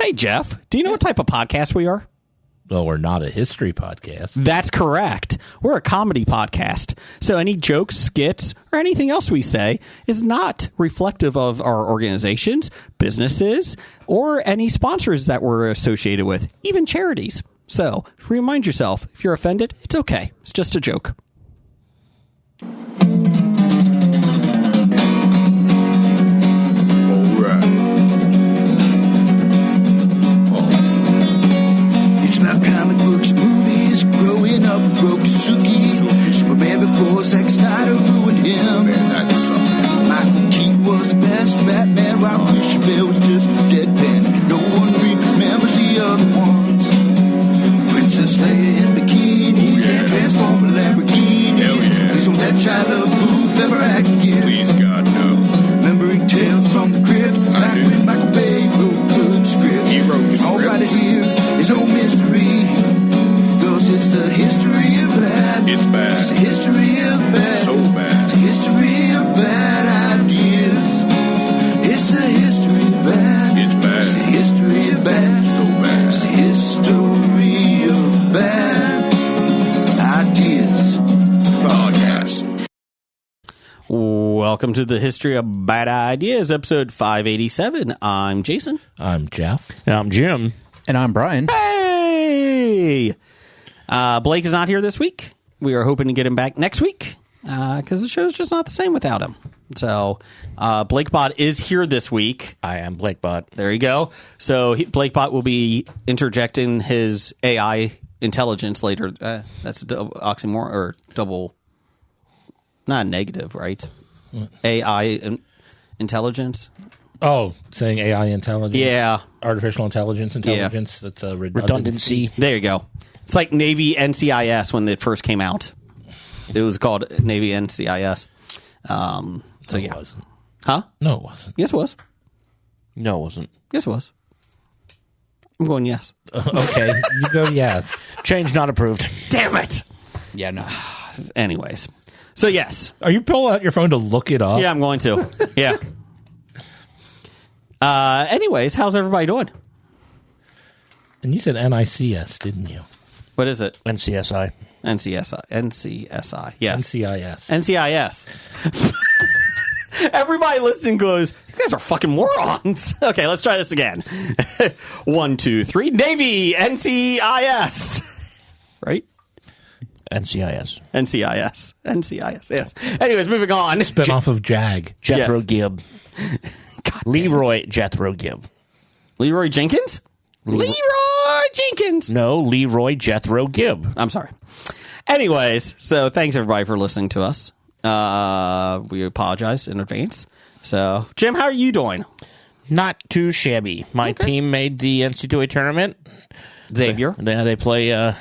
Hey, Jeff, do you know what type of podcast we are? Well, we're not a history podcast. That's correct. We're a comedy podcast. So any jokes, skits, or anything else we say is not reflective of our organizations, businesses, or any sponsors that we're associated with, even charities. So remind yourself, if you're offended, it's okay. It's just a joke. Comic books, movies, growing up with Rokusuki. Superman before Zack Snyder ruined him. Man, that's something. Michael Keaton was the best Batman, while Christian Bale was just deadpan. No one remembers the other ones. Princess Leia in bikinis and Transformer Lamborghinis. Please don't let Shia LaBeouf ever act again. Please, God, no. Remembering tales from the crypt, back when Michael Bay wrote good scripts. He wrote the All scripts. right here is no mystery. It's the history of bad. It's bad. It's the history of bad. So bad. It's the history of bad ideas. It's the history of bad. It's bad. It's the history of bad. So bad. It's the history of bad ideas. Podcast. Welcome to the History of Bad Ideas, episode 587. I'm Jason. I'm Jeff. And I'm Jim. And I'm Brian. Hey! Blake is not here this week. We are hoping to get him back next week because the show's just not the same without him. So BlakeBot is here this week. I am BlakeBot. There you go. So BlakeBot will be interjecting his AI intelligence later. That's a oxymoron or double, not negative, right? AI intelligence. Oh, saying AI intelligence? Yeah. Artificial intelligence. That's a Redundancy. There you go. It's like Navy NCIS when it first came out. It was called Navy NCIS. So It yeah. wasn't. Huh? No, it wasn't. Yes, it was. No, it wasn't. Yes, it was. I'm going yes. Okay, you go yes. Change not approved. Damn it. Yeah, no. Anyways. So yes. Are you pulling out your phone to look it up? Yeah, I'm going to. Yeah. Anyways, how's everybody doing? And you said NICS, didn't you? What is it? NCSI. NCSI. Yes. NCIS. NCIS. Everybody listening goes, these guys are fucking morons. Okay, let's try this again. 1, 2, 3. Navy NCIS. Right? NCIS. NCIS. Yes. Anyways, moving on. Spinoff of JAG. Jethro Yes. Gibb. God Leroy Jethro Gibb. Leroy Jenkins? Leroy Jenkins. No, Leroy Jethro Gibb. I'm sorry. Anyways, so thanks everybody for listening to us. We apologize in advance. So, Jim, how are you doing? Not too shabby. My team made the NCAA tournament. Xavier. They play a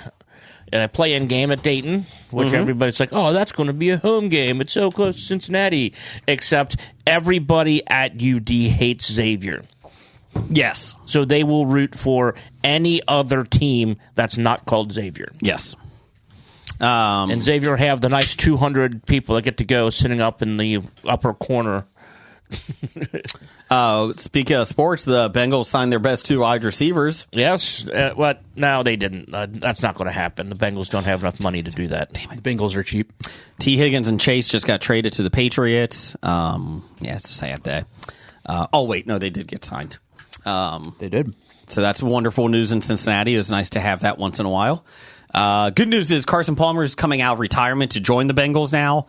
play-in game at Dayton, which everybody's like, oh, that's going to be a home game. It's so close to Cincinnati. Except everybody at UD hates Xavier. Yes. So they will root for any other team that's not called Xavier. Yes. And Xavier have the nice 200 people that get to go sitting up in the upper corner. Speaking of sports, the Bengals signed their best 2 wide receivers. Yes, no, they didn't. That's not going to happen. The Bengals don't have enough money to do that. Damn it. The Bengals are cheap. T. Higgins and Chase just got traded to the Patriots. Yeah, it's a sad day. Oh, wait, no, they did get signed. They did. So that's wonderful news in Cincinnati. It was nice to have that once in a while. Good news is Carson Palmer is coming out of retirement to join the Bengals now.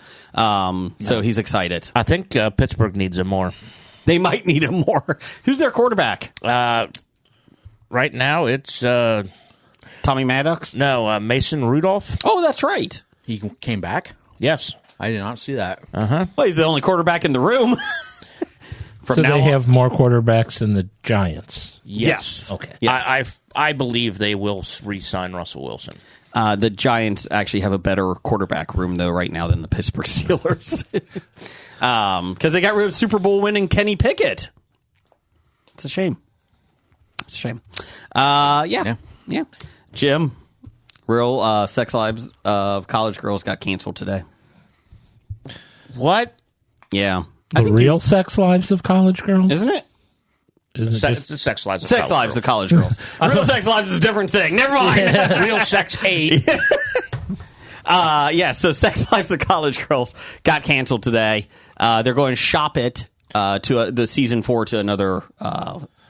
So he's excited. I think Pittsburgh needs him more. They might need him more. Who's their quarterback? Right now, it's Tommy Maddox? no Mason Rudolph. Oh, that's right. He came back? Yes. I did not see that. Well, he's the only quarterback in the room. From So now they on. have more quarterbacks than the Giants. Yes. Okay. Yes. I believe they will re-sign Russell Wilson. The Giants actually have a better quarterback room, though, right now than the Pittsburgh Steelers. Because they got rid of Super Bowl winning Kenny Pickett. It's a shame. It's a shame. Yeah. Jim, Real Sex Lives of College Girls got canceled today. What? Yeah. The real sex lives of college girls? Isn't it? Isn't it It's the sex lives of Sex college Lives of College Girls. Real Sex Lives is a different thing. Never mind. girls. Real sex 8. So Sex Lives of College Girls got canceled today. They're going to shop it to the season 4 to another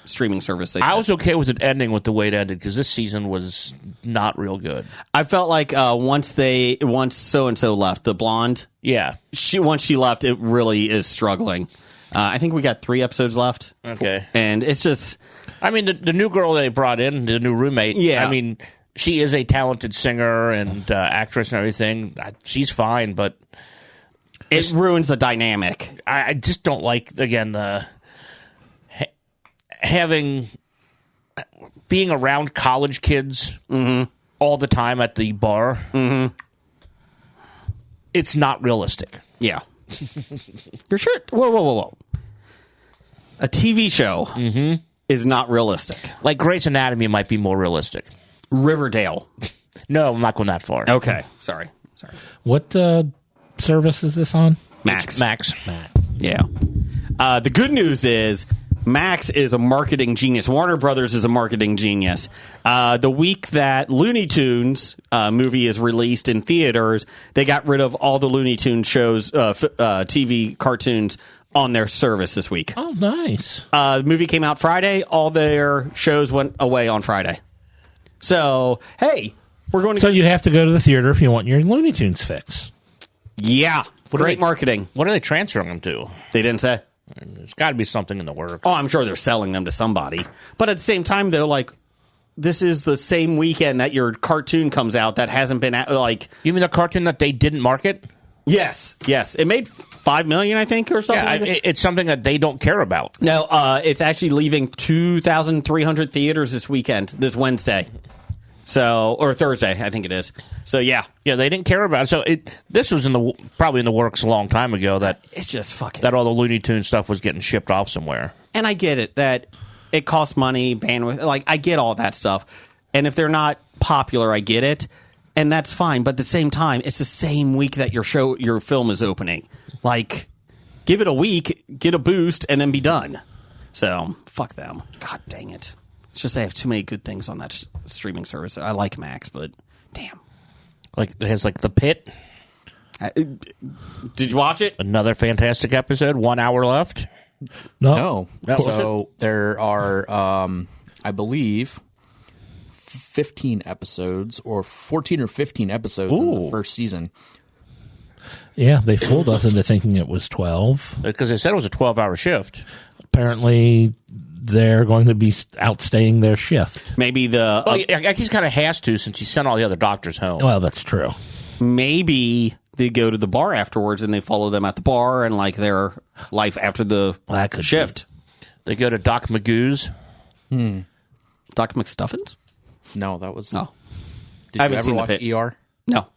streaming service. I was okay with it ending with the way it ended because this season was not real good. I felt like once so and so left, the blonde. Yeah. Once she left, it really is struggling. I think we got 3 episodes left. Okay. And it's just... I mean, the new girl they brought in, the new roommate, Yeah. I mean, she is a talented singer and actress and everything. She's fine, but... It ruins the dynamic. I just don't like, again, being around college kids all the time at the bar. Mm-hmm. It's not realistic. Yeah. You're sure? Whoa. A TV show is not realistic. Like Grey's Anatomy might be more realistic. Riverdale. No, I'm not going that far. Okay. Sorry. What service is this on? Max. Yeah. The good news is Max is a marketing genius. Warner Brothers is a marketing genius. The week that Looney Tunes movie is released in theaters, they got rid of all the Looney Tunes shows, TV cartoons on their service this week. Oh, nice. The movie came out Friday. All their shows went away on Friday. So, hey, we're going to... So you have to go to the theater if you want your Looney Tunes fix. Yeah. Great marketing. What are they transferring them to? They didn't say. There's got to be something in the works. Oh, I'm sure they're selling them to somebody. But at the same time, though, like, this is the same weekend that your cartoon comes out that hasn't been, like... You mean the cartoon that they didn't market? Yes. It made $5 million, I think, or something like that. It's something that they don't care about. No, it's actually leaving 2,300 theaters this Wednesday. So, or Thursday, I think it is. So, yeah. Yeah, they didn't care about it. So this was probably in the works a long time ago that it's just fucking... That all the Looney Tunes stuff was getting shipped off somewhere. And I get it, that it costs money, bandwidth. Like, I get all that stuff. And if they're not popular, I get it. And that's fine. But at the same time, it's the same week that your film is opening. Like, give it a week, get a boost, and then be done. So, fuck them. God dang it. It's just they have too many good things on that streaming service. I like Max, but damn. Like, it has, like, The Pit. Did you watch it? Another fantastic episode. 1 hour left. No. That was So there are, I believe, 15 episodes, or 14 or 15 episodes in the first season. Yeah, they fooled us into thinking it was 12. Because they said it was a 12-hour shift. Apparently, they're going to be outstaying their shift. Maybe the... Well, I guess he kind of has to since he sent all the other doctors home. Well, that's true. Maybe they go to the bar afterwards and they follow them at the bar and like their life after the shift. They go to Doc Magoo's. Doc McStuffins? No, that was... Oh. Did I you haven't ever seen The watch Pit. ER? No.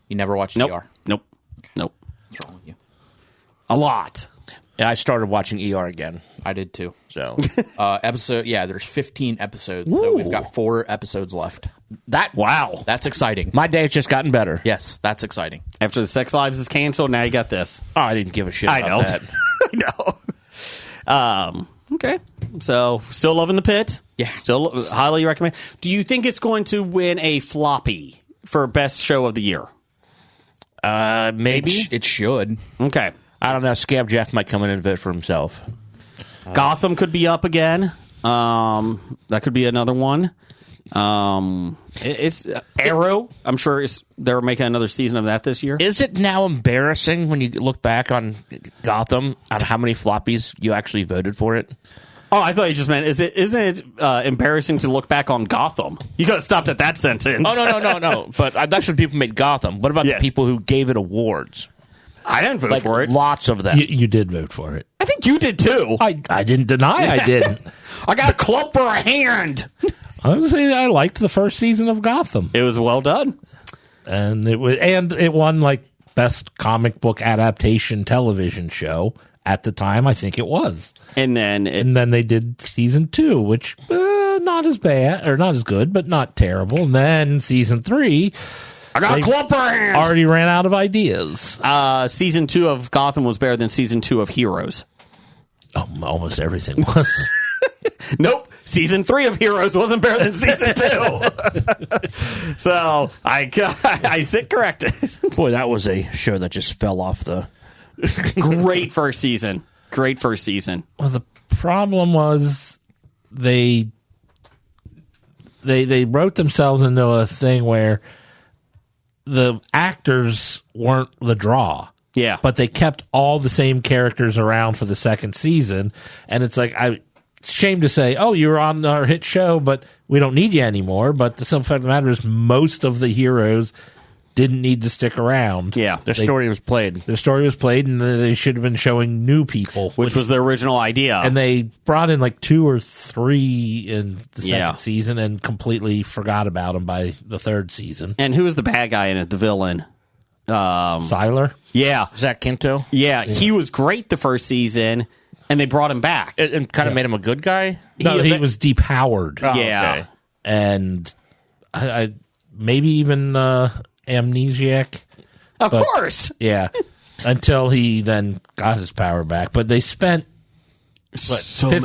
You never watched Nope. ER? Nope. What's wrong with you? A lot. Yeah, I started watching ER again. I did too. So There's 15 episodes, so we've got 4 episodes left. Wow. That's exciting. my day's just gotten better. Yes, that's exciting. After the Sex Lives is canceled, now you got this. Oh, I didn't give a shit about that. I know. Okay. So, still loving The Pit? Yeah. Still highly recommend. Do you think it's going to win a floppy for best show of the year? Maybe. It should. Okay. I don't know. Scab Jeff might come in and vote for himself. Gotham could be up again. That could be another one. It's Arrow. I'm sure they're making another season of that this year. Is it now embarrassing when you look back on Gotham on how many floppies you actually voted for it? Oh, I thought you just meant, isn't it embarrassing to look back on Gotham? You could have stopped at that sentence. Oh, no. But that's when people made Gotham. What about the people who gave it awards? I didn't vote for it. Lots of them. You did vote for it. I think you did too. I didn't deny I did. I got a club for a hand. I was saying I liked the first season of Gotham, It was well done. and it won like best comic book adaptation television show at the time. I think it was, And then they did season 2, which not as bad or not as good, but not terrible. And then season 3, I got a club for a hand. already ran out of ideas. Season 2 of Gotham was better than season 2 of Heroes. Almost everything was. Nope. Season 3 of Heroes wasn't better than season 2. So I sit corrected. Boy, that was a show that just fell off the. Great first season. Great first season. Well, the problem was they wrote themselves into a thing where the actors weren't the draw. Yeah. But they kept all the same characters around for the second season. And it's like, it's a shame to say, oh, you were on our hit show, but we don't need you anymore. But the simple fact of the matter is most of the heroes didn't need to stick around. Yeah. Their story was played. Their story was played, and they should have been showing new people. Which was the original idea. And they brought in like 2 or 3 in the second Yeah. season and completely forgot about them by the third season. And who was the bad guy in it? The villain? Siler? Yeah. Zach Quinto. Yeah. He was great the first season, and they brought him back. It kind of made him a good guy. No, he was depowered. Yeah. Okay. And I maybe even amnesiac. Of course. Yeah. Until he then got his power back. But they spent So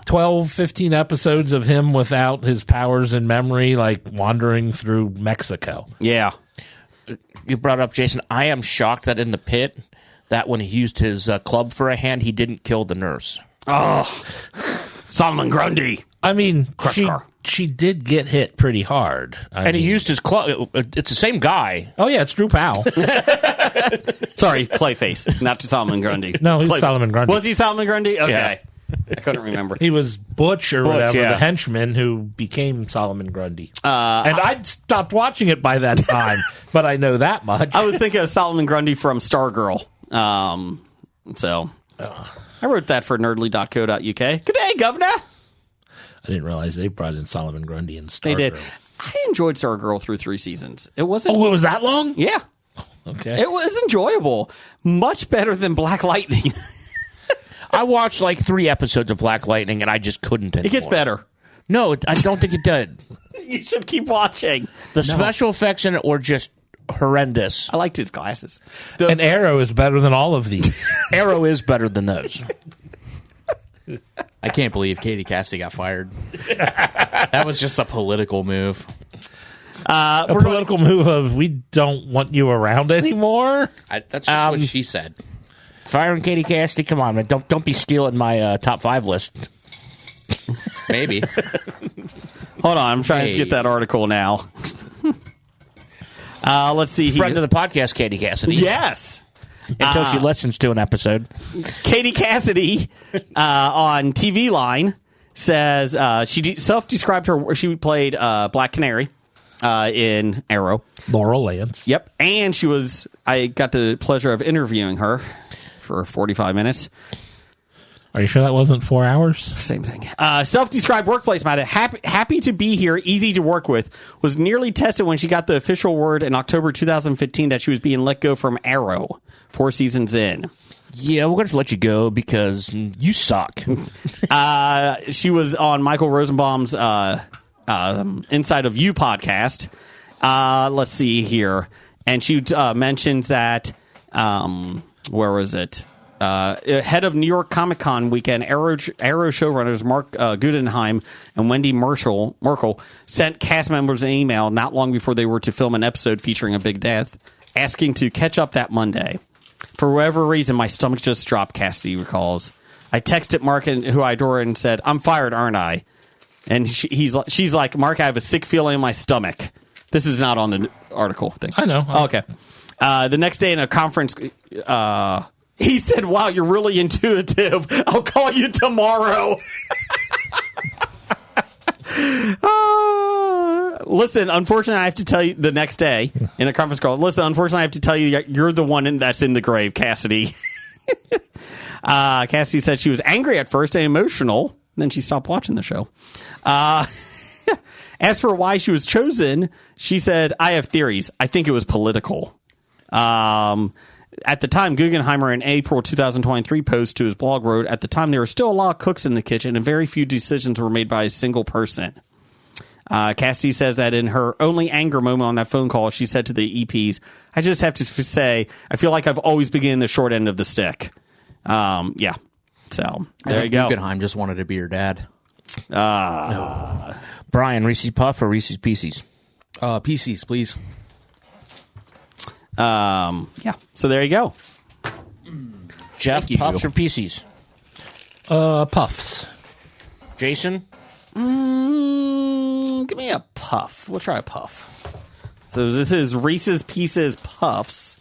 12, 15 episodes of him without his powers and memory, like wandering through Mexico. Yeah. You brought up Jason. I am shocked that in the pit, that when he used his club for a hand, he didn't kill the nurse. Oh. Solomon Grundy. I mean, Crush car. she did get hit pretty hard. And he used his club. It's the same guy. Oh, yeah, it's Drew Powell. Sorry, Clayface, not Solomon Grundy. No, he's Solomon Grundy. Was he Solomon Grundy? Okay. Yeah. I couldn't remember. He was Butch or whatever, yeah. the henchman who became Solomon Grundy. And I'd stopped watching it by that time, but I know that much. I was thinking of Solomon Grundy from Stargirl. So I wrote that for nerdly.co.uk. Good day, Governor. I didn't realize they brought in Solomon Grundy and Stargirl. They did. I enjoyed Stargirl through 3 seasons. It wasn't. Oh, it was that long? Yeah. Okay. It was enjoyable. Much better than Black Lightning. I watched like 3 episodes of Black Lightning, and I just couldn't anymore. It gets better. No, I don't think it did. You should keep watching. The special effects in it were just horrendous. I liked his glasses. And Arrow is better than all of these. Arrow is better than those. I can't believe Katie Cassidy got fired. That was just a political move. A political move of, we don't want you around anymore? That's just what she said. Firing Katie Cassidy, come on, man. Don't be stealing my top 5 list. Maybe. Hold on, I'm trying to get that article now. Let's see here. Friend of the podcast, Katie Cassidy. Yes. Until she listens to an episode. Katie Cassidy on TV Line says she self-described her. She played Black Canary in Arrow. Laurel Lance. Yep, and I got the pleasure of interviewing her for 45 minutes. Are you sure that wasn't 4 hours? Same thing. Self-described workplace matter. Happy to be here, easy to work with. Was nearly tested when she got the official word in October 2015 that she was being let go from Arrow 4 seasons in. Yeah, we're going to let you go because you suck. She was on Michael Rosenbaum's Inside of You podcast. Let's see here. And she mentioned that, where was it? Head of New York Comic Con weekend, Arrow showrunners Mark Guggenheim and Wendy Merkel sent cast members an email not long before they were to film an episode featuring a big death, asking to catch up that Monday. For whatever reason, my stomach just dropped, Cassidy recalls. I texted Mark, who I adore, and said, "I'm fired, aren't I?" And she's like, "Mark, I have a sick feeling in my stomach." This is not on the article thing. I know. Oh, okay. The next day in a conference, he said, "Wow, you're really intuitive. I'll call you tomorrow." Listen, unfortunately, I have to tell you the next day in a conference call. Listen, unfortunately, I have to tell you you're the one that's in the grave, Cassidy. Cassidy said she was angry at first and emotional. Then she stopped watching the show. As for why she was chosen, she said, "I have theories. I think it was political." At the time, Guggenheimer in April 2023 post to his blog wrote, "At the time, there were still a lot of cooks in the kitchen and very few decisions were made by a single person." Cassidy says that in her only anger moment on that phone call, she said to the EPs, "I just have to say, I feel like I've always been in the short end of the stick." Yeah. So there you go. Guggenheim just wanted to be your dad. Brian, Reese's Puff or Reese's Pieces? PCs, please. Yeah. So there you go. Jeff, you. Puffs or Pieces? Puffs. Jason? Give me a puff. We'll try a puff. So this is Reese's Pieces Puffs.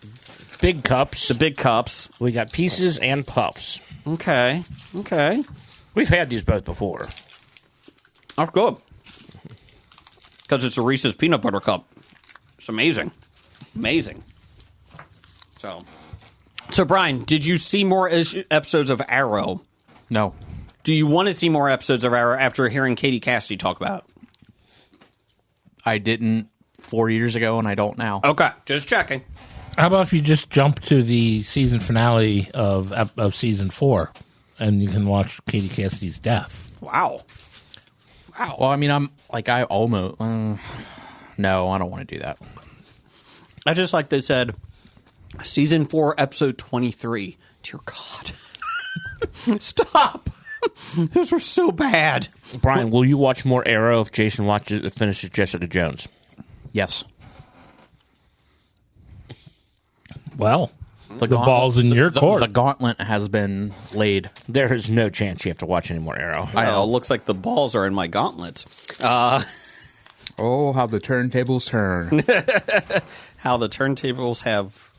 Big cups. The big cups. We got Pieces and Puffs. Okay. We've had these both before. That's good. Because it's a Reese's peanut butter cup. It's amazing. So Brian, did you see more episodes of Arrow? No. Do you want to see more episodes of Arrow after hearing Katie Cassidy talk about it? I didn't 4 years ago, and I don't now. Okay, just checking. How about if you just jump to the season finale of season 4, and you can watch Katie Cassidy's death? Wow. Well, I mean, I almost... no, I don't want to do that. I just like they said, season 4, episode 23. Dear God. Stop. Those were so bad. Brian, will you watch more Arrow if Jason finishes Jessica Jones? Yes. Well, the ball's in your court. The gauntlet has been laid. There is no chance you have to watch any more Arrow. I know. It looks like the balls are in my gauntlet. Oh, how the turntables turn. How the turntables have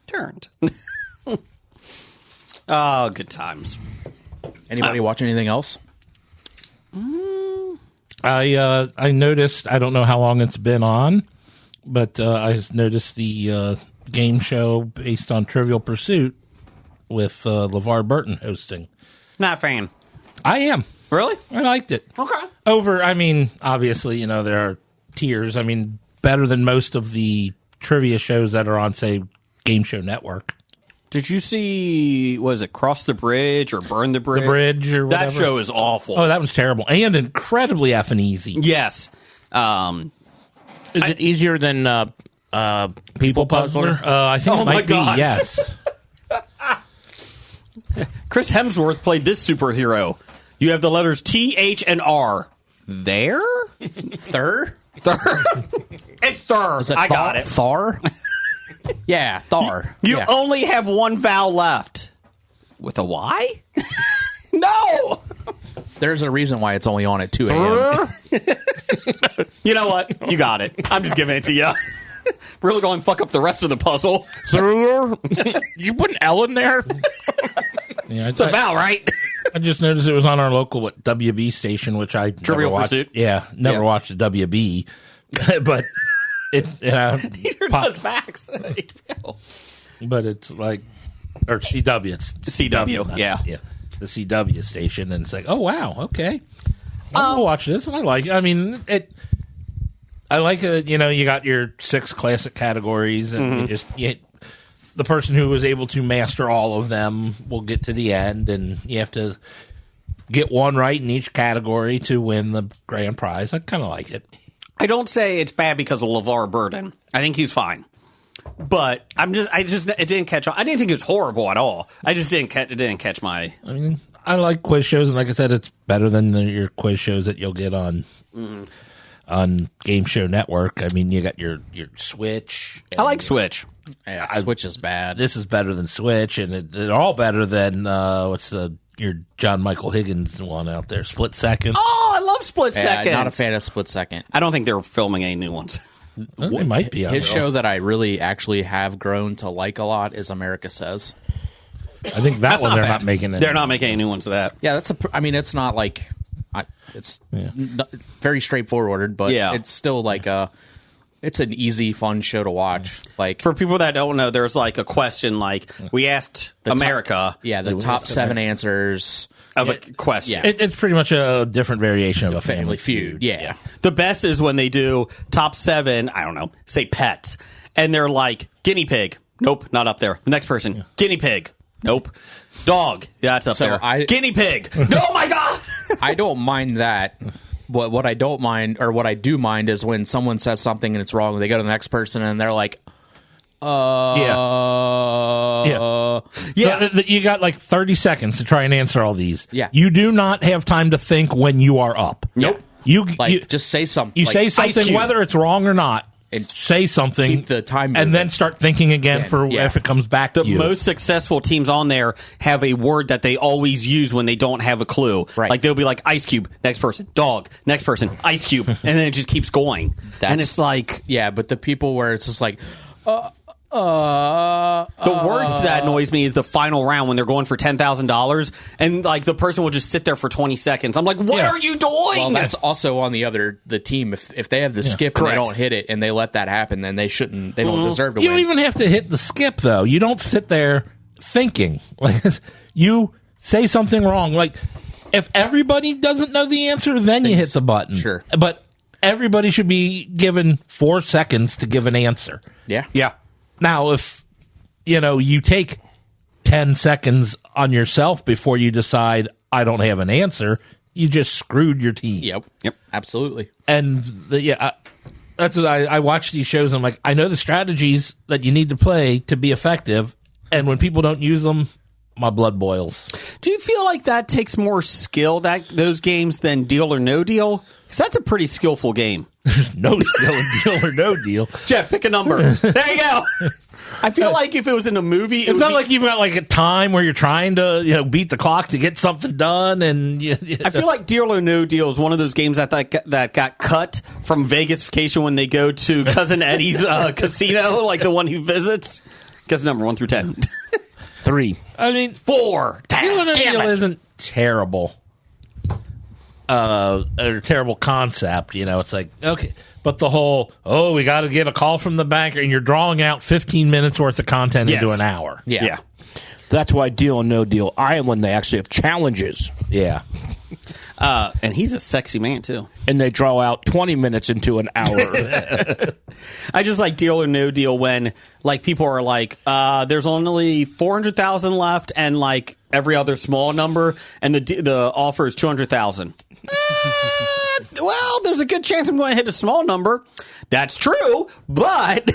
turned. Oh, good times. Anybody watch anything else? I noticed, I don't know how long it's been on, but I noticed the game show based on Trivial Pursuit with LeVar Burton hosting. Not a fan. I am. Really? I liked it. Okay. Obviously, there are tiers. Better than most of the trivia shows that are on, say, Game Show Network. Did you see, was it Cross the Bridge or Burn the Bridge? The Bridge or whatever. That show is awful. Oh, that one's terrible. And incredibly effing easy. Yes. Is it easier than People Puzzler? I think Oh it my might be, God. yes. Chris Hemsworth played this superhero. You have the letters T, H, and R. There? Thur? Thur? It's Thur. Is that I got it. Thar? Yeah, Thar. You Yeah. only have one vowel left. With a Y? No! There's a reason why it's only on at 2 a.m. You know what? You got it. I'm just giving it to you. Really going to fuck up the rest of the puzzle. You put an L in there? Yeah, It's a vowel, right? I just noticed it was on our local WB station, which I never Trivial watched. Pursuit? Yeah, never Yeah. watched the WB, but it Neither does Max. but it's like or CW. It's CW, not- yeah. the CW station, and it's like, oh wow, okay, I'll watch this, and I like it. I like it. You got your 6 classic categories, and the person who was able to master all of them will get to the end, and you have to get one right in each category to win the grand prize. I kind of like it. I don't say it's bad because of LeVar Burton. I think he's fine. But it didn't catch on. I didn't think it was horrible at all. I just it didn't catch my... I like quiz shows, and like I said, it's better than your quiz shows that you'll get on Game Show Network. You got your Switch. I like Switch. Yeah, Switch is bad. This is better than Switch, and they're all better than your John Michael Higgins one out there, Split Second. Oh, I love Split Second. Not a fan of Split Second. I don't think they're filming any new ones. It might be. His show that I really actually have grown to like a lot is America Says. I think that one not they're bad. not making it. They're not making any new ones of that. Yeah, it's not like it's very straightforward, but Yeah. it's still like it's an easy, fun show to watch. Like For people that don't know, there's like a question like we asked America the top 7 answers of a question. Yeah. It's pretty much a different variation of a Family Feud. Yeah. The best is when they do top 7, I don't know, say pets, and they're like guinea pig. Nope, not up there. The next person, guinea pig. Nope. Dog. Yeah, that's up So there. Guinea pig. Oh my God. I don't mind that. What I don't mind, or what I do mind, is when someone says something and it's wrong. They go to the next person and they're like, You got like 30 seconds to try and answer all these. Yeah. You do not have time to think when you are up. Nope. You just say something. You say something whether it's wrong or not. And say something. Keep the time and then start thinking again if it comes back to you. The most successful teams on there have a word that they always use when they don't have a clue. Right. Like they'll be like ice cube, next person, dog, next person, ice cube, and then it just keeps going. And it's like but the people where it's just like the worst that annoys me is the final round when they're going for $10,000 and like the person will just sit there for 20 seconds. I'm like, what are you doing? Well, that's also on the team. If they have the skip and they don't hit it and they let that happen, then they shouldn't. They don't deserve to You win. don't even have to hit the skip though. You don't sit there thinking. Like you say something wrong. Like if everybody doesn't know the answer, then you hit the button. Sure, but everybody should be given 4 seconds to give an answer. Yeah. Now, if, you take 10 seconds on yourself before you decide, I don't have an answer, you just screwed your team. Yep. Absolutely. And, that's what I watch these shows, and I'm like, I know the strategies that you need to play to be effective, and when people don't use them, my blood boils. Do you feel like that takes more skill, those games, than Deal or No Deal? Because that's a pretty skillful game. There's no skill in Deal or No Deal. Jeff, pick a number. There you go. I feel like if it was in a movie, it's not like you've got like a time where you're trying to beat the clock to get something done. And I feel like Deal or No Deal is one of those games that got cut from Vegas Vacation when they go to Cousin Eddie's casino, like the one who visits. Guess number 1 through 10. 3. I mean, 4. Deal or No Deal isn't terrible. A terrible concept, it's like, okay, but the whole, we got to get a call from the banker, and you're drawing out 15 minutes worth of content into an hour. Yeah. That's why Deal or No Deal Island, they actually have challenges. Yeah. And he's a sexy man, too. And they draw out 20 minutes into an hour. I just like Deal or No Deal when, like, people are like, there's only 400,000 left and, like, every other small number, and the offer is 200,000. Well, there's a good chance I'm going to hit a small number. That's true, but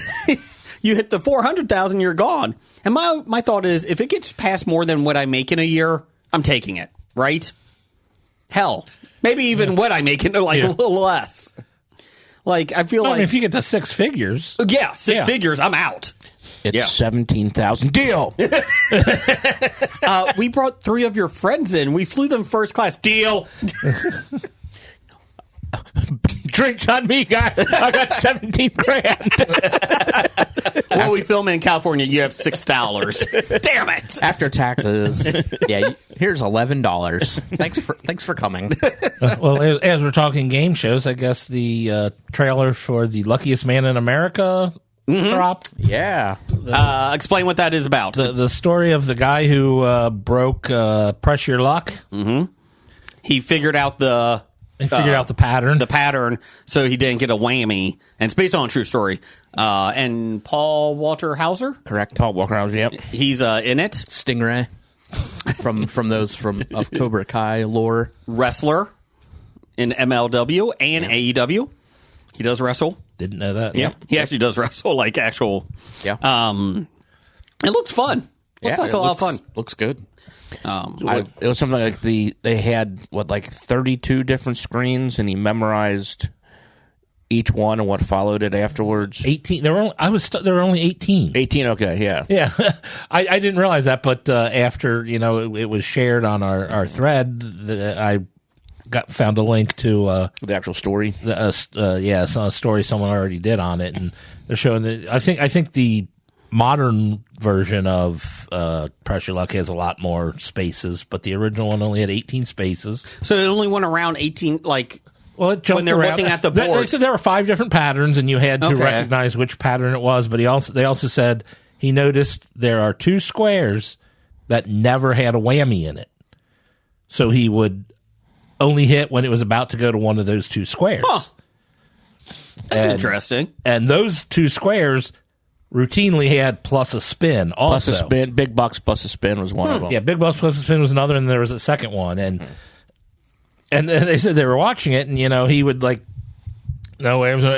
you hit the 400,000, you're gone. And my thought is, if it gets past more than what I make in a year, I'm taking it, right? Hell, maybe even what I make in a little less. Like, I feel like if you get to 6 figures. Yeah, 6 figures, I'm out. It's 17,000. Deal. We brought 3 of your friends in. We flew them first class. Deal. Drinks on me, guys. I got 17 grand. When we film in California, you have $6. Damn it! After taxes, here's $11. Thanks for coming. Well, as we're talking game shows, I guess the trailer for The Luckiest Man in America dropped. Yeah. Explain what that is about. The story of the guy who broke Press Your Luck. Mm-hmm. He figured out the pattern. The pattern, so he didn't get a whammy. And it's based on a true story. And Paul Walter Hauser? Correct. Paul Walter Hauser, yep. He's in it. Stingray. From those of Cobra Kai lore. Wrestler in MLW and AEW. He does wrestle. Didn't know that. Yeah. He actually does wrestle, like actual. Yeah. It looks fun. Looks like a lot of fun. Looks good. It was something like they had 32 different screens, and he memorized each one and what followed it afterwards. 18. There were only 18. 18. Okay, yeah, yeah. I didn't realize that, but after it was shared on our thread, I found a link to the actual story. It's a story someone already did on it, and they're showing that. I think the modern version of Press Your Luck has a lot more spaces, but the original one only had 18 spaces. So it only went around 18, well, it jumped when they're around. looking at the board. They said there were 5 different patterns, and you had to recognize which pattern it was. But they also said he noticed there are 2 squares that never had a whammy in it. So he would only hit when it was about to go to one of those 2 squares. Huh. That's interesting. And those 2 squares routinely had plus a spin also. Plus a spin. Big Bucks plus a spin was one of them. Yeah, Big Bucks plus a spin was another, and there was a second one. And they said they were watching it, and he would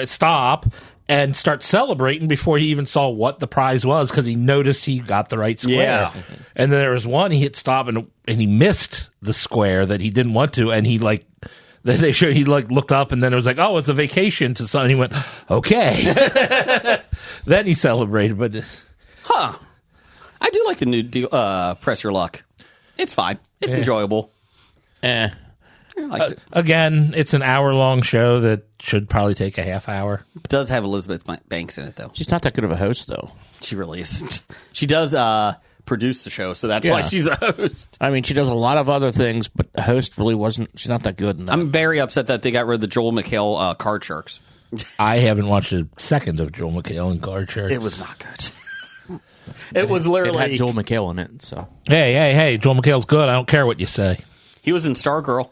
stop, and start celebrating before he even saw what the prize was because he noticed he got the right square. Yeah. And then there was one he hit stop and he missed the square that he didn't want to, and he looked up and then it was like, oh, it's a vacation to something. He went, okay. Then he celebrated, but I do like the new Press Your Luck. It's fine. It's enjoyable. I liked it. Again, it's an hour-long show that should probably take a half hour. It does have Elizabeth Banks in it, though. She's not that good of a host, though. She really isn't. She does produce the show, so that's why she's a host. I mean, she does a lot of other things, but the host really wasn't. She's not that good in that. I'm very upset that they got rid of the Joel McHale card sharks. I haven't watched a second of Joel McHale and Card Sharks. It was not good. It was It literally... had Joel McHale in it, so. Hey, Joel McHale's good. I don't care what you say. He was in Stargirl.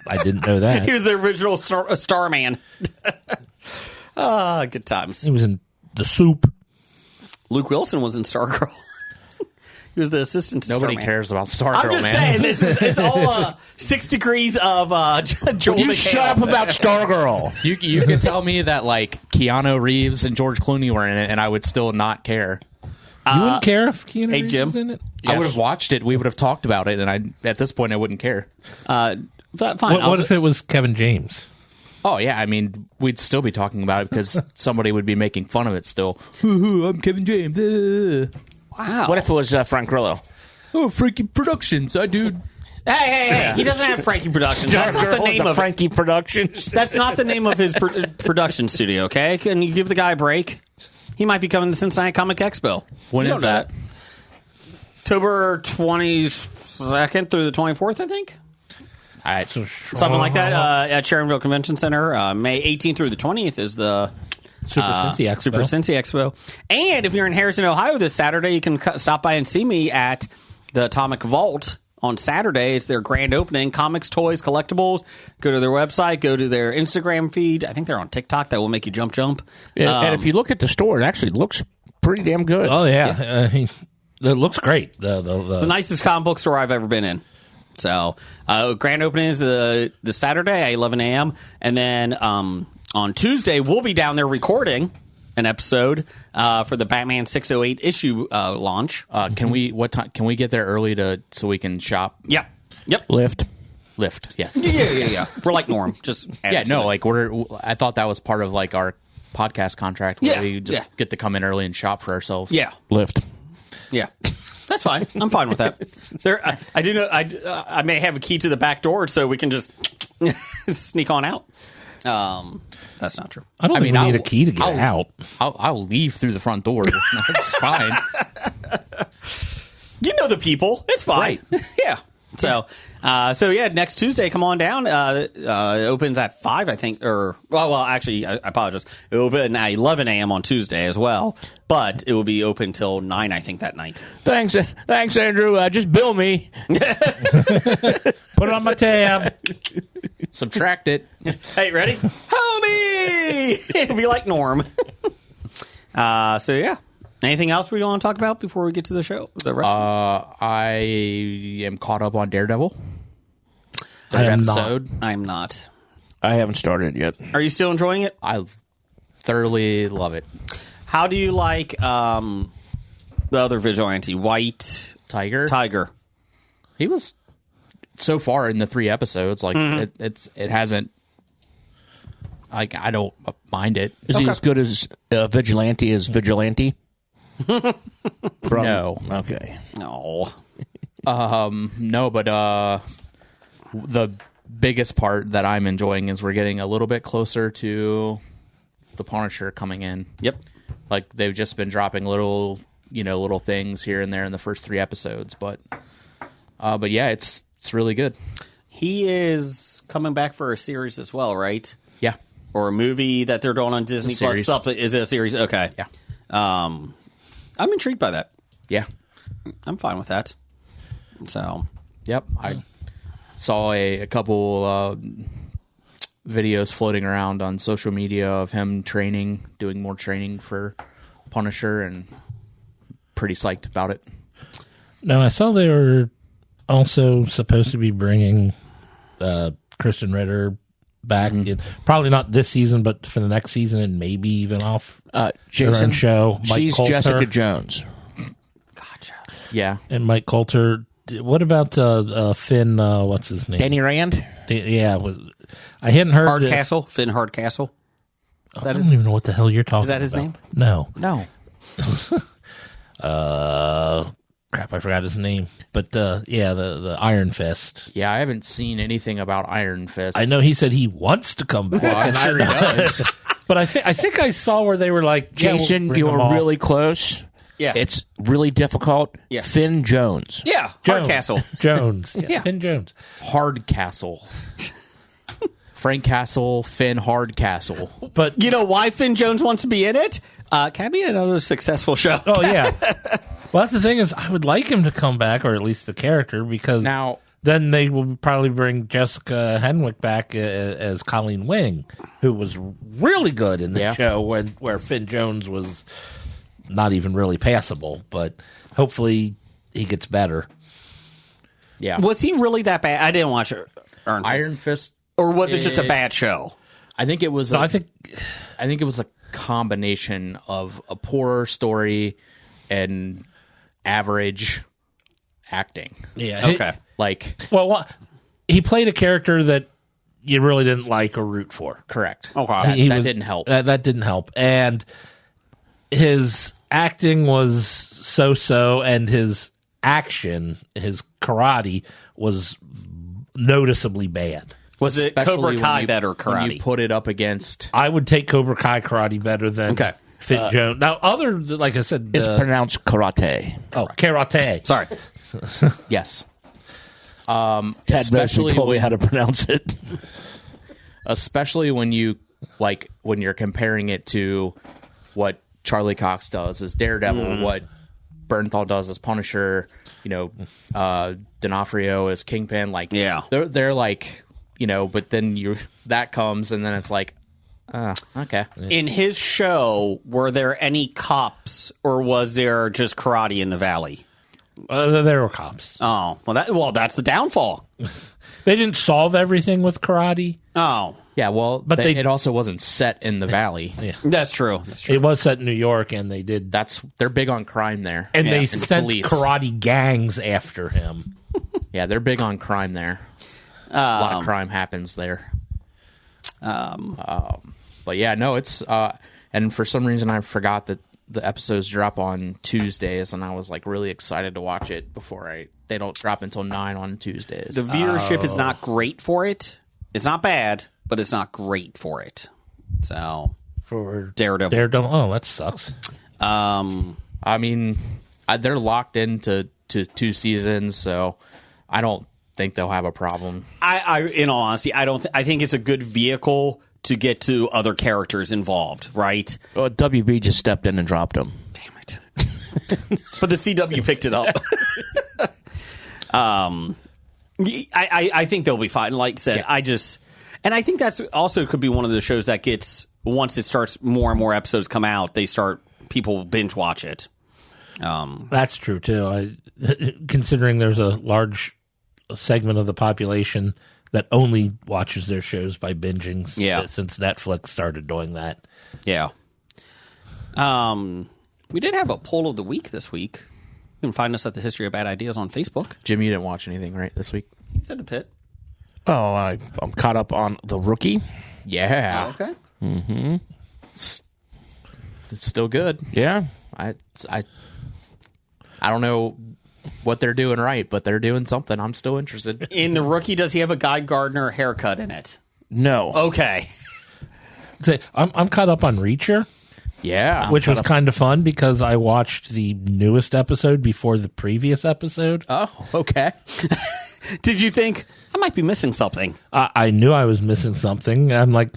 I didn't know that. He was the original Starman. Good times. He was in The Soup. Luke Wilson was in Stargirl. He was the assistant to Nobody Starman. cares about Stargirl, I'm just man. saying, it's all 6 degrees of Joel you McHale. shut up about Stargirl. You could tell me that, like, Keanu Reeves and George Clooney were in it, and I would still not care. You wouldn't care if Keanu hey, Reeves Jim. was in it? I would have watched it. We would have talked about it, and at this point, I wouldn't care. Fine. What if it was Kevin James? Oh, yeah. I mean, we'd still be talking about it because somebody would be making fun of it still. I'm Kevin James. Wow. What if it was Frank Grillo? Oh, Freaky Productions. I do. Hey. He doesn't have Frankie Productions. That's not the name of Frankie Productions. That's not the name of his production studio, okay? Can you give the guy a break? He might be coming to Cincinnati Comic Expo. When You is know that? October 22nd through the 24th, I think. Something like that at Sharonville Convention Center. May 18th through the 20th is the Super Cincy Expo. Super Cincy Expo. And if you're in Harrison, Ohio this Saturday, you can stop by and see me at the Atomic Vault on Saturday. It's their grand opening. Comics, toys, collectibles. Go to their website. Go to their Instagram feed. I think they're on TikTok. That will make you jump. Yeah, and if you look at the store, it actually looks pretty damn good. Oh, yeah. It looks great. The nicest comic book store I've ever been in. So, grand opening is the Saturday at 11 a.m. And then on Tuesday, we'll be down there recording an episode for the Batman 608 issue launch. Can we get there early so we can shop? Yep. Lift. Yes. Yeah. We're like Norm. Just add Yeah, it to no, it. like I thought that was part of like our podcast contract where we just get to come in early and shop for ourselves. Yeah. Lift. Yeah. That's fine. I'm fine with that. I do know. I may have a key to the back door, so we can just sneak on out. That's not true. I don't think we need a key to get out. I'll leave through the front door. That's fine. You know the people. It's fine. Right. Yeah. So yeah, next Tuesday, come on down. It opens at 5, I think, actually, I apologize. It will open at 11 a.m. on Tuesday as well, but it will be open till 9, I think, that night. Thanks, Andrew. Just bill me. Put it on my tab. Subtract it. Hey, ready? Homie! It'll be like Norm. So yeah. Anything else we want to talk about before we get to the show? The rest I am caught up on Daredevil. I am episode. I'm not. I haven't started yet. Are you still enjoying it? I thoroughly love it. How do you like the other vigilante, White Tiger. He was so far in the 3 episodes. Like it hasn't. Like I don't mind it. Is he as good as Vigilante as Vigilante? No. Okay. No. No, but the biggest part that I'm enjoying is we're getting a little bit closer to the Punisher coming in. Yep. Like they've just been dropping little things here and there in the first 3 episodes, but yeah, it's really good. He is coming back for a series as well, right? Yeah. Or a movie that they're doing on Disney Plus. series. Something. Is it a series? Okay. Yeah. I'm intrigued by that. Yeah. I'm fine with that. So. Yep. I saw a couple videos floating around on social media of him doing more training for Punisher, and pretty psyched about it. No, I saw they were also supposed to be bringing Kristen Ritter back. In, probably not this season, but for the next season, and maybe even off Jason, their own show. Mike she's Coulter Jessica Jones. Gotcha. Yeah. and Mike Coulter. What about Finn? What's his name? Danny Rand. I hadn't heard Hardcastle? Finn Hardcastle? I don't even know what the hell you're talking about. Is that his name? No. No. Crap, I forgot his name. But the Iron Fist. Yeah, I haven't seen anything about Iron Fist. I know he said he wants to come back. I'm sure he does. But I think I saw where they were like, Jason, we'll bring you them were all. really close. Yeah. It's really difficult. Yeah. Finn Jones. Yeah, Jones. Hardcastle. Jones. Yeah. Finn Jones. Hardcastle. Frank Castle, Finn Hardcastle. But You know why Finn Jones wants to be in it? Can be another successful show. oh yeah. Well, that's the thing is, I would like him to come back, or at least the character, because Now, then they will probably bring Jessica Henwick back as Colleen Wing, who was really good in the Yeah. show where Finn Jones was not even really passable. But hopefully he gets better. yeah. Was he really that bad? I didn't watch Iron Fist. Or was it just a bad show? I think it was. So I think it was a combination of a poor story and average acting. yeah. Okay. Like, He played a character that you really didn't like or root for. correct. Okay. That didn't help. That didn't help. And his acting was so-so, and his action, his karate, was noticeably bad. Was it Especially Cobra when Kai you- better When you karate? put it up against. I would take Cobra Kai karate better than Okay. Finn Jones. Now, like I said, It's pronounced karate. karate. Sorry. Yes. Ted Especially told me when- how to pronounce it. Especially when when you're comparing it to what Charlie Cox does as Daredevil, what Bernthal does as Punisher, D'Onofrio as Kingpin. Like, Yeah. they're like, but then that comes, and then it's like, okay. In his show, were there any cops, or was there just karate in the valley? There were cops. Oh, that's the downfall. They didn't solve everything with karate. Oh, Yeah, well, But it also wasn't set in the valley. that's true. That's true. It was set in New York, and they did. They're big on crime there. And they the sent police. karate gangs after him. Yeah, they're big on crime there. A lot of crime happens there. But yeah, no, it's and for some reason I forgot that the episodes drop on Tuesdays, and I was like really excited to watch it before they don't drop until 9 on Tuesdays. The viewership is not great for it. It's not bad, but it's not great for it. So For Daredevil. Oh, that sucks. I mean, they're locked into 2 seasons, so I don't think they'll have a problem. I in all honesty, I think it's a good vehicle to get to other characters involved, right? Well, WB just stepped in and dropped him. Damn it. But the CW picked it up. I think they'll be fine. Like I said, Yeah. And I think that's also could be one of the shows that gets, once it starts, more and more episodes come out, people binge watch it. That's true too. Considering there's a large segment of the population that only watches their shows by binging. Yeah. Since Netflix started doing that. Yeah. We did have a poll of the week this week. You can find us at the History of Bad Ideas on Facebook. Jim, you didn't watch anything, right, this week? He said the pit. Oh, I'm caught up on The Rookie. Yeah. Okay. It's still good. Yeah. I don't know what they're doing right, but they're doing something. I'm still interested. In The Rookie, does he have a Guy Gardner haircut in it? No. Okay. I'm caught up on Reacher, Yeah. which was kind of fun because I watched the newest episode before the previous episode. Oh, okay. Did you think, I might be missing something? I knew I was missing something. I'm like,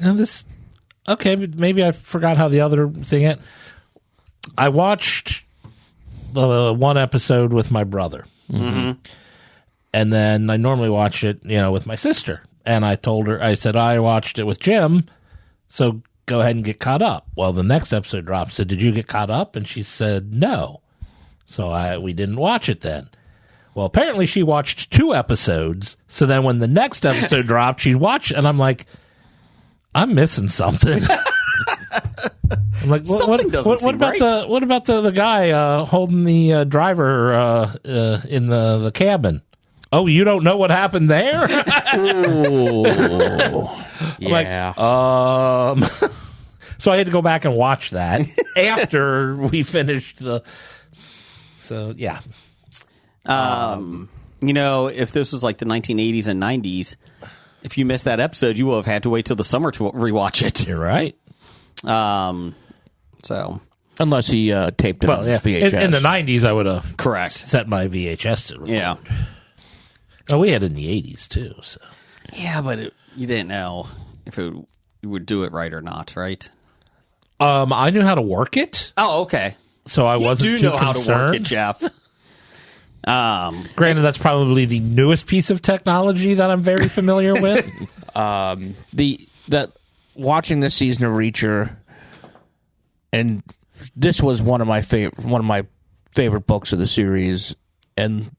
okay, but maybe I forgot how the other thing went. I watched one episode with my brother. Mm-hmm. And then I normally watch it, with my sister. And I told her, I said, I watched it with Jim, so go ahead and get caught up. Well, the next episode dropped. I said, did you get caught up? And she said, no. So we didn't watch it then. Well, apparently she watched 2 episodes. So then when the next episode dropped, she watched it. And I'm like, I'm missing something. I'm like, Something doesn't seem right. What about the guy holding the driver in the cabin? Oh, you don't know what happened there? Yeah. So I had to go back and watch that after we finished the. So yeah. If this was like the 1980s and 90s, if you missed that episode, you would have had to wait till the summer to rewatch it. You're right. So Unless he taped it on his VHS. In the 90s, I would have correct. set my VHS to record. Yeah. Oh, we had it in the 80s too. So Yeah, but you didn't know if you would do it right or not, right? I knew how to work it, Oh, okay. so I wasn't You do too know how to concerned. work it, Jeff. Granted, that's probably the newest piece of technology that I'm very familiar with. That watching this season of Reacher, and this was one of my favorite books of the series, and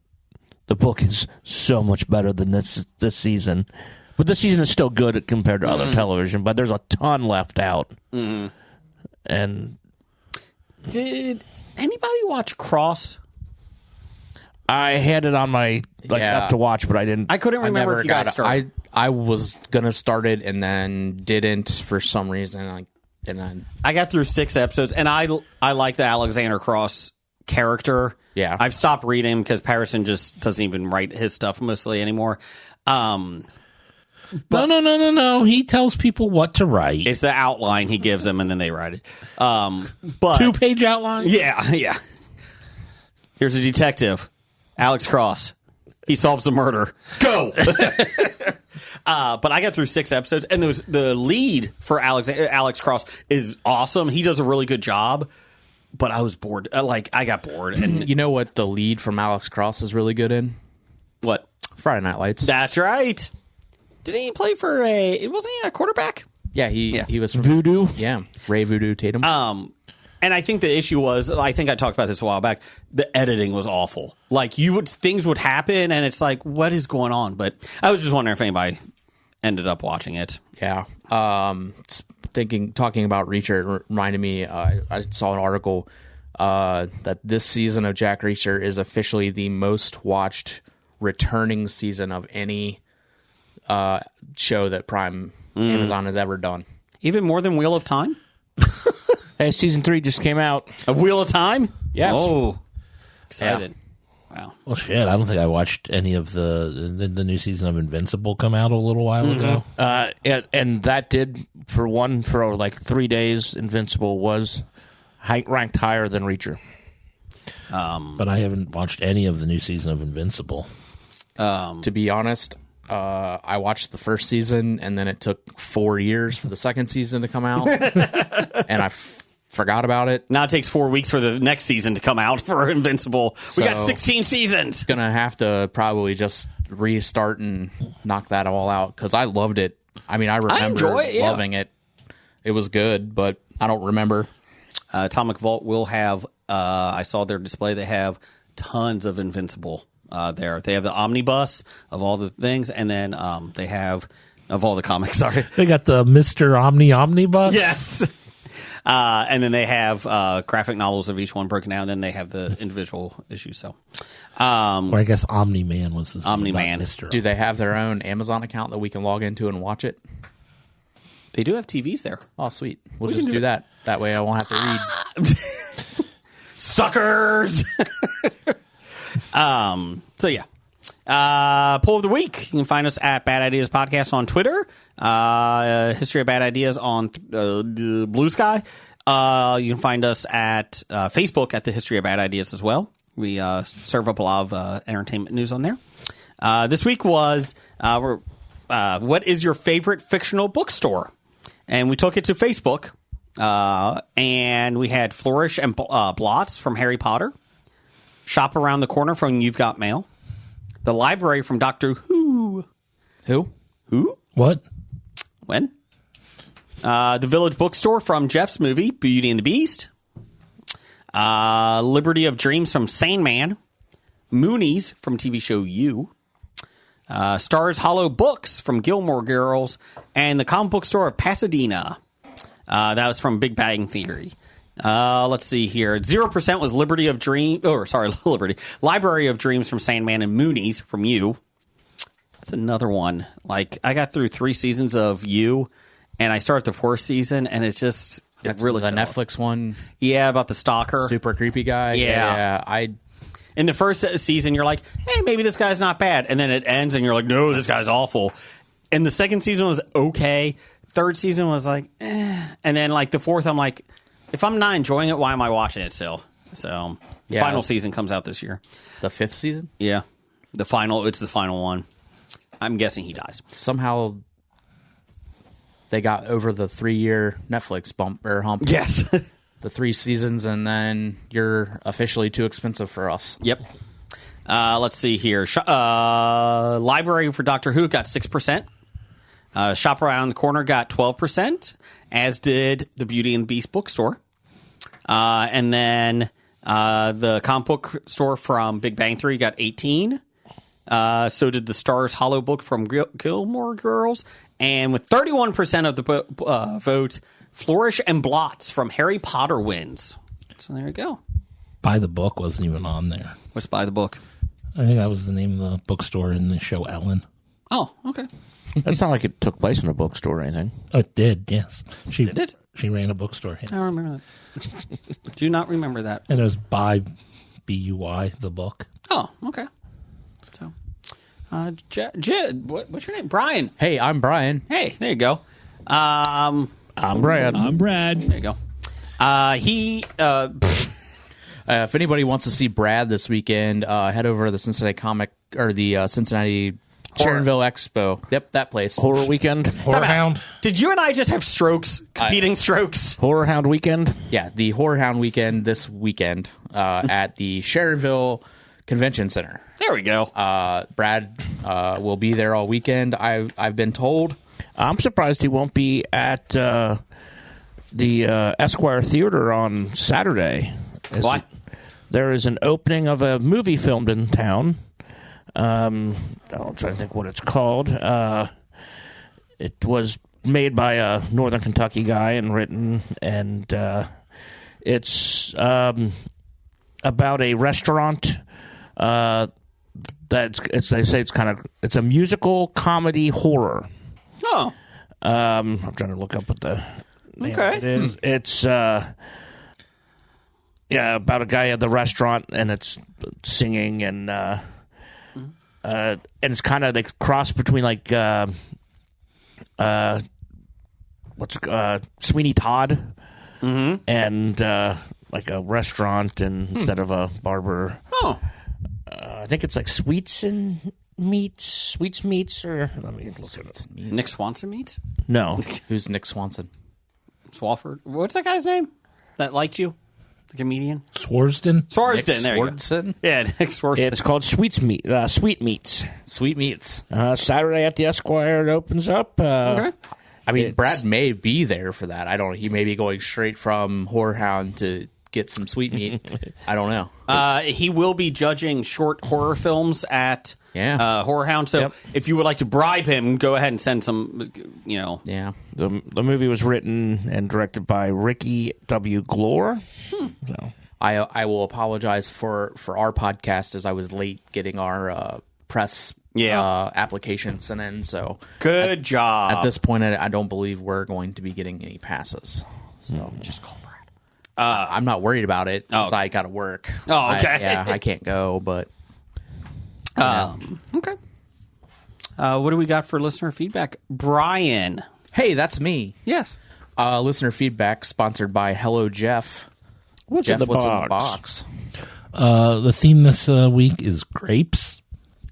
the book is so much better than this season. But this season is still good compared to other television, but there's a ton left out. And Did anybody watch Cross? I had it on my Yeah. up to watch, but I didn't. I couldn't remember if you guys started. I was gonna start it and then didn't for some reason. I got through 6 episodes, and I like the Alexander Cross character. Yeah. I've stopped reading him because Patterson just doesn't even write his stuff mostly anymore. No. He tells people what to write. It's the outline he gives them, and then they write it. But 2-page outline. yeah. Here's a detective, Alex Cross. He solves the murder. Go. But I got through 6 episodes, and the lead for Alex Cross is awesome. He does a really good job. But I was bored. I got bored. And You know what the lead from Alex Cross is really good in? what? Friday Night Lights. That's right. Did he play for wasn't he a quarterback? Yeah, he was from Voodoo. Yeah, Ray Voodoo Tatum. And I think the issue was, I think I talked about this a while back, the editing was awful. Like, things would happen, and it's like, what is going on? But I was just wondering if anybody ended up watching it. Yeah. Talking about Reacher, it reminded me, I saw an article that this season of Jack Reacher is officially the most watched returning season of any show that Prime Amazon has ever done. Even more than Wheel of Time? Hey, season 3 just came out. Of Wheel of Time? Yes. Oh, excited. Wow. Well, shit. I don't think I watched any of the new season of Invincible come out a little while ago. And that did, for like 3 days, Invincible was ranked higher than Reacher. But I haven't watched any of the new season of Invincible. To be honest, I watched the first season, and then it took 4 years for the second season to come out, and I forgot about it. Now it takes 4 weeks for the next season to come out for Invincible. We got So- 16 seasons. Gonna have to probably just restart and knock that all out because I loved it. I mean, I remember enjoy it, yeah. loving it. It was good, but I don't remember. Atomic Vault will have, I saw their display, they have tons of Invincible there. They have the omnibus of all the things, and then they have, of all the comics, sorry. They got the Mr. Omnibus. Yes. And then they have graphic novels of each one broken down, and then they have the individual issues. So, Or I guess Omni-Man was his name, Omni-Man. not Mr. Do they have their own Amazon account that we can log into and watch it? they do have TVs there. Oh, sweet. We'll just do that. That way I won't have to read. Suckers! So yeah. Poll of the week. You can find us at Bad Ideas Podcast on Twitter. History of Bad Ideas on Blue Sky. You can find us at Facebook at the History of Bad Ideas as well. We serve up a lot of entertainment news on there. This week was what is your favorite fictional bookstore? And we took it to Facebook. And we had Flourish and Blots from Harry Potter. Shop Around the Corner from You've Got Mail. The Library from Doctor Who. Who? Who? What? When? The Village Bookstore from Jeff's movie, Beauty and the Beast. Liberty of Dreams from Sane Man. Moonies from TV show You. Stars Hollow Books from Gilmore Girls, and the comic book store of Pasadena. That was from Big Bang Theory. Let's see here. 0% was Library of Dreams from Sandman, and Moonies from You. That's another one. Like, I got through 3 seasons of You, and I started the 4th season, and it's just... That's really the Netflix one. Yeah, about the stalker. Super creepy guy. Yeah. In the first season, you're like, hey, maybe this guy's not bad. And then it ends, and you're like, no, this guy's awful. And the second season was okay. Third season was like, eh. And then, like, the fourth, I'm like, if I'm not enjoying it, why am I watching it still? So, the final season comes out this year. The 5th season? Yeah. It's the final one. I'm guessing he dies. Somehow they got over the 3-year Netflix bump or hump. Yes. The 3 seasons, and then you're officially too expensive for us. Yep. Let's see here. Library for Doctor Who got 6%. Shop Around the Corner got 12%, as did the Beauty and the Beast bookstore. And then the comic book store from Big Bang Theory got 18%. So did the Stars Hollow Book from Gilmore Girls. And with 31% of the vote, Flourish and Blots from Harry Potter wins. So there you go. Buy the Book wasn't even on there. What's Buy the Book? I think that was the name of the bookstore in the show Ellen. Oh, okay. It's not like it took place in a bookstore or anything. Oh, it did, yes. Did it? She ran a bookstore. Yes. I don't remember that. Do not remember that. And it was Buy, B-U-Y, the book. Oh, okay. So, what's your name? Brian. Hey, I'm Brian. Hey, there you go. I'm Brad. There you go. If anybody wants to see Brad this weekend, head over to the Cincinnati Cincinnati Sharonville Expo. Yep, that place. Horror Weekend. Horror Hound. Did you and I just have strokes? Competing strokes? Horror Hound Weekend. Yeah, the Horror Hound Weekend this weekend at the Sharonville Convention Center. There we go. Brad will be there all weekend, I've been told. I'm surprised he won't be at the Esquire Theater on Saturday. Why? There is an opening of a movie filmed in town. I'm trying to think what it's called. It was made by a Northern Kentucky guy and written, and it's about a restaurant. They say it's a musical comedy horror. Oh. I'm trying to look up what the name Okay. of it is. It's about a guy at the restaurant, and it's singing, and it's kind of like cross between like Sweeney Todd and like a restaurant, and instead of a barber. Oh. I think it's like Sweets Meats, or let me look it up. Nick Swanson meets? No, Who's Nick Swanson? Swafford. What's that guy's name that liked you? The comedian? Swarsden. Swarsden. There you go. Swardson? Yeah, Nick Swarsden. it's called Sweet Meats. Sweet Meats. Saturday at the Esquire, it opens up. Okay. I mean, Brad may be there for that. I don't know. He may be going straight from Horror Hound to get some sweet meat. I don't know. He will be judging short horror films at Horror Hound. So if you would like to bribe him, go ahead and send some, Yeah. The movie was written and directed by Ricky W. Glore. So I will apologize for our podcast, as I was late getting our press application sent in. So good job. At this point, I don't believe we're going to be getting any passes. So just call Brad. I'm not worried about it because I got to work. Oh, okay. I can't go, but okay. What do we got for listener feedback? Brian. Hey, that's me. Yes. Listener feedback sponsored by Hello Jeff. what's Jeff, in the what's box? in the box? The theme this week is grapes.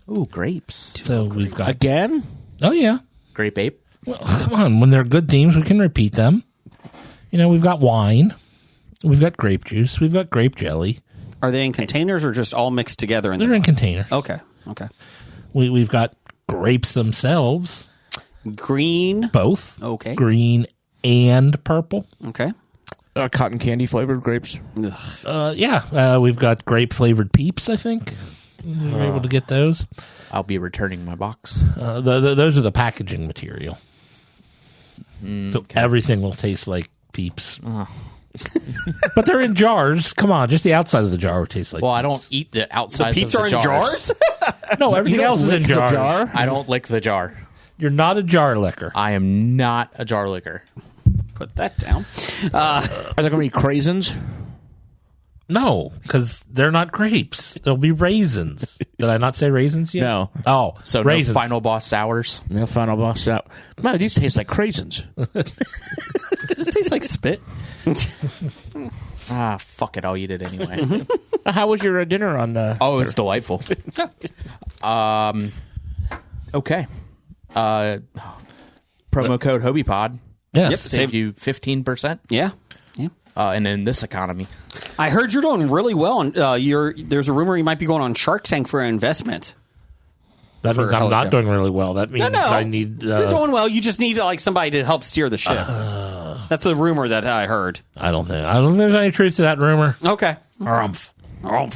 Ooh, grapes. So we've got... Again? Oh, yeah. Grape ape. Well, come on. When they're good themes, we can repeat them. We've got wine. We've got grape juice. We've got grape jelly. Are they in containers or just all mixed together? They're in containers. Okay. We've got grapes themselves. Green. Both. Okay. Green and purple. Okay. Cotton candy flavored grapes. We've got grape flavored Peeps, I think. You're able to get those. I'll be returning my box. Those are the packaging material. So everything will taste like Peeps. But they're in jars. Come on, just the outside of the jar will taste like Well, Peeps. I don't eat the outside. Peeps are in jars? No, everything else is in jars. I don't lick the jar. You're not a jar licker. I am not a jar licker. Put that down. Are there going to be craisins? No, because they're not grapes. They'll be raisins. Did I not say raisins yet? No. Oh, So raisins. no Final Boss sours. No final boss out. Man, these taste like craisins. Does this taste like spit? Fuck it. I'll eat it anyway. How was your dinner on? Oh, it was delightful. Okay. Promo code HobiePod. Yes. Yep. Save you 15%. Yeah. And in this economy. I heard you're doing really well. On, there's a rumor you might be going on Shark Tank for an investment. That means I'm not doing really well. That means No. I need... You're doing well. You just need like somebody to help steer the ship. That's the rumor that I heard. I don't think there's any truth to that rumor. Okay. Harumph. I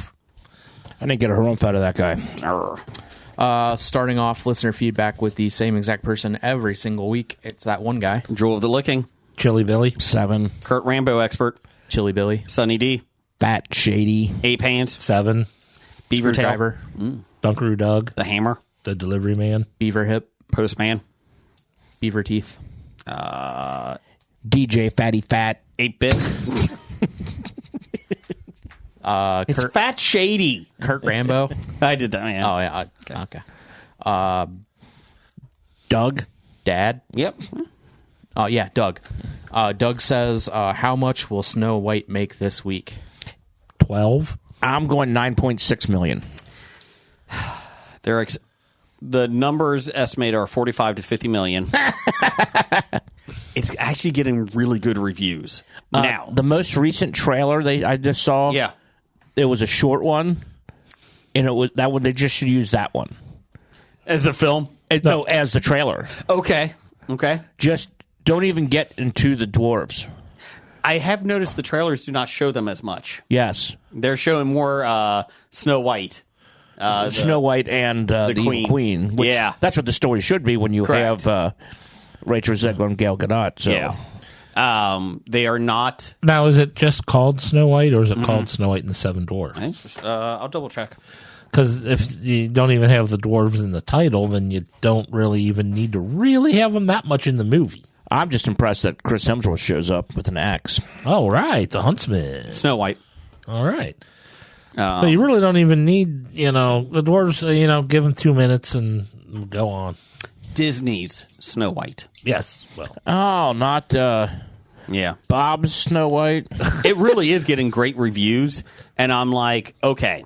didn't get a harumph out of that guy. Starting off listener feedback with the same exact person every single week. It's that one guy. Jewel of the Licking. Chili Billy. 7. Kurt Rambo expert. Chili Billy. Sunny D. Fat Shady. 8 Hands. 7. Beaver Tail. Driver. Dunkaroo Doug. The Hammer. The Delivery Man. Beaver Hip. Postman. Beaver Teeth. DJ Fatty Fat. 8-Bit. It's Kurt, Fat Shady. Kurt Rambo. I did that, man. Oh, yeah. Okay. Doug. Dad. Yep. Oh, yeah, Doug. Doug says, how much will Snow White make this week? 12. I'm going 9.6 million. The numbers estimated are 45 to 50 million. It's actually getting really good reviews now. The most recent trailer I just saw. Yeah. It was a short one, and it was that one. They just should use that one As the film? No, as the trailer. Okay. Just don't even get into the dwarves. I have noticed the trailers do not show them as much. Yes, They're showing more Snow White. Snow White and the Evil Queen. Which, Yeah. that's what the story should be when you Correct. have Rachel Zegler and Gal Gadot. So. Yeah. They are not. Now, is it just called Snow White, or is it called Snow White and the Seven Dwarfs? I'll double check. Because if you don't even have the dwarves in the title, then you don't really even need to really have them that much in the movie. I'm just impressed that Chris Hemsworth shows up with an axe. All right, the Huntsman. Snow White. All right. So you really don't even need, the dwarves, give them 2 minutes and go on. Disney's Snow White. Yes. Well, Oh, not Yeah. Bob's Snow White. It really is getting great reviews. And I'm like, okay.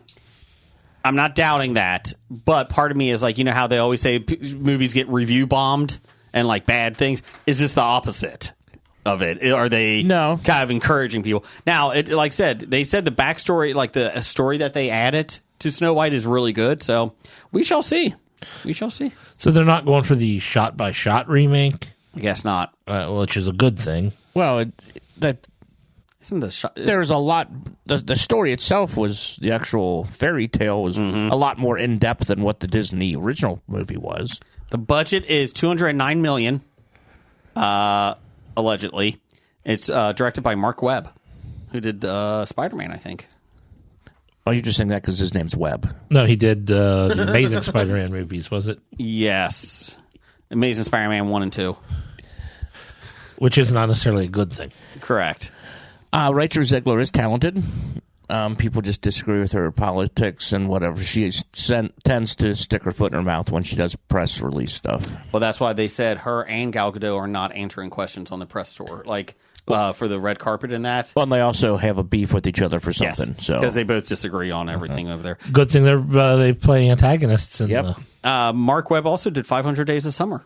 I'm not doubting that. But part of me is like, how they always say movies get review bombed and like bad things? Is this the opposite of it? Are they No. kind of encouraging people? Now, like I said, they said the backstory, like the story that they added to Snow White is really good. So we shall see. so they're not going for the shot-by-shot remake, I guess not. which is a good thing. Well, Isn't the shot? there's a lot. The story itself was the actual fairy tale was a lot more in depth than what the Disney original movie was. The budget is $209 million, allegedly. It's directed by Mark Webb, who did Spider-Man, I think. Oh, you're just saying that because his name's Webb. No, he did the Amazing Spider-Man movies, was it? Yes. Amazing Spider-Man 1 and 2. Which is not necessarily a good thing. Correct. Rachel Zegler is talented. People just disagree with her politics and whatever. She tends to stick her foot in her mouth when she does press release stuff. Well, that's why they said her and Gal Gadot are not answering questions on the press tour, like for the red carpet and that. Well, and they also have a beef with each other for something. Yes, so because they both disagree on everything over there. Good thing they play antagonists. In Yep. Mark Webb also did 500 Days of Summer.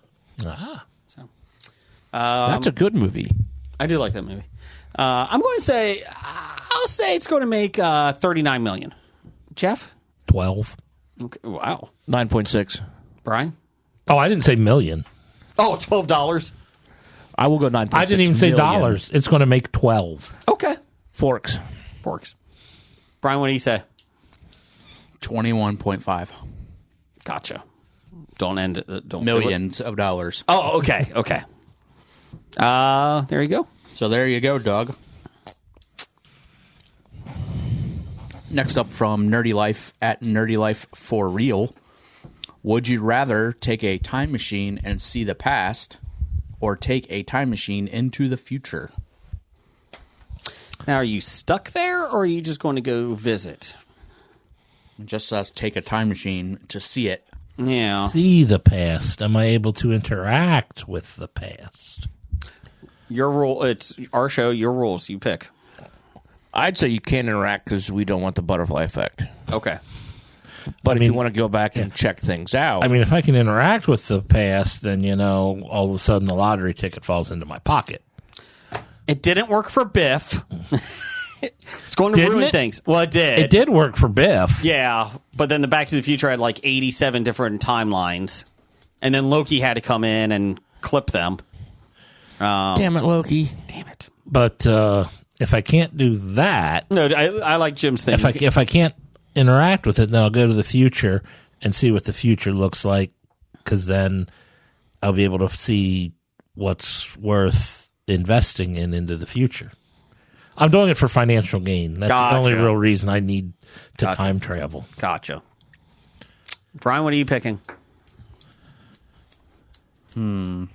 that's a good movie. I do like that movie. I'm going to say, I'll say it's going to make $39 million. Jeff? 12. Okay. Wow. 9.6. Brian? Oh, I didn't say million. Oh, $12. I will go 9.6. I didn't even say million. dollars. It's going to make 12. Okay. Forks. Brian, what do you say? $21.5 Gotcha. Don't end it. Don't do it. millions of dollars. Oh, okay. Okay. There you go. So there you go, Doug. Next up from Nerdy Life at Nerdy Life for Real. Would you rather take a time machine and see the past or take a time machine into the future? Now, are you stuck there, or are you just going to go visit? Just take a time machine to see it. Yeah. See the past. Am I able to interact with the past? Your rule. It's our show. Your rules. You pick. I'd say you can't interact because we don't want the butterfly effect. Okay. But if you want to go back and check things out, I mean, if I can interact with the past, then, all of a sudden a lottery ticket falls into my pocket. It didn't work for Biff. It's going to Didn't ruin it? things. Well, it did. It did work for Biff. Yeah, but then the Back to the Future had like 87 different timelines, and then Loki had to come in and clip them. damn it, Loki. Damn it. But if I can't do that, No, I like Jim's thing. if I can't interact with it, then I'll go to the future and see what the future looks like, because then I'll be able to see what's worth investing into the future. I'm doing it for financial gain. That's the only Gotcha. real reason I need to Gotcha. time travel. Gotcha. Brian, what are you picking? I'll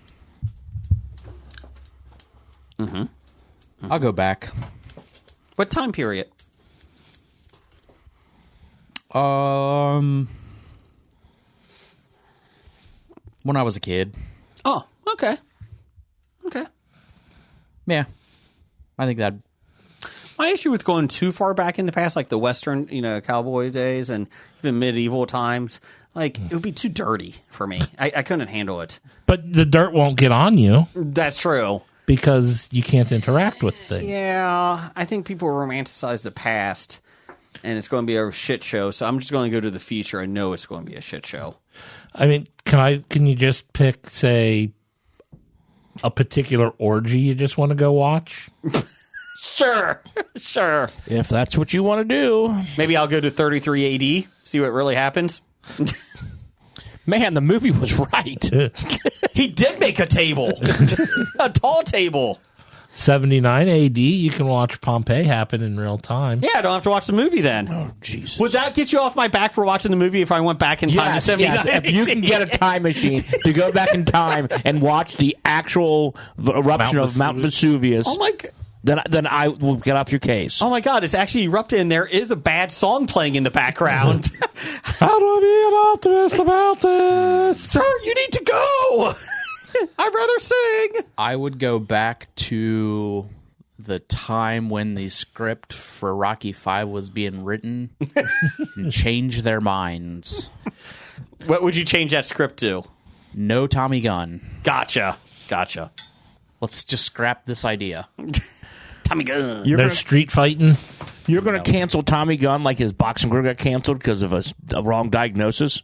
go back. What time period? When I was a kid. Oh, okay. Okay. Yeah. I think that. My issue with going too far back in the past, like the Western, cowboy days and even medieval times, like it would be too dirty for me. I couldn't handle it. But the dirt won't get on you That's true. because you can't interact with things. Yeah, I think people romanticize the past, and it's going to be a shit show. So I'm just going to go to the future and know it's going to be a shit show. I mean, can you just pick, say, a particular orgy you just want to go watch? Sure. If that's what you want to do. Maybe I'll go to 33 AD, see what really happens. Man, the movie was right. He did make a table, a tall table. 79 AD, you can watch Pompeii happen in real time. Yeah, I don't have to watch the movie then. Oh, Jesus. Would that get you off my back for watching the movie if I went back in time to 79 yes. If you can get a time machine to go back in time and watch the actual eruption of Mount Vesuvius, Oh my god. then I will get off your case. Oh my god, it's actually erupted and there is a bad song playing in the background. How do I be an optimist about this? Sir, you need to go. I'd rather sing. I would go back to the time when the script for Rocky V was being written and change their minds. What would you change that script to? No Tommy Gunn. Gotcha. Let's just scrap this idea. Tommy Gunn. They're street fighting. You're going to cancel Tommy Gunn like his boxing career got canceled because of a wrong diagnosis?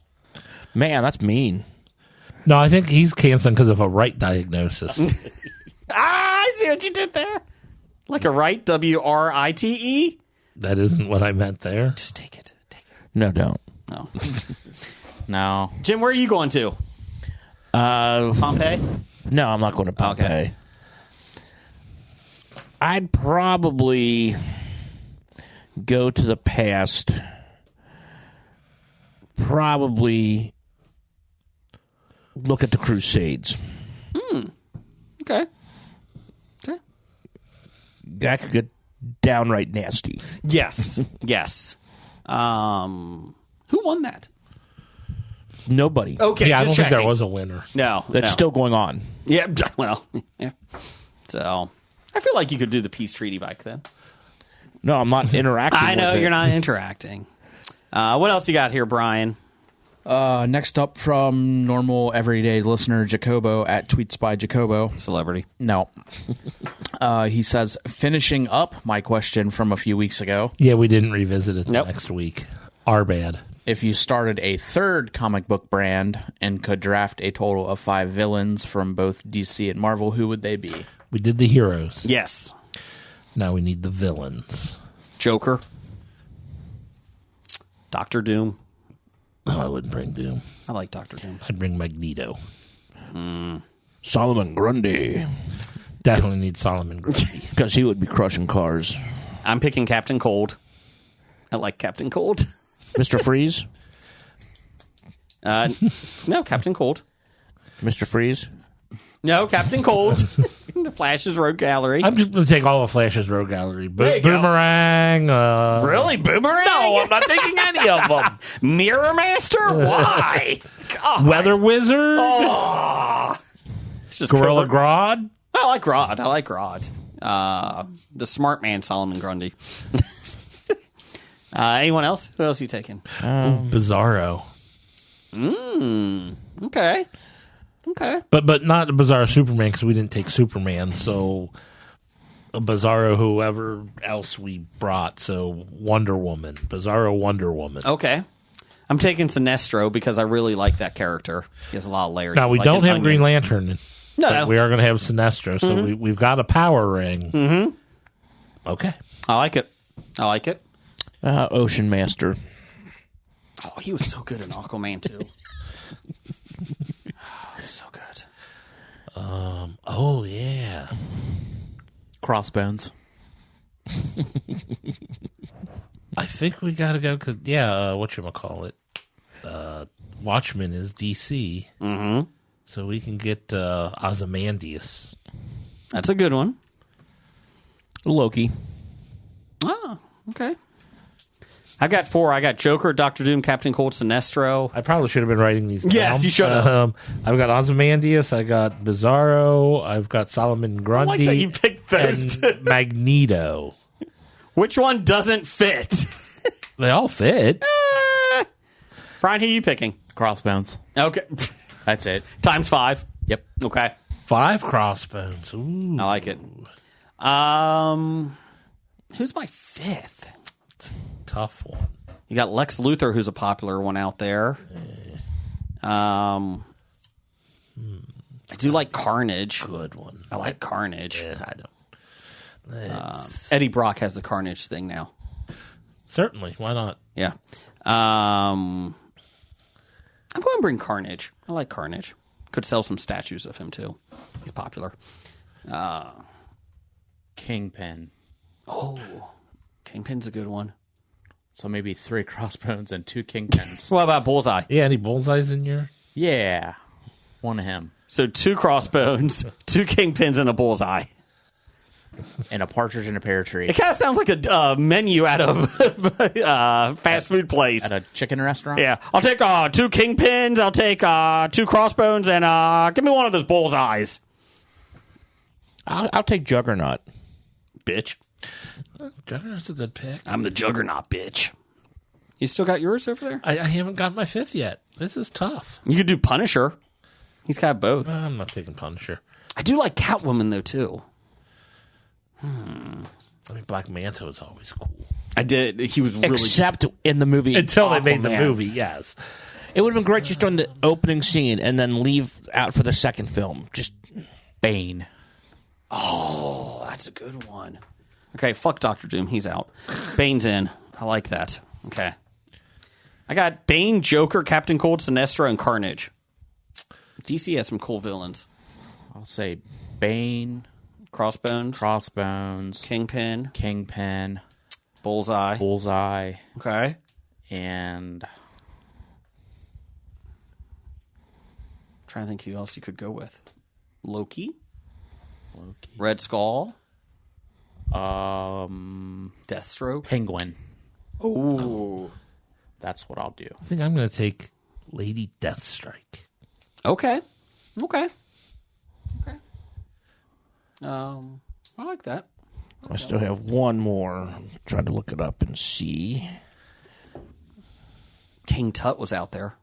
Man, that's mean. No, I think he's canceling because of a right diagnosis. I see what you did there. Like a right, WRITE. That isn't what I meant there. Just take it. No, don't. No. No. Jim, where are you going to? Pompeii? No, I'm not going to Pompeii. Okay. I'd probably go to the past. Probably look at the Crusades. Okay. That could get downright nasty. Yes. Who won that? Nobody. Okay, Yeah, I don't just think there checking. was a winner. No. That's still going on. Yeah, well, yeah. So, I feel like you could do the peace treaty back then. No, I'm not interacting I know with it. you're not interacting. What else you got here, Brian? Next up from normal everyday listener Jacobo at Tweets by Jacobo. Celebrity. No. He says, finishing up my question from a few weeks ago. Yeah, we didn't revisit it Nope. next week. Our bad. If you started a third comic book brand and could draft a total of 5 villains from both DC and Marvel, who would they be? We did the heroes. Yes. Now we need the villains. Joker. Dr. Doom. No, I wouldn't bring Doom. I like Dr. Doom. I'd bring Magneto. Solomon Grundy. Definitely need Solomon Grundy. Because he would be crushing cars. I'm picking Captain Cold. I like Captain Cold. Mr. Freeze? No, Captain Cold. Mr. Freeze? No, Captain Cold. The Flash's Rogue Gallery. I'm just going to take all of Flash's Rogue Gallery. There you go. Boomerang. Really? Boomerang? No, I'm not taking any of them. Mirror Master? Why? God. Weather Wizard. It's just Gorilla Cobra. Grodd. I like Grodd. The smart man, Solomon Grundy. Anyone else? Who else are you taking? Bizarro. Okay. But not a Bizarro Superman because we didn't take Superman. So a Bizarro whoever else we brought. So Wonder Woman. Bizarro Wonder Woman. Okay. I'm taking Sinestro because I really like that character. He has a lot of layers. Now, we Like don't an have onion. Green Lantern. No. But we are going to have Sinestro. So we've got a power ring. Mm-hmm. Okay. I like it. Ocean Master. Oh, he was so good in Aquaman, too. He's so good. Oh, yeah. Crossbones. I think we got to go because, whatchamacallit. Watchmen is DC. Mm-hmm. So we can get Ozymandias. That's a good one. Loki. Oh, okay. I got 4. I got Joker, Dr. Doom, Captain Cold, Sinestro. I probably should have been writing these down. Yes, you should have. I've got Ozymandias. I got Bizarro. I've got Solomon Grundy. I like that you picked those and Magneto. Which one doesn't fit? They all fit. Brian, who are you picking? Crossbones. Okay. That's it. Times 5. Yep. Okay. 5 crossbones. Ooh. I like it. Who's my 5th? Tough one. You got Lex Luthor, who's a popular one out there. I do like Carnage. Good one. I like Carnage. Yeah, I don't. Eddie Brock has the Carnage thing now. Certainly. Why not? Yeah. I'm going to bring Carnage. I like Carnage. Could sell some statues of him, too. He's popular. Kingpin. Oh, Kingpin's a good one. So maybe 3 crossbones and 2 kingpins. What about Bullseye? Yeah, any bullseyes in your... Yeah. One of him. So 2 crossbones, 2 Kingpins, and a Bullseye. And a partridge in a pear tree. It kind of sounds like a menu out of fast food place. At a chicken restaurant? Yeah, I'll take 2 Kingpins, I'll take 2 crossbones, and give me one of those Bullseyes. I'll take Juggernaut. Bitch. Juggernaut's a good pick. I'm the Juggernaut, bitch. You still got yours over there? I haven't got my 5th yet. This is tough. You could do Punisher. He's got both. I'm not taking Punisher. I do like Catwoman, though, too. I mean, Black Manta is always cool. I did. He was really... Except in the movie. Until they made the Aquaman. movie, yes. It would have been great just on the opening scene and then leave out for the second film. Just Bane. Oh, that's a good one. Okay, fuck Dr. Doom. He's out. Bane's in. I like that. Okay. I got Bane, Joker, Captain Cold, Sinestro, and Carnage. DC has some cool villains. I'll say Bane, Crossbones, Kingpin, Bullseye. Okay. and Trying to think who else you could go with. Loki. Red Skull. Deathstroke. Penguin. Ooh. That's what I'll do. I think I'm going to take Lady Deathstrike. Okay. I like that. I still have one more. I'm trying to look it up and see. King Tut was out there.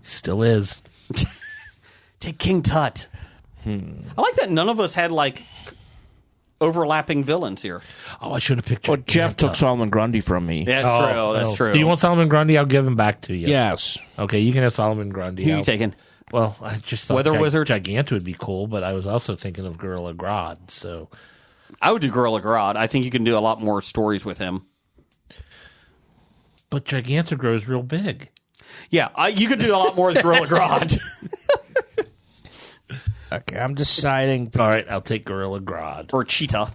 Still is. Take King Tut. I like that none of us had, like, overlapping villains here. Oh, I should have picked Well, Jeff took Solomon Grundy from me. That's true. That's true. Do you want Solomon Grundy? I'll give him back to you. Yes. Okay, you can have Solomon Grundy. Who you taking? Well, I just thought Weather Wizard? Giganta would be cool, but I was also thinking of Gorilla Grodd. So I would do Gorilla Grodd. I think you can do a lot more stories with him. But Gigantor grows real big. Yeah, you could do a lot more with Gorilla Grodd. Okay, I'm deciding. All right, I'll take Gorilla Grodd. Or Cheetah.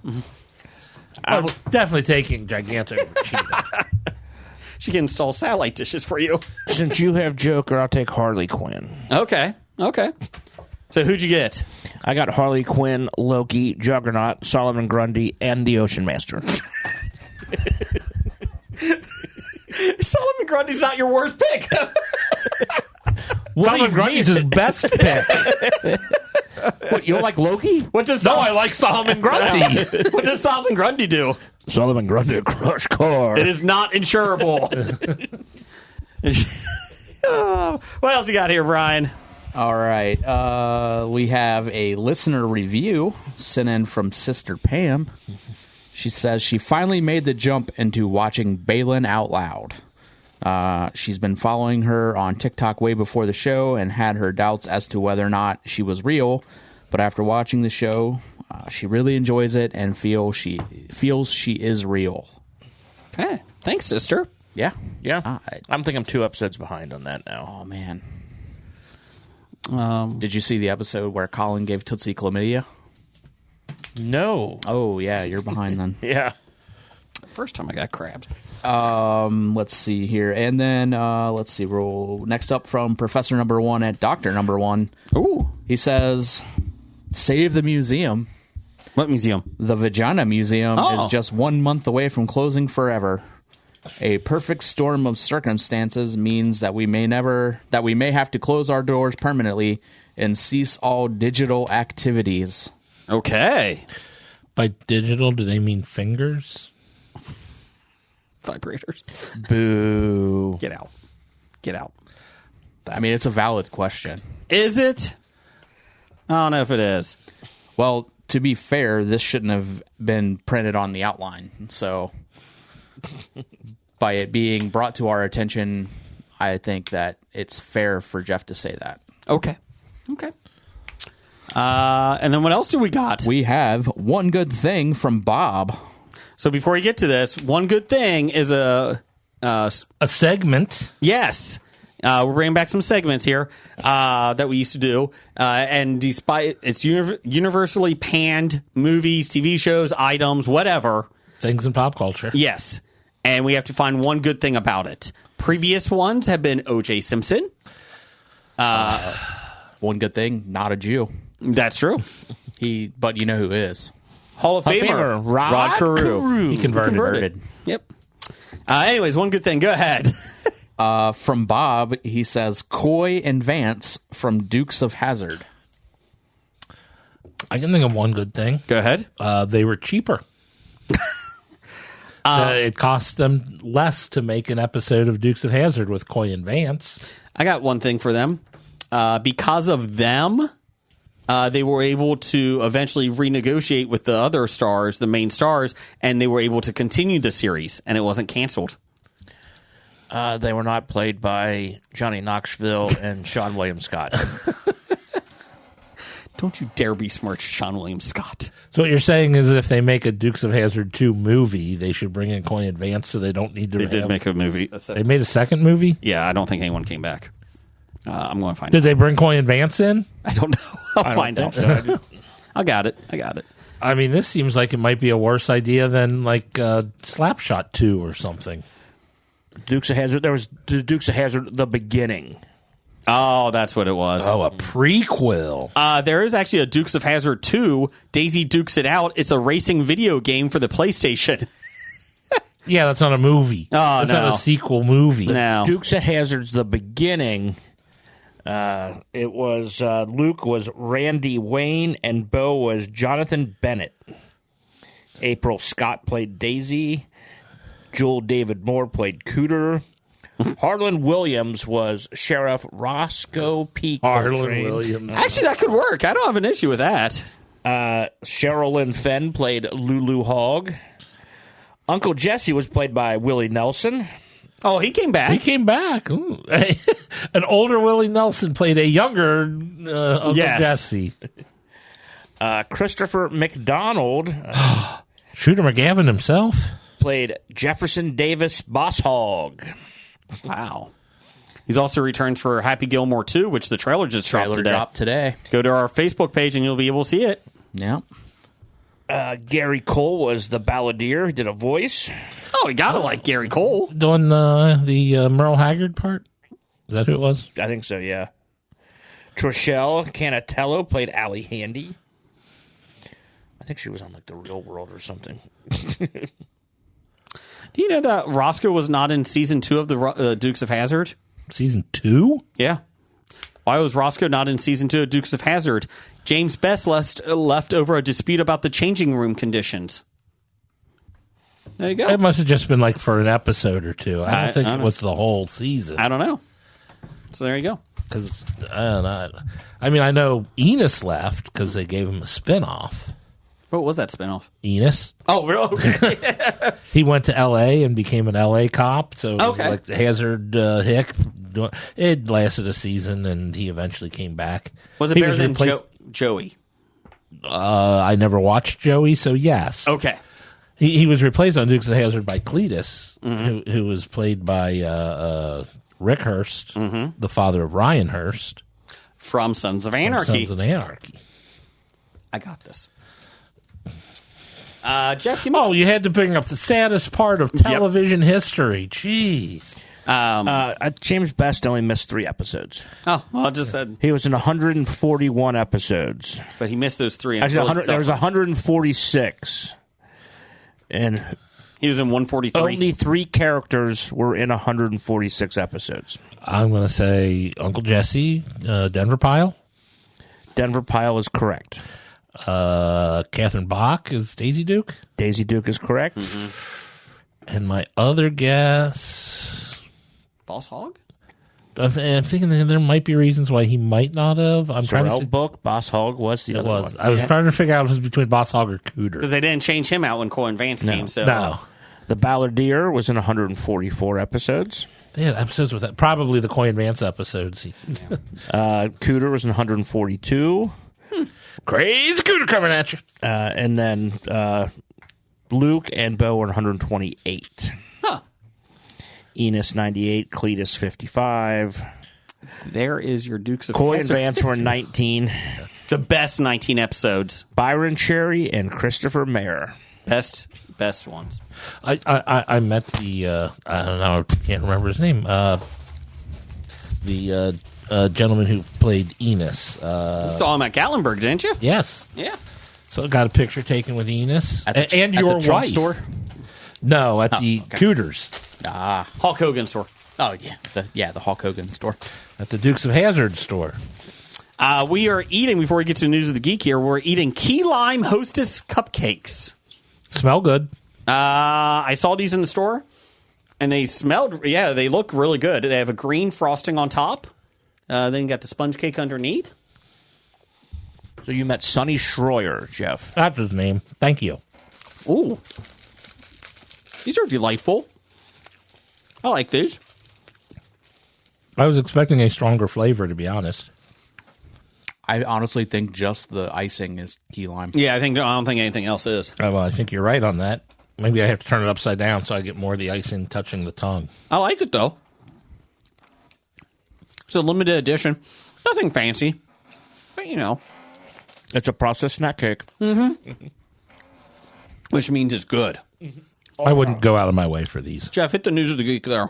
I'm definitely taking Gigantor over Cheetah. She can install satellite dishes for you. Since you have Joker, I'll take Harley Quinn. Okay. So who'd you get? I got Harley Quinn, Loki, Juggernaut, Solomon Grundy, and the Ocean Master. Solomon Grundy's not your worst pick. Solomon Grundy's his best pick. What, you don't like Loki? What does I like Solomon Grundy. What does Solomon Grundy do? Solomon Grundy crush car. It is not insurable. What else you got here, Brian? All right. We have a listener review sent in from Sister Pam. She says she finally made the jump into watching Balin out loud. She's been following her on TikTok way before the show and had her doubts as to whether or not she was real. But after watching the show, she really enjoys it and feels she is real. Okay. Thanks, sister. Yeah. Yeah. I'm thinking I'm 2 episodes behind on that now. Oh, man. Did you see the episode where Colin gave Tootsie chlamydia? No. Oh, yeah, you're behind then. Yeah. First time I got crabbed. Let's see here. And then, let's see, roll next up from Professor Number 1 at Doctor Number 1. Ooh. He says, save the museum. What museum? The Vagina Museum Oh. is just 1 month away from closing forever. A perfect storm of circumstances means that we may have to close our doors permanently and cease all digital activities. Okay. By digital, do they mean fingers? Vibrators. Boo. Get out. Get out. I mean, it's a valid question. Is it? I don't know if it is. Well, to be fair, this shouldn't have been printed on the outline. So, by it being brought to our attention, I think that it's fair for Jeff to say that. Okay. And then what else do we got? We have one good thing from Bob. So before you get to this, one good thing is a segment. yes. We're bringing back some segments here that we used to do, and despite it's universally panned movies, TV shows, items, whatever. Things in pop culture. Yes, and we have to find one good thing about it. Previous ones have been O.J. Simpson. One good thing, not a Jew. That's true. But you know who is. Hall of Famer Rod Carew. He converted. Yep. Anyways, one good thing. Go ahead. From Bob, he says, Coy and Vance from Dukes of Hazzard. I can think of one good thing. Go ahead. They were cheaper. It cost them less to make an episode of Dukes of Hazzard with Coy and Vance. I got one thing for them. Because of them, they were able to eventually renegotiate with the other stars, the main stars, and they were able to continue the series, and it wasn't canceled. They were not played by Johnny Knoxville and Sean William Scott. Don't you dare besmirch Sean William Scott. So what you're saying is if they make a Dukes of Hazzard 2 movie, they should bring in Coy and Vance so they don't need to They did make a movie. They made a second movie? Yeah, I don't think anyone came back. I'm going to find Did out. they bring Coy and Vance in? I don't know. I'll find out. I got it. I mean, this seems like it might be a worse idea than like Slapshot 2 or something. Dukes of Hazzard. There was the Dukes of Hazzard, the beginning. Oh, that's what it was. Oh, a prequel. There is actually a Dukes of Hazzard 2. Daisy Dukes It Out. It's a racing video game for the PlayStation. Yeah, that's not a movie. Oh, that's no. not a sequel movie. No. Dukes of Hazzard's the beginning. It was Luke was Randy Wayne and Bo was Jonathan Bennett. April Scott played Daisy. Joel David Moore played Cooter. Harlan Williams was Sheriff Roscoe P. Harlan Coltrane. Williams. Actually, that could work. I don't have an issue with that. Sherilyn Fenn played Lulu Hogg. Uncle Jesse was played by Willie Nelson. Oh, he came back. He came back. Ooh. An older Willie Nelson played a younger Uncle Yes. Jesse. Christopher McDonald Shooter McGavin himself. played Jefferson Davis Boss Hogg. Wow. He's also returned for Happy Gilmore 2, which the trailer just dropped today. Go to our Facebook page and you'll be able to see it. Yeah. Gary Cole was the balladeer. He did a voice. Oh, you gotta like Gary Cole. Doing the Merle Haggard part? Is that who it was? I think so, yeah. Trishelle Canatello played Allie Handy. I think she was on like The Real World or something. Do you know that Roscoe was not in season 2 of the Dukes of Hazzard? Season 2? Yeah. Why was Roscoe not in season 2 of Dukes of Hazzard? James Best left over a dispute about the changing room conditions. There you go. It must have just been like for an episode or two. I don't think don't it know. was the whole season. I don't know. So there you go. Because I mean, I know Enos left because they gave him a spinoff. What was that spinoff? Enos. Oh, really? Okay. He went to L.A. and became an L.A. cop. So it was Okay. like the Hazard Hick. It lasted a season, and he eventually came back. Was it He better than replaced- Joey? I never watched Joey, so yes. Okay. He was replaced on Dukes of Hazzard by Cletus, who was played by Rick Hurst, the father of Ryan Hurst. From Sons of from Anarchy. Sons of Anarchy. I got this. Jeff, give me... Oh, you had to bring up the saddest part of television history. Jeez. James Best only missed 3 episodes. Oh, well, I just said... He was in 141 episodes. But he missed those 3. Actually, there was 146. And He was in 143. only 3 characters were in 146 episodes. I'm going to say Uncle Jesse, Denver Pyle. Denver Pyle is correct. Catherine Bach is Daisy Duke. Daisy Duke is correct. And my other guess... Boss Hogg? I'm thinking that there might be reasons why he might not have. I'm trying to Sorrel Book, Boss Hogg was the other one. I was trying to figure out if it was between Boss Hogg or Cooter. Because they didn't change him out when Cohen Vance came. So No. The Balladeer was in 144 episodes. They had episodes with that. Probably the Coy and Vance episodes. Cooter was in 142. Crazy Cooter coming at you. And then Luke and Bo were 128. Huh. Enos 98, Cletus 55. There is your Dukes of Coy and Hazzard. Vance were 19. The best 19 episodes. Byron Cherry and Christopher Mayer. Best ones. I met the I don't know, I can't remember his name. The gentleman who played Enos. You saw him at Gatlinburg, didn't you? Yes. Yeah. So I got a picture taken with Enos At the, and at your the trunk wife. store? No, at the Cooters Ah. Hulk Hogan store. Oh, yeah. The Hulk Hogan store. at the Dukes of Hazzard store. We are eating, before we get to the news of the geek here, we're eating key lime Hostess cupcakes. Smell good. I saw these in the store, and they smelled, they look really good. They have a green frosting on top. Then you got the sponge cake underneath. So you met Sonny Schroyer, Jeff. That's his name. Thank you. Ooh. These are delightful. I like these. I was expecting a stronger flavor, to be honest. I honestly think just the icing is key lime. Yeah, I don't think anything else is. Well, I think you're right on that. Maybe I have to turn it upside down so I get more of the icing touching the tongue. I like it, though. It's a limited edition. Nothing fancy. But, It's a processed snack cake. which means it's good. I wouldn't go out of my way for these. Jeff, hit the news of the geek there.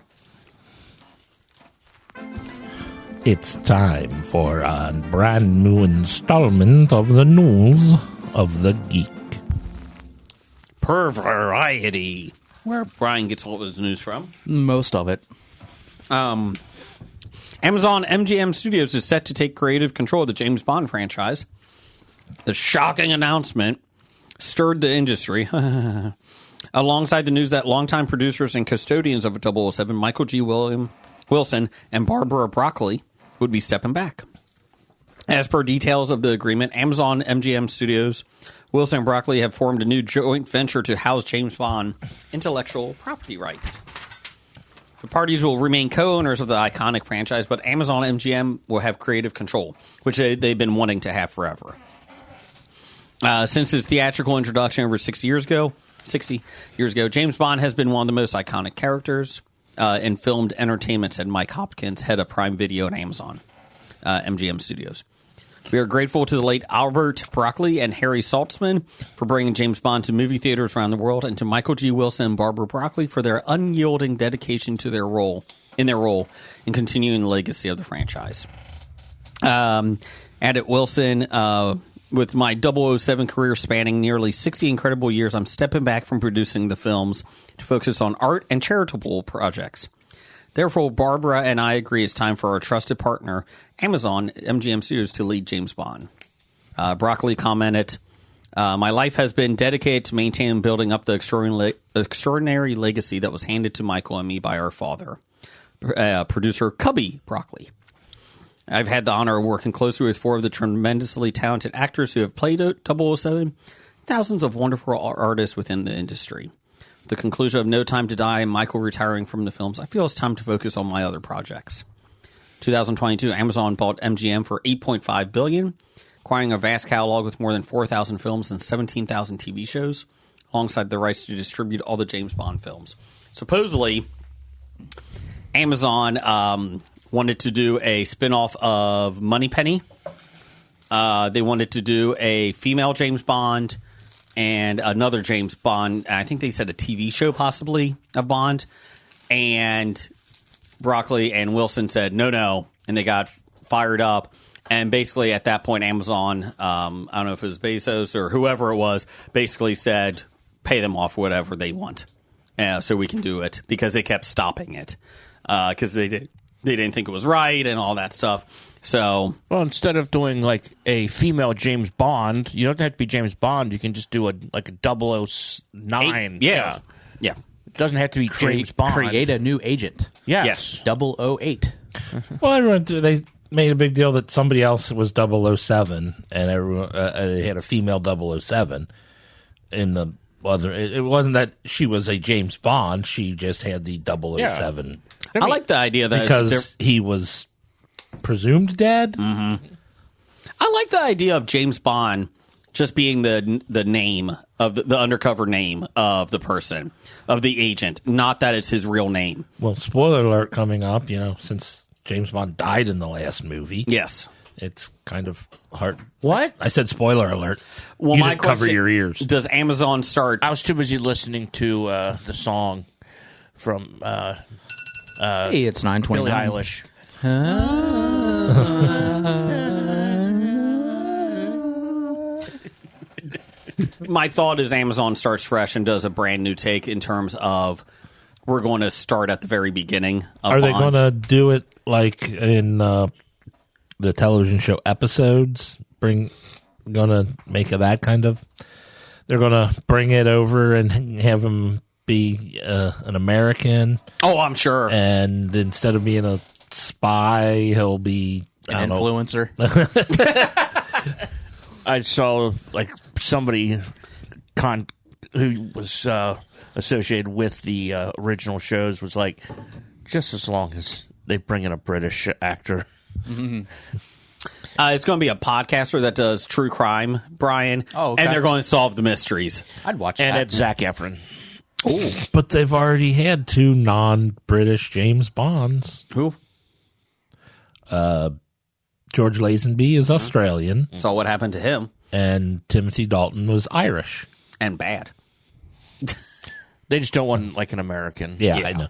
It's time for a brand new installment of the news of the geek. Per variety. Where Brian gets all of his news from. Most of it. Amazon MGM Studios is set to take creative control of the James Bond franchise. The shocking announcement stirred the industry. Alongside the news that longtime producers and custodians of 007, Michael G. Wilson and Barbara Broccoli, would be stepping back. As per details of the agreement, Amazon MGM Studios, Wilson and Broccoli have formed a new joint venture to house James Bond intellectual property rights. The parties will remain co-owners of the iconic franchise, but Amazon MGM will have creative control, which they've been wanting to have forever. Since its theatrical introduction over 6 years ago, 60 years ago. James Bond has been one of the most iconic characters in filmed entertainment, said Mike Hopkins, head of Prime Video and Amazon, MGM Studios. We are grateful to the late Albert Broccoli and Harry Saltzman for bringing James Bond to movie theaters around the world, and to Michael G. Wilson and Barbara Broccoli for their unyielding dedication to their role in continuing the legacy of the franchise. Added Wilson, with my 007 career spanning nearly 60 incredible years, I'm stepping back from producing the films to focus on art and charitable projects. Therefore, Barbara and I agree it's time for our trusted partner, Amazon MGM Studios, to lead James Bond. Broccoli commented, my life has been dedicated to maintaining and building up the extraordinary legacy that was handed to Michael and me by our father, producer Cubby Broccoli. I've had the honor of working closely with 4 of the tremendously talented actors who have played 007, thousands of wonderful artists within the industry. The conclusion of No Time to Die and Michael retiring from the films, I feel it's time to focus on my other projects. 2022, Amazon bought MGM for $8.5 billion, acquiring a vast catalog with more than 4,000 films and 17,000 TV shows, alongside the rights to distribute all the James Bond films. Supposedly, Amazon wanted to do a spinoff of Moneypenny. They wanted to do a female James Bond and another James Bond. I think they said a TV show possibly of Bond. And Broccoli and Wilson said, no. And they got fired up. And basically at that point, Amazon, I don't know if it was Bezos or whoever it was, basically said, pay them off whatever they want. So we can do it, because they kept stopping it. Because they didn't think it was right and all that stuff. So, well, instead of doing like a female James Bond, you don't have to be James Bond. You can just do a 009. Yeah. It doesn't have to be James Bond. Create a new agent. Yes. 008. Well, everyone, they made a big deal that somebody else was 007, and everyone they had a female 007 in the other. It wasn't that she was a James Bond; she just had the 007. Yeah. I like the idea that because he was presumed dead. Mm-hmm. I like the idea of James Bond just being the name of the undercover name of the person, of the agent, not that it's his real name. Well, spoiler alert coming up, since James Bond died in the last movie. Yes. It's kind of hard. What? I said spoiler alert. Well, you my didn't cover question, your ears. Does Amazon start... I was too busy listening to the song from Hey, it's 9:29. Billie Eilish. My thought is Amazon starts fresh and does a brand new take in terms of we're going to start at the very beginning of Are they Bond. going to do it like in the television show Episodes? Going to make it that kind of... They're going to bring it over and have him be an American. Oh, I'm sure. And instead of being a spy, he'll be... An influencer. I saw like somebody who was associated with the original shows was like, just as long as they bring in a British actor. Mm-hmm. It's going to be a podcaster that does true crime, Brian. Oh, okay. And they're going to solve the mysteries. I'd watch And that. it's Zac Efron. But they've already had 2 non-British James Bonds. Who? George Lazenby is Australian, Saw what happened to him. and Timothy Dalton was Irish. And bad. They just don't want like an American. Yeah, Yeah. I know.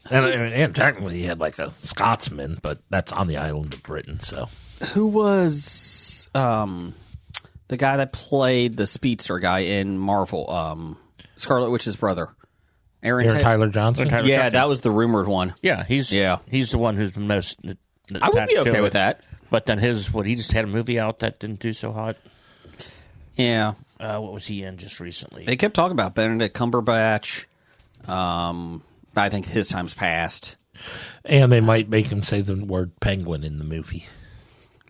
And technically he had like a Scotsman, but that's on the island of Britain, so. Who was the guy that played the speedster guy in Marvel? Scarlet Witch's brother. Aaron Tyler Johnson? Tyler Yeah, Johnson. that was the rumored one. Yeah, he's the one who's been most. I would be okay with that. But then he just had a movie out that didn't do so hot. Yeah. What was he in just recently? They kept talking about Benedict Cumberbatch. I think his time's passed. And they might make him say the word penguin in the movie.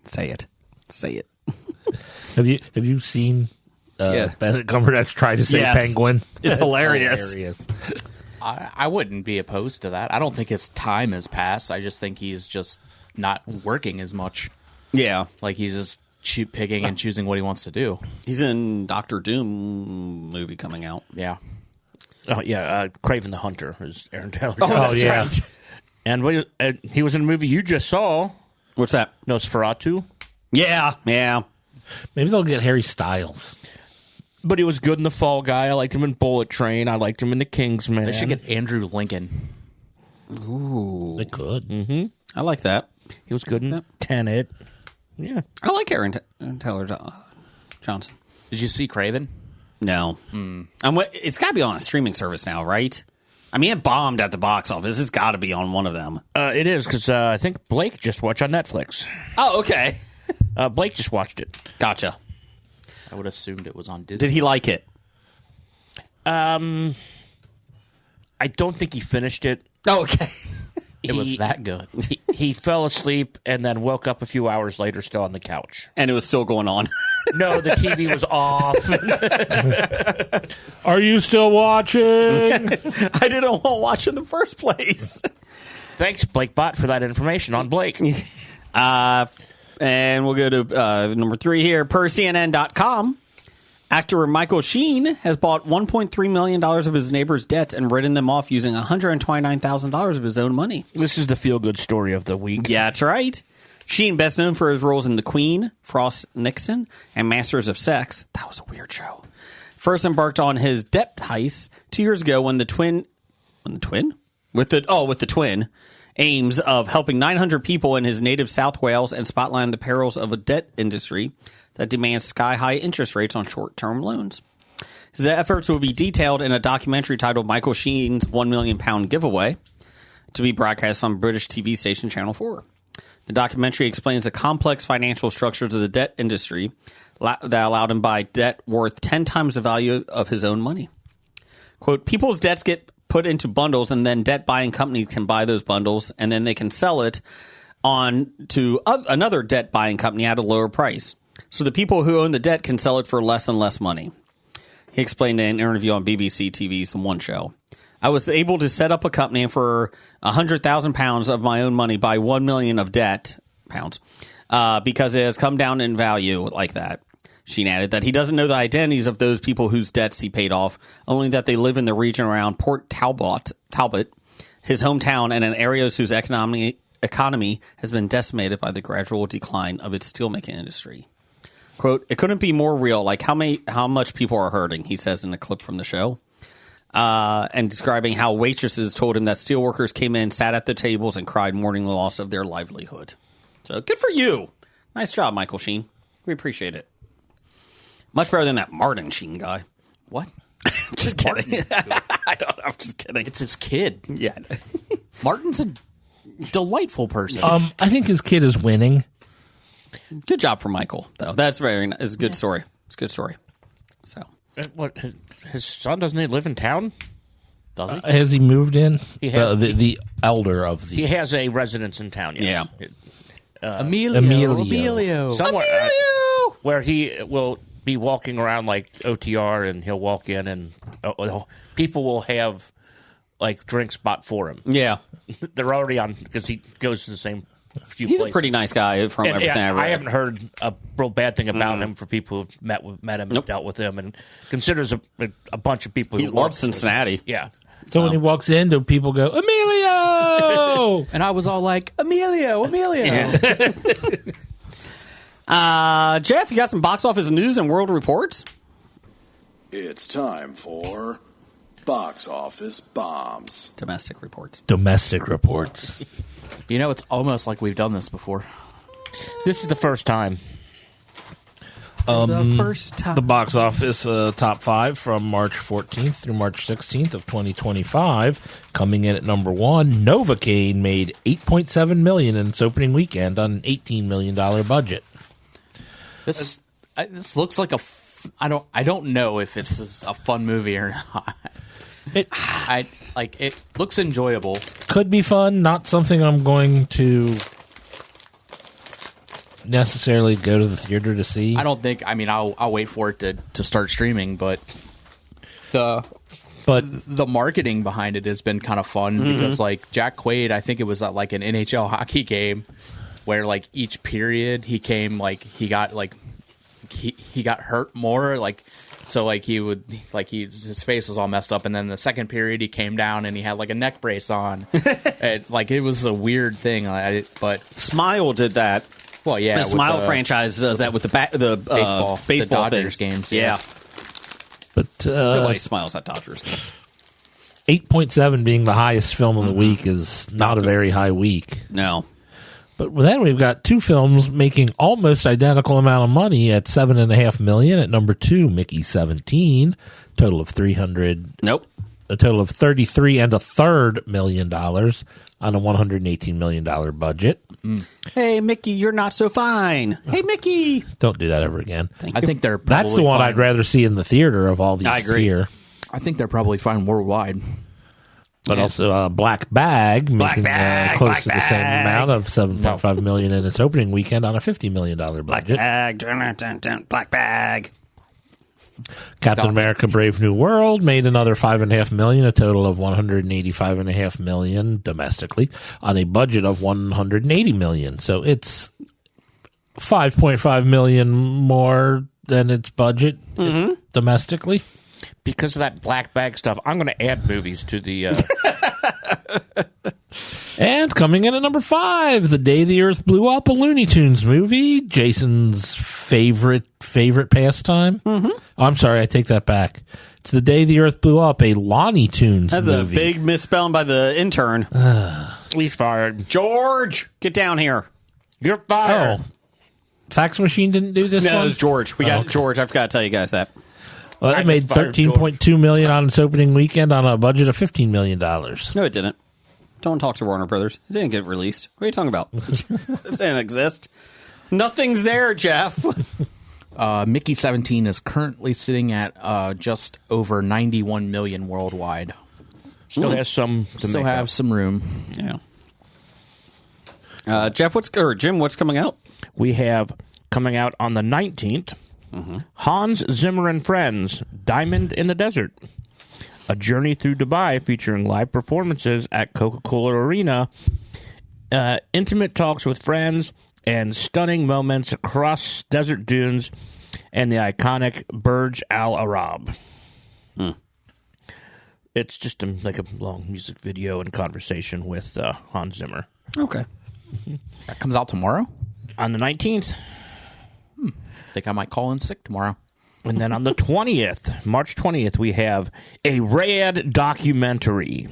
Say it. Have you seen Yeah. Benedict Cumberbatch try to say Yes. penguin? It's hilarious. I wouldn't be opposed to that. I don't think his time has passed. I just think he's just not working as much. Yeah. Like he's just picking and choosing what he wants to do. He's in Doctor Doom movie coming out. Yeah. Oh yeah, Kraven the Hunter is Aaron Taylor. Oh, yeah. Right. And he was in a movie you just saw, What's that? Nosferatu. Yeah. Maybe they'll get Harry Styles. But he was good in The Fall Guy. I liked him in Bullet Train. I liked him in The Kingsman. They should get Andrew Lincoln. They could. I like that. He was good in Tenet. Yeah. I like Aaron Taylor Johnson. Did you see Craven? No. It's got to be on a streaming service now, right? I mean, it bombed at the box office. It's got to be on one of them. It is, because I think Blake just watched on Netflix. Oh, okay. Blake just watched it. Gotcha. I would have assumed it was on Disney. Did he like it? I don't think he finished it. Oh, okay. It was that good. He fell asleep and then woke up a few hours later still on the couch. And it was still going on. No, the TV was off. Are you still watching? I didn't want to watch in the first place. Thanks, Blake Bot, for that information on Blake. And we'll go to number 3 here. Per CNN.com, actor Michael Sheen has bought $1.3 million of his neighbor's debts and written them off using $129,000 of his own money. This is the feel-good story of the week. Yeah, that's right. Sheen, best known for his roles in The Queen, Frost Nixon, and Masters of Sex. That was a weird show. First embarked on his debt heist 2 years ago with the twin aims of helping 900 people in his native South Wales and spotlighting the perils of a debt industry that demands sky-high interest rates on short-term loans. His efforts will be detailed in a documentary titled Michael Sheen's £1 million giveaway to be broadcast on British TV station Channel 4. The documentary explains the complex financial structures of the debt industry that allowed him to buy debt worth 10 times the value of his own money. Quote, people's debts get put into bundles, and then debt-buying companies can buy those bundles, and then they can sell it on to another debt-buying company at a lower price. So the people who own the debt can sell it for less and less money. He explained in an interview on BBC TV's The One Show. I was able to set up a company and for £100,000 of my own money buy £1 million of debt pounds because it has come down in value like that. Sheen added that he doesn't know the identities of those people whose debts he paid off, only that they live in the region around Port Talbot, his hometown, and in areas whose economy has been decimated by the gradual decline of its steelmaking industry. Quote, it couldn't be more real, like how much people are hurting, he says in a clip from the show. And describing how waitresses told him that steelworkers came in, sat at the tables, and cried mourning the loss of their livelihood. So good for you. Nice job, Michael Sheen. We appreciate it. Much better than that Martin Sheen guy. What? Just kidding. I'm just kidding. It's his kid. Yeah. Martin's a delightful person. I think his kid is winning. Good job for Michael, though. That's it's a good story. It's a good story. So, What? His son doesn't he live in town? Does he? Has he moved in? He has. The elder of the... He has a residence in town. Yes. Yeah. Emilio. Somewhere where he will be walking around like OTR, and he'll walk in, and people will have like drinks bought for him. Yeah. They're already on because he goes to the same few He's places. a pretty nice guy from everything I read. I haven't heard a real bad thing about him for people who've met him and dealt with him, and considers a bunch of people He who loves Cincinnati. Yeah. So when he walks in, do people go, Emilio? And I was all like, Emilio. Jeff, you got some box office news and world reports? It's time for Box Office Bombs. Domestic reports. Domestic reports. You know, it's almost like we've done this before. This is the first time. The first time. The box office top 5 from March 14th through March 16th of 2025. Coming in at number 1, Novocaine made $8.7 million in its opening weekend on an $18 million budget. This looks like I don't know if it's a fun movie or not. It looks enjoyable. Could be fun, not something I'm going to necessarily go to the theater to see. I don't think. I mean, I'll wait for it to start streaming, but the marketing behind it has been kind of fun because like Jack Quaid, I think it was at like an NHL hockey game, where like each period he came like he got hurt more, like so like he would like his face was all messed up, and then the second period he came down and he had like a neck brace on. Like it was a weird thing. But Smile did that. Well, yeah, the Smile franchise does that with the baseball the Dodgers thing. games. Yeah. But Nobody smiles at Dodgers games. 8.7 being the highest film of the week is not a very high week. No. But then we've got two films making almost identical amount of money at $7.5 million. At number 2, Mickey 17, total of $300. Nope. A total of $33.33 million on a $118 million budget. Hey, Mickey, you're not so fine. Hey, Mickey. Don't do that ever again. I think they're probably That's the one fine. I'd rather see in the theater of all these I agree. here. I think they're probably fine worldwide. But also Black Bag making Bag, close Black to the same Bag. amount of $7.5 million in its opening weekend on a $50 million Black budget. bag. Dun, dun, dun, black bag. Captain America: Brave New World made another $5.5 million, a total of $185.5 million domestically on a budget of $180 million. So it's $5.5 million more than its budget domestically. Because of that black bag stuff, I'm going to add movies to the... And coming in at number 5, The Day the Earth Blew Up, a Looney Tunes movie. Jason's favorite pastime. Mm-hmm. Oh, I'm sorry, I take that back. It's The Day the Earth Blew Up, a Lonnie Tunes That's movie. a big misspelling by the intern. He's fired. George, get down here. You're fired. Oh, Fax Machine didn't do this No, one? it was George. We got okay. George. I forgot to tell you guys that. Well, I it made just fired $13.2 million on its opening weekend on a budget of $15 million. No, it didn't. Don't talk to Warner Brothers. It didn't get released. What are you talking about? It didn't exist. Nothing's there, Jeff. Mickey 17 is currently sitting at just over 91 million worldwide. Still has some to Still make have up. some room. Yeah. Jim, what's coming out? We have coming out on the 19th, Hans Zimmer and Friends, Diamond in the Desert. A journey through Dubai featuring live performances at Coca-Cola Arena, intimate talks with friends, and stunning moments across desert dunes and the iconic Burj Al Arab. It's just like a long music video and conversation with Hans Zimmer. Okay. That comes out tomorrow? On the 19th. I think I might call in sick tomorrow. And then on the 20th, March 20th, we have a Rad documentary.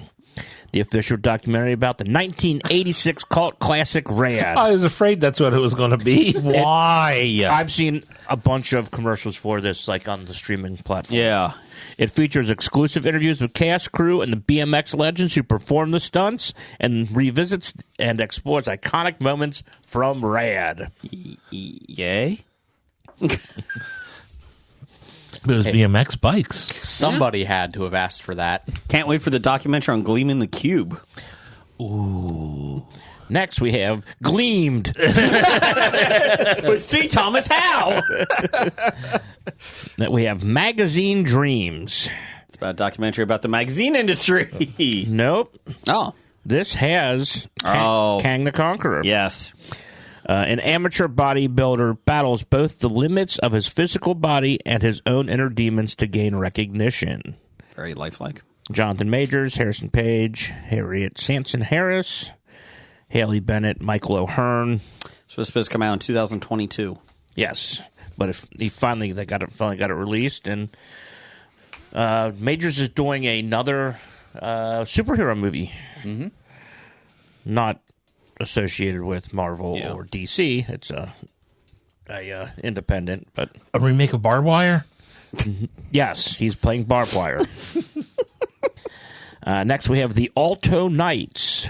The official documentary about the 1986 cult classic Rad. I was afraid that's what it was going to be. Why? I've seen a bunch of commercials for this, like on the streaming platform. Yeah. It features exclusive interviews with cast, crew, and the BMX legends who perform the stunts, and revisits and explores iconic moments from Rad. Yay? It was BMX bikes. Somebody had to have asked for that. Can't wait for the documentary on Gleaming the Cube. Next, we have Gleamed. With C. Thomas Howe. We have Magazine Dreams. It's about a documentary about the magazine industry. Nope. Oh. This has Oh. Kang the Conqueror. Yes. An amateur bodybuilder battles both the limits of his physical body and his own inner demons to gain recognition. Very lifelike. Jonathan Majors, Harrison Page, Harriet Sanson Harris, Haley Bennett, Michael O'Hearn. So it's supposed to come out in 2022. Yes, but if he finally got it released, and Majors is doing another superhero movie, not associated with Marvel or DC. It's a independent, but A remake of Barbed Wire? yes, he's playing barbed wire. Next, we have the Alto Knights.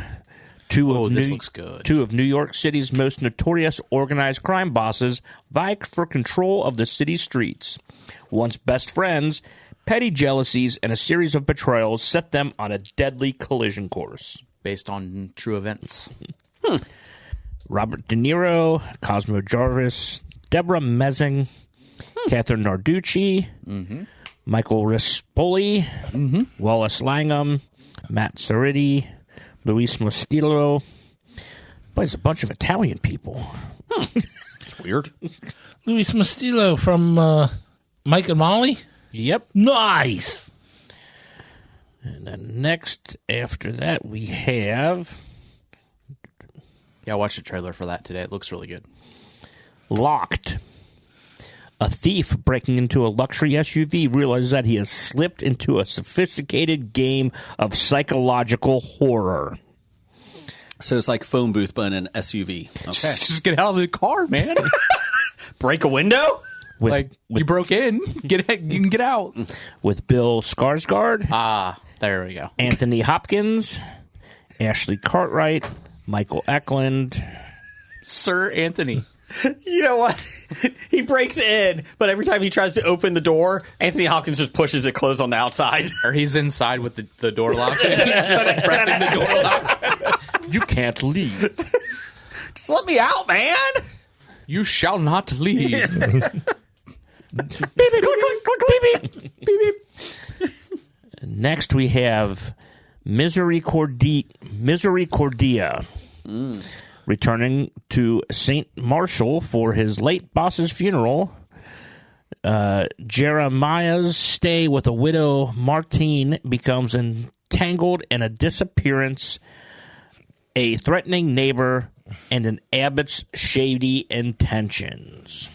This looks good. Two of New York City's most notorious organized crime bosses vie for control of the city streets. Once best friends, petty jealousies and a series of betrayals set them on a deadly collision course. Based on true events. Robert De Niro, Cosmo Jarvis, Deborah Messing, Catherine Narducci, Michael Rispoli, Wallace Langham, Matt Cerruti, Luis Mostillo, Plays a bunch of Italian people. It's weird. Luis Mastillo from Mike and Molly. Yep. Nice. And then next, after that, we have Yeah, I watched the trailer for that today. It looks really good. Locked. A thief breaking into a luxury SUV realizes that he has slipped into a sophisticated game of psychological horror. So it's like phone booth, but in an SUV. Okay. Just get out of the car, man. Break a window? You broke in. You can get out. With Bill Skarsgård, Ah, there we go. Anthony Hopkins, Ashley Cartwright, Michael Eklund. Sir Anthony. You know what? He breaks in, but every time he tries to open the door, Anthony Hopkins just pushes it closed on the outside. Or he's inside with the door locked. He's just like pressing the door lock. You can't leave. Just let me out, man! You shall not leave. Beep, beep, click, click, click, click. Beep, beep. Next, we have Misericordia. Returning to St. Marshall for his late boss's funeral. Jeremiah's stay with a widow, Martine, becomes entangled in a disappearance, a threatening neighbor, and an abbot's shady intentions.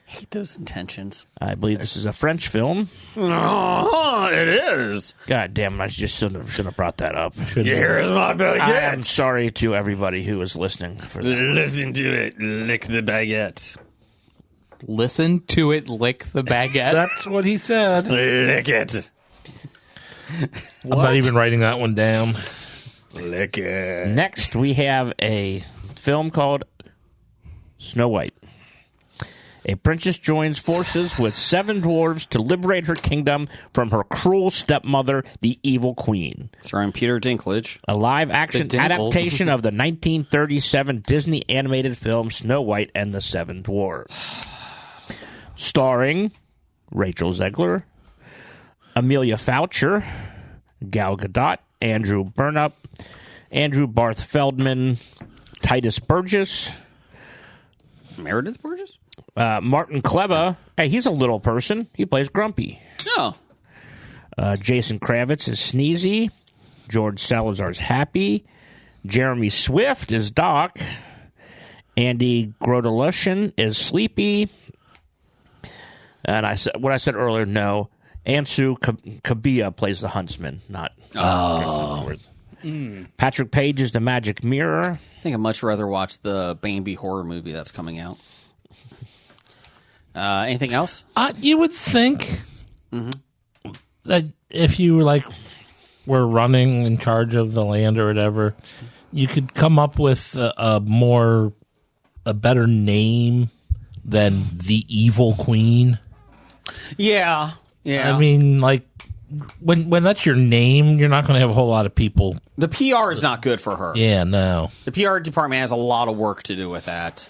Hate those intentions. I believe this is a French film. Oh, it is. God damn it, I just shouldn't have brought that up. Here's my I'm baguette. sorry to everybody who is listening for that. Listen to it. Lick the baguette. Listen to it lick the baguette. That's what he said. Lick it. I'm not even writing that one down. Lick it. Next, we have a film called Snow White. A princess joins forces with 7 dwarves to liberate her kingdom from her cruel stepmother, the evil queen. Starring Peter Dinklage. A live-action The Dinkles. adaptation of the 1937 Disney animated film Snow White and the 7 Dwarfs. Starring Rachel Zegler, Amelia Foucher, Gal Gadot, Andrew Burnup, Andrew Barth Feldman, Titus Burgess, Meredith Burgess? Martin Kleba. Hey, he's a little person. He plays Grumpy. Oh. Jason Kravitz is Sneezy. George Salazar's Happy. Jeremy Swift is Doc. Andy Grodelushin is Sleepy. And I said what I said earlier. No, Ansu Kabia plays the Huntsman, not. Patrick Page is the Magic Mirror. I think I'd much rather watch the Bambi horror movie that's coming out. Anything else? You would think that if you were running in charge of the land or whatever, you could come up with a better name than the Evil Queen. Yeah. I mean, when that's your name, you're not going to have a whole lot of people. The PR is not good for her. Yeah, no. The PR department has a lot of work to do with that.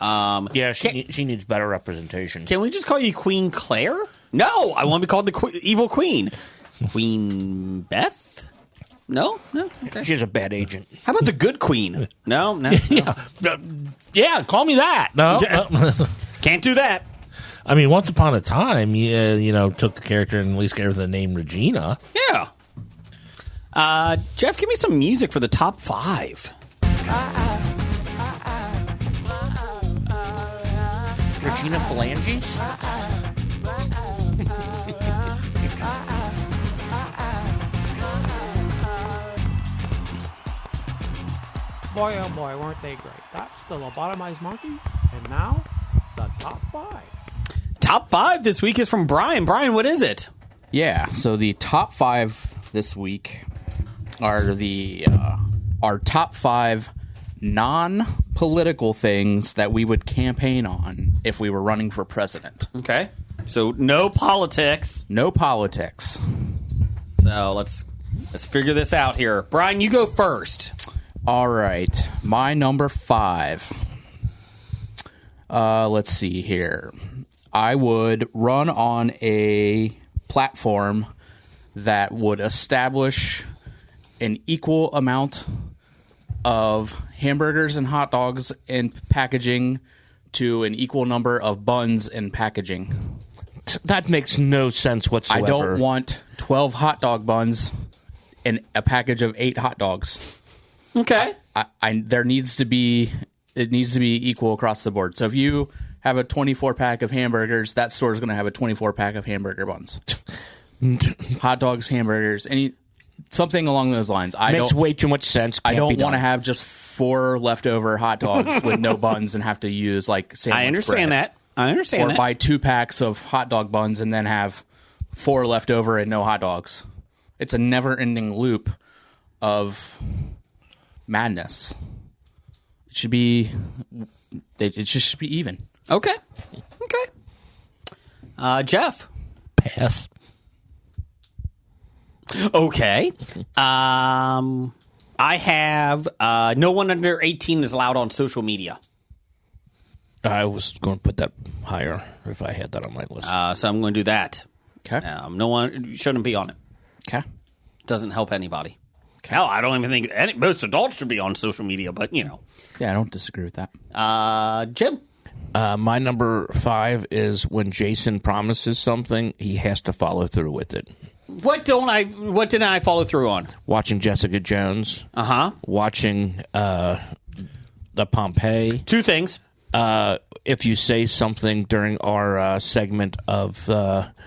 Yeah, she needs better representation. Can we just call you Queen Claire? No, I want to be called the Evil Queen. Queen Beth? No? Okay. She's a bad agent. How about the Good Queen? No. Yeah, call me that. No. Can't do that. I mean, once upon a time, took the character and at least gave her the name Regina. Yeah. Jeff, give me some music for the top 5. Regina Phalanges? Boy, oh boy, weren't they great. That's the lobotomized monkey. And now, the top 5. Top 5 this week is from Brian. Brian, what is it? Yeah, so the top 5 this week are our top 5 non-political things that we would campaign on if we were running for president. Okay. So no politics. No politics. So let's figure this out here. Brian, you go first. All right. My number 5. Let's see here. I would run on a platform that would establish an equal amount of hamburgers and hot dogs in packaging to an equal number of buns in packaging. That makes no sense whatsoever. I don't want 12 hot dog buns in a package of 8 hot dogs. Okay. It needs to be equal across the board. So if you have a 24-pack of hamburgers, that store is going to have a 24-pack of hamburger buns. Hot dogs, hamburgers, something along those lines. Makes way too much sense. I don't want to have just 4 leftover hot dogs with no buns and have to use like sandwich I understand bread. that. I understand Or that. buy 2 packs of hot dog buns and then have 4 left over and no hot dogs. It's a never-ending loop of madness. It should be. It just should be even. Okay. Jeff. Pass. Okay. I have no one under 18 is allowed on social media. I was going to put that higher if I had that on my list. So I'm going to do that. Okay. No one shouldn't be on it. Okay. Doesn't help anybody. Hell, I don't even think most adults should be on social media, but Yeah, I don't disagree with that. Jim. My number 5 is when Jason promises something, he has to follow through with it. What didn't I follow through on? Watching Jessica Jones. Watching the Pompeii. 2 things. If you say something during our segment of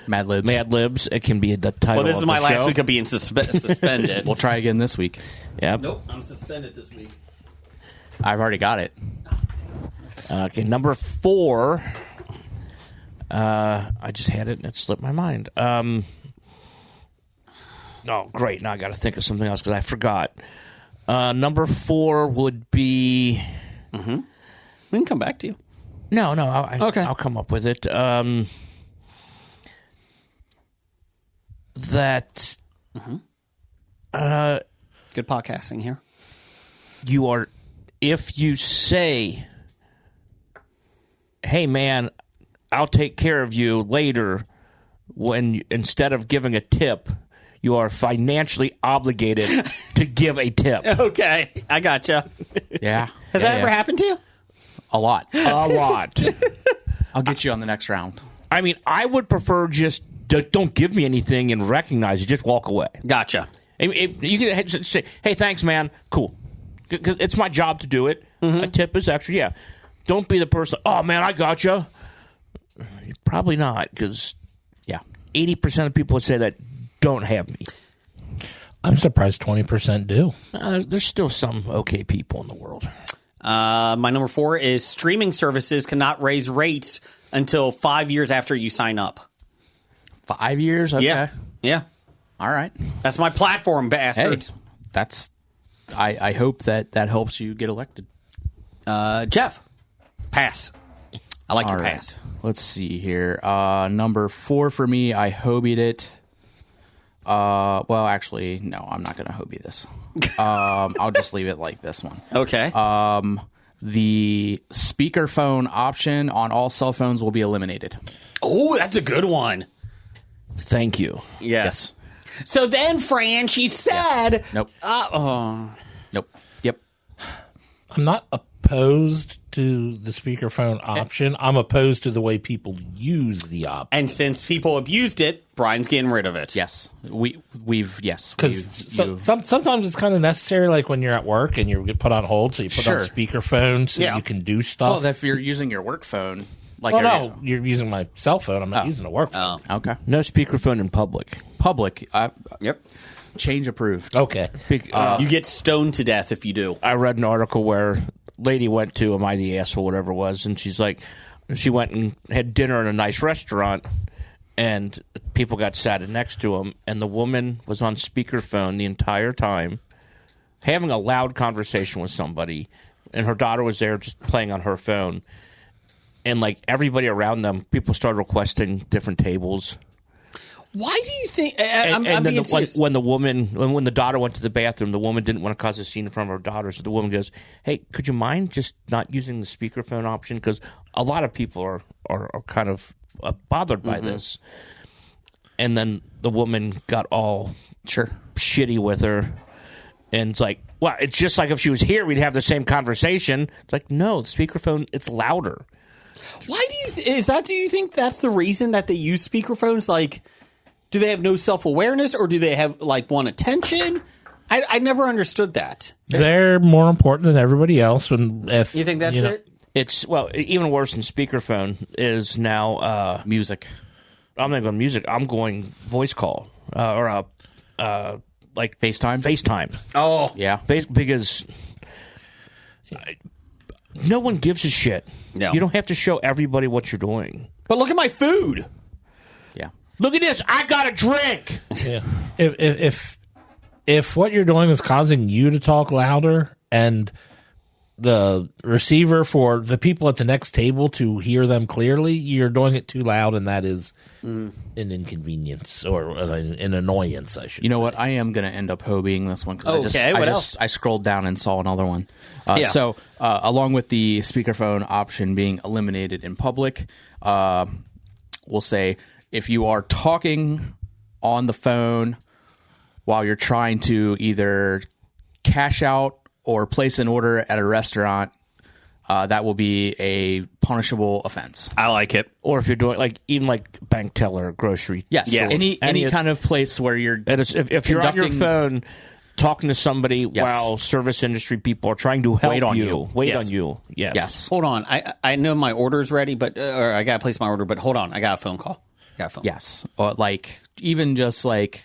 Mad Libs, it can be the title. Well, this of is my the last show. week of being suspended. we'll try again this week. Yep. Nope, I'm suspended this week. I've already got it. Okay, number 4. I just had it and it slipped my mind. Oh, great! Now I got to think of something else because I forgot. Number 4 would be. We can come back to you. No. Okay. I'll come up with it. That. Good podcasting here. You are. If you say, "Hey, man, I'll take care of you later," when instead of giving a tip, you are financially obligated to give a tip. Okay, I gotcha. Yeah. Has that ever happened to you? A lot. A lot. I'll get you on the next round. I mean, I would prefer just don't give me anything and recognize it. Just walk away. Gotcha. You can just say, "Hey, thanks, man. Cool." 'Cause it's my job to do it. A tip is extra. Yeah. Don't be the person. Oh man, I gotcha. Probably not, because 80% of people would say that don't have me. I'm surprised 20% do. There's still some okay people in the world. My number 4 is streaming services cannot raise rates until 5 years after you sign up. 5 years? Okay. Yeah. All right. That's my platform, Hey, bastard. that's. I hope that helps you get elected. Jeff. Pass. I like your All right. pass. Let's see here. Number 4 for me, I hobied it. Well, actually, no, I'm not going to hobie this. I'll just leave it like this one. Okay. The speakerphone option on all cell phones will be eliminated. Oh, that's a good one. Thank you. Yes. So then, Fran, she said... Nope. Nope. Yep. I'm not opposed to the speakerphone option. I'm opposed to the way people use the option. And since people abused it, Brian's getting rid of it. Yes. We've Because sometimes it's kind of necessary, like when you're at work and you get put on hold, so you put on speakerphone so you can do stuff. Well, if you're using your work phone... You're using my cell phone. I'm not using a work phone. Okay. No speakerphone in public. Public. Yep. Change approved. Okay. You get stoned to death if you do. I read an article where lady went to Am I the Asshole, whatever it was, and she's like, she went and had dinner in a nice restaurant, and people got sat next to them, and the woman was on speakerphone the entire time, having a loud conversation with somebody, and her daughter was there just playing on her phone. And, like, everybody around them, people started requesting different tables. Why do you think... And I'm then being serious. when the daughter went to the bathroom, the woman didn't want to cause a scene in front of her daughter. So the woman goes, "Hey, could you mind just not using the speakerphone option? Because a lot of people are kind of bothered by this." And then the woman got all shitty with her. And it's like, Well, it's just like if she was here, we'd have the same conversation. It's like, no, the speakerphone, it's louder. Why do you think that's the reason that they use speakerphones? Like, do they have no self-awareness, or do they have, like, want attention? I never understood that. They're more important than everybody else. And if You think that's it? It's, well, even worse than speakerphone is now Music. I'm not going music. I'm going voice call or like FaceTime. Oh, Yeah. Because no one gives a shit. No. You don't have to show everybody what you're doing. but look at my food. Yeah. Look at this. I got a drink. Yeah. If what you're doing is causing you to talk louder and the receiver for the people at the next table to hear them clearly, you're doing it too loud, and that is an inconvenience or an annoyance, I should You know say. what? I am going to end up hobbying this one because Okay, what else? I scrolled down and saw another one. Yeah. So, along with the speakerphone option being eliminated in public, we'll say if you are talking on the phone while you're trying to either cash out or place an order at a restaurant, that will be a punishable offense. I like it. Or if you're doing, like, even like bank teller, grocery. Yes. Yes. Any kind of place where you're And if you're on your conducting- phone talking to somebody Yes. while service industry people are trying to help Wait on you. Wait Yes. on you. Yes. Yes. Hold on. I know my order's ready, but or I got to place my order, but hold on. I got a phone call. Yes. Or like even just like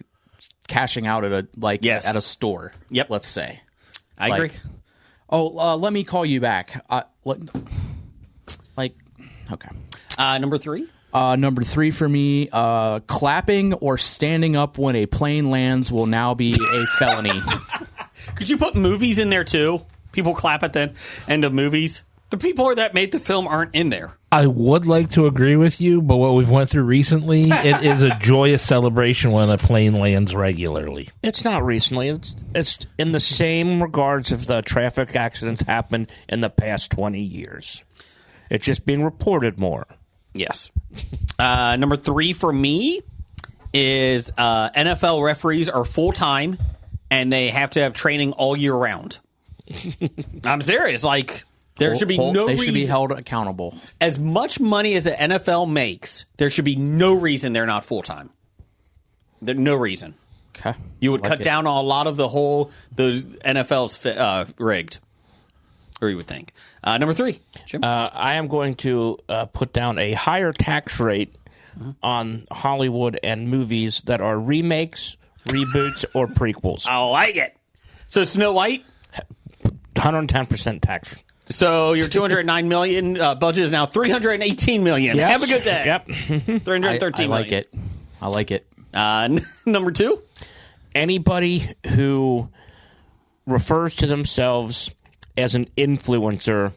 cashing out at Yes. at a store. Yep. Let's say. I Like, agree. Let me call you back. Okay. Number 3? Number 3 for me, clapping or standing up when a plane lands will now be a felony. Could you put movies in there too? People clap at the end of movies. The people that made the film aren't in there. I would like to agree with you, but what we've went through recently, it is a joyous celebration when a plane lands regularly. It's not recently. It's in the same regards if the traffic accidents happened in the past 20 years. It's just being reported more. Yes. Number 3 for me is NFL referees are full-time and they have to have training all year round. I'm serious. Like, there should be no They reason. should be held accountable. As much money as the NFL makes, there should be no reason they're not full-time. No reason. Okay. You would Like cut it. down on a lot of the NFL's rigged. Or you would think. Number 3, Jim. I am going to put down a higher tax rate on Hollywood and movies that are remakes, reboots, or prequels. I like it. So Snow White. 110% tax. So your $209 million budget is now $318 million. Yes. Have a good day. Yep. $313 I like million. it. I like it. Number 2. Anybody who refers to themselves as an influencer,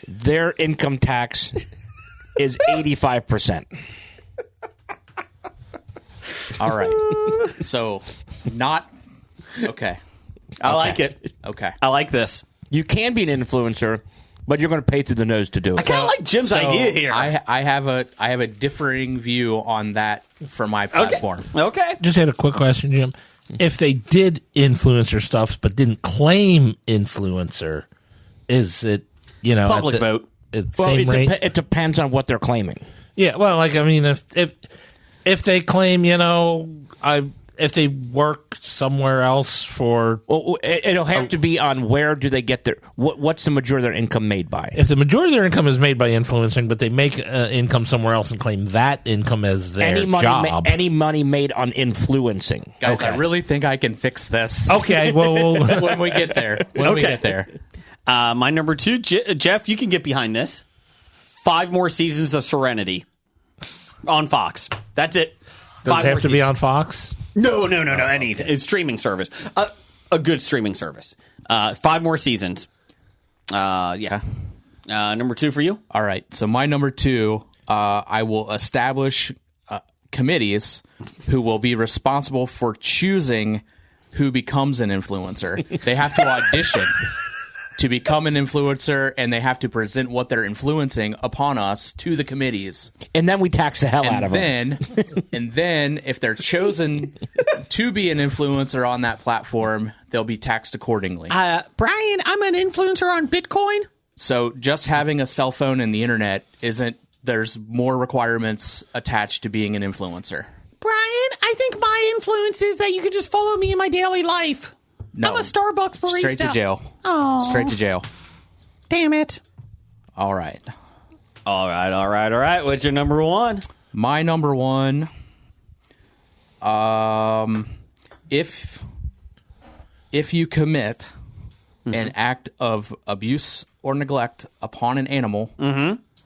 their income tax is 85%. All right. So, not okay. I like it. Okay. I like this. You can be an influencer, but you're going to pay through the nose to do I it. kind of like Jim's idea here. I have a differing view on that for my platform. Okay. Just had a quick question, Jim. If they did influencer stuff but didn't claim influencer, is it, Public vote. At the Well, same rate? it depends on what they're claiming. Yeah, well, like, I mean, if they claim, if they work somewhere else for, Well, it'll have to be on where do they get their what's the majority of their income made by. if the majority of their income is made by influencing, but they make income somewhere else and claim that income as their job. Any money made on influencing. Guys, I really think I can fix this. Okay, well, when we get there. When we get there. My number 2, Jeff, you can get behind this. 5 more seasons of Serenity on Fox. That's it. does 5 it have more to be seasons. on Fox? No. Anything. It's streaming service. A good streaming service. 5 more seasons. Yeah. Number 2 for you? All right. So my number 2, I will establish committees who will be responsible for choosing who becomes an influencer. They have to audition to become an influencer, and they have to present what they're influencing upon us to the committees. And then we tax the hell out of them. And then, if they're chosen to be an influencer on that platform, they'll be taxed accordingly. Brian, I'm an influencer on Bitcoin. So just having a cell phone and the internet there's more requirements attached to being an influencer. Brian, I think my influence is that you can just follow me in my daily life. No. I'm a Starbucks barista. Straight to jail. Oh. Straight to jail. Damn it. All right. All right. What's your number one? My number one, if you commit an act of abuse or neglect upon an animal,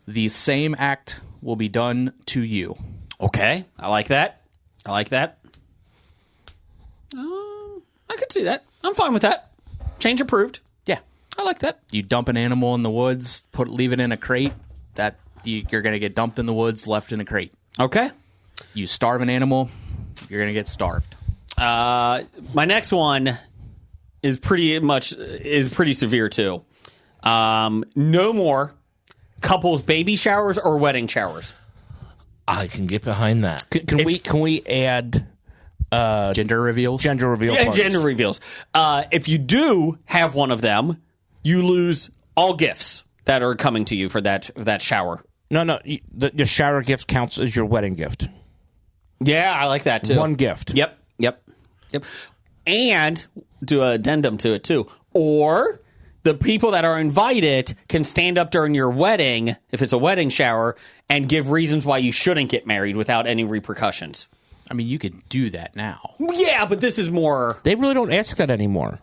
the same act will be done to you. Okay. I like that. I could see that. I'm fine with that. Change approved. Yeah. I like that. You dump an animal in the woods, leave it in a crate, you're going to get dumped in the woods, left in a crate. Okay. You starve an animal, you're going to get starved. My next one is pretty severe too. No more couples baby showers or wedding showers. I can get behind that. Can we add Gender reveals? Yeah, parties? gender reveals. If you do have one of them, you lose all gifts that are coming to you for that shower. No. The shower gift counts as your wedding gift. Yeah, I like that too. One gift. Yep. And do an addendum to it too. Or the people that are invited can stand up during your wedding, if it's a wedding shower, and give reasons why you shouldn't get married without any repercussions. I mean, you could do that now. Yeah, but this is more... They really don't ask that anymore.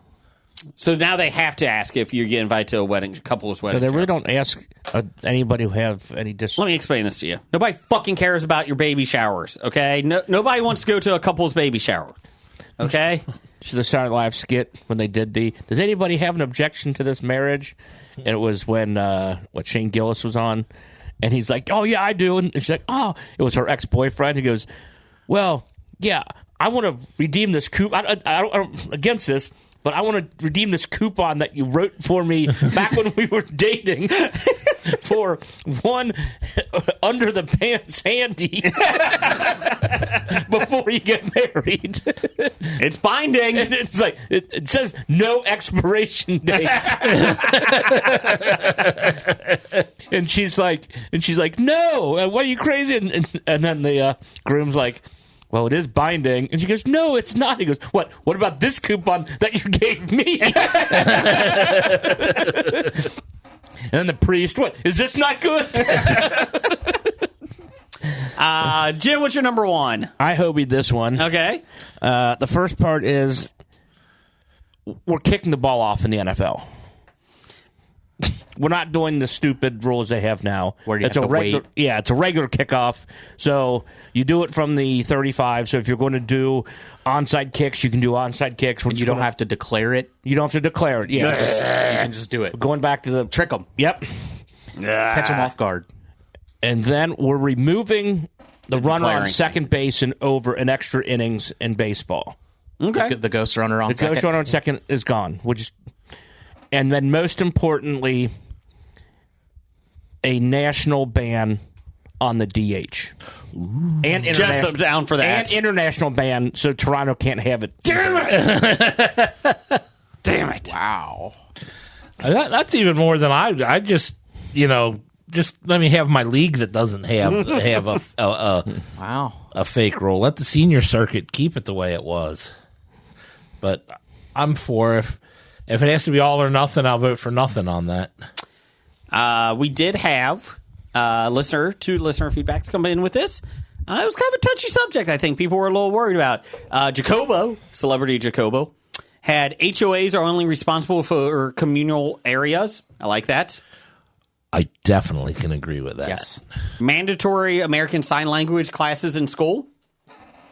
So now they have to ask if you get invited to a wedding, couple's wedding. They really don't ask anybody who have any... Let me explain this to you. Nobody fucking cares about your baby showers, okay? Nobody wants to go to a couple's baby shower, okay? So the Saturday Night Live skit when they did does anybody have an objection to this marriage? And it was when Shane Gillis was on, and he's like, "Oh yeah, I do," and she's like, "Oh," it was her ex-boyfriend. He goes, "Well, yeah, I want to redeem this coupon. I'm against this, but I want to redeem this coupon that you wrote for me back when we were dating for one under the pants handy before you get married." It's binding. And it's like it says no expiration date. and she's like, "No, what are you crazy?" And then the groom's like, "Well, it is binding." And she goes, "No, it's not." He goes, "What? What about this coupon that you gave me?" And then the priest, "What? Is this not good?" Jim, what's your number one? I hobied this one. Okay. The first part is we're kicking the ball off in the NFL. We're not doing the stupid rules they have now. Where you it's have to regular, wait. Yeah, it's a regular kickoff. So you do it from the 35. So if you're going to do onside kicks, you can do onside kicks. And you don't have to declare it. You don't have to declare it. Yeah, You can just do it. going back to the Trick them. Yep. Catch them off guard. And then we're removing the runner on declaring. second base and over an extra innings in baseball. Okay. The ghost runner on The second. ghost runner on second is gone, and then most importantly, a national ban on the DH. And international, Jeff's down for that. And international ban, so Toronto can't have it. Damn it. Wow. That's even more than I just just let me have my league that doesn't have Wow. a fake rule. Let the senior circuit keep it the way it was. But I'm for if it has to be all or nothing, I'll vote for nothing on that. We did have two listener feedbacks come in with this. It was kind of a touchy subject, I think. People were a little worried about. Celebrity Jacobo, had HOAs are only responsible for communal areas. I like that. I definitely can agree with that. Yes. Mandatory American Sign Language classes in school.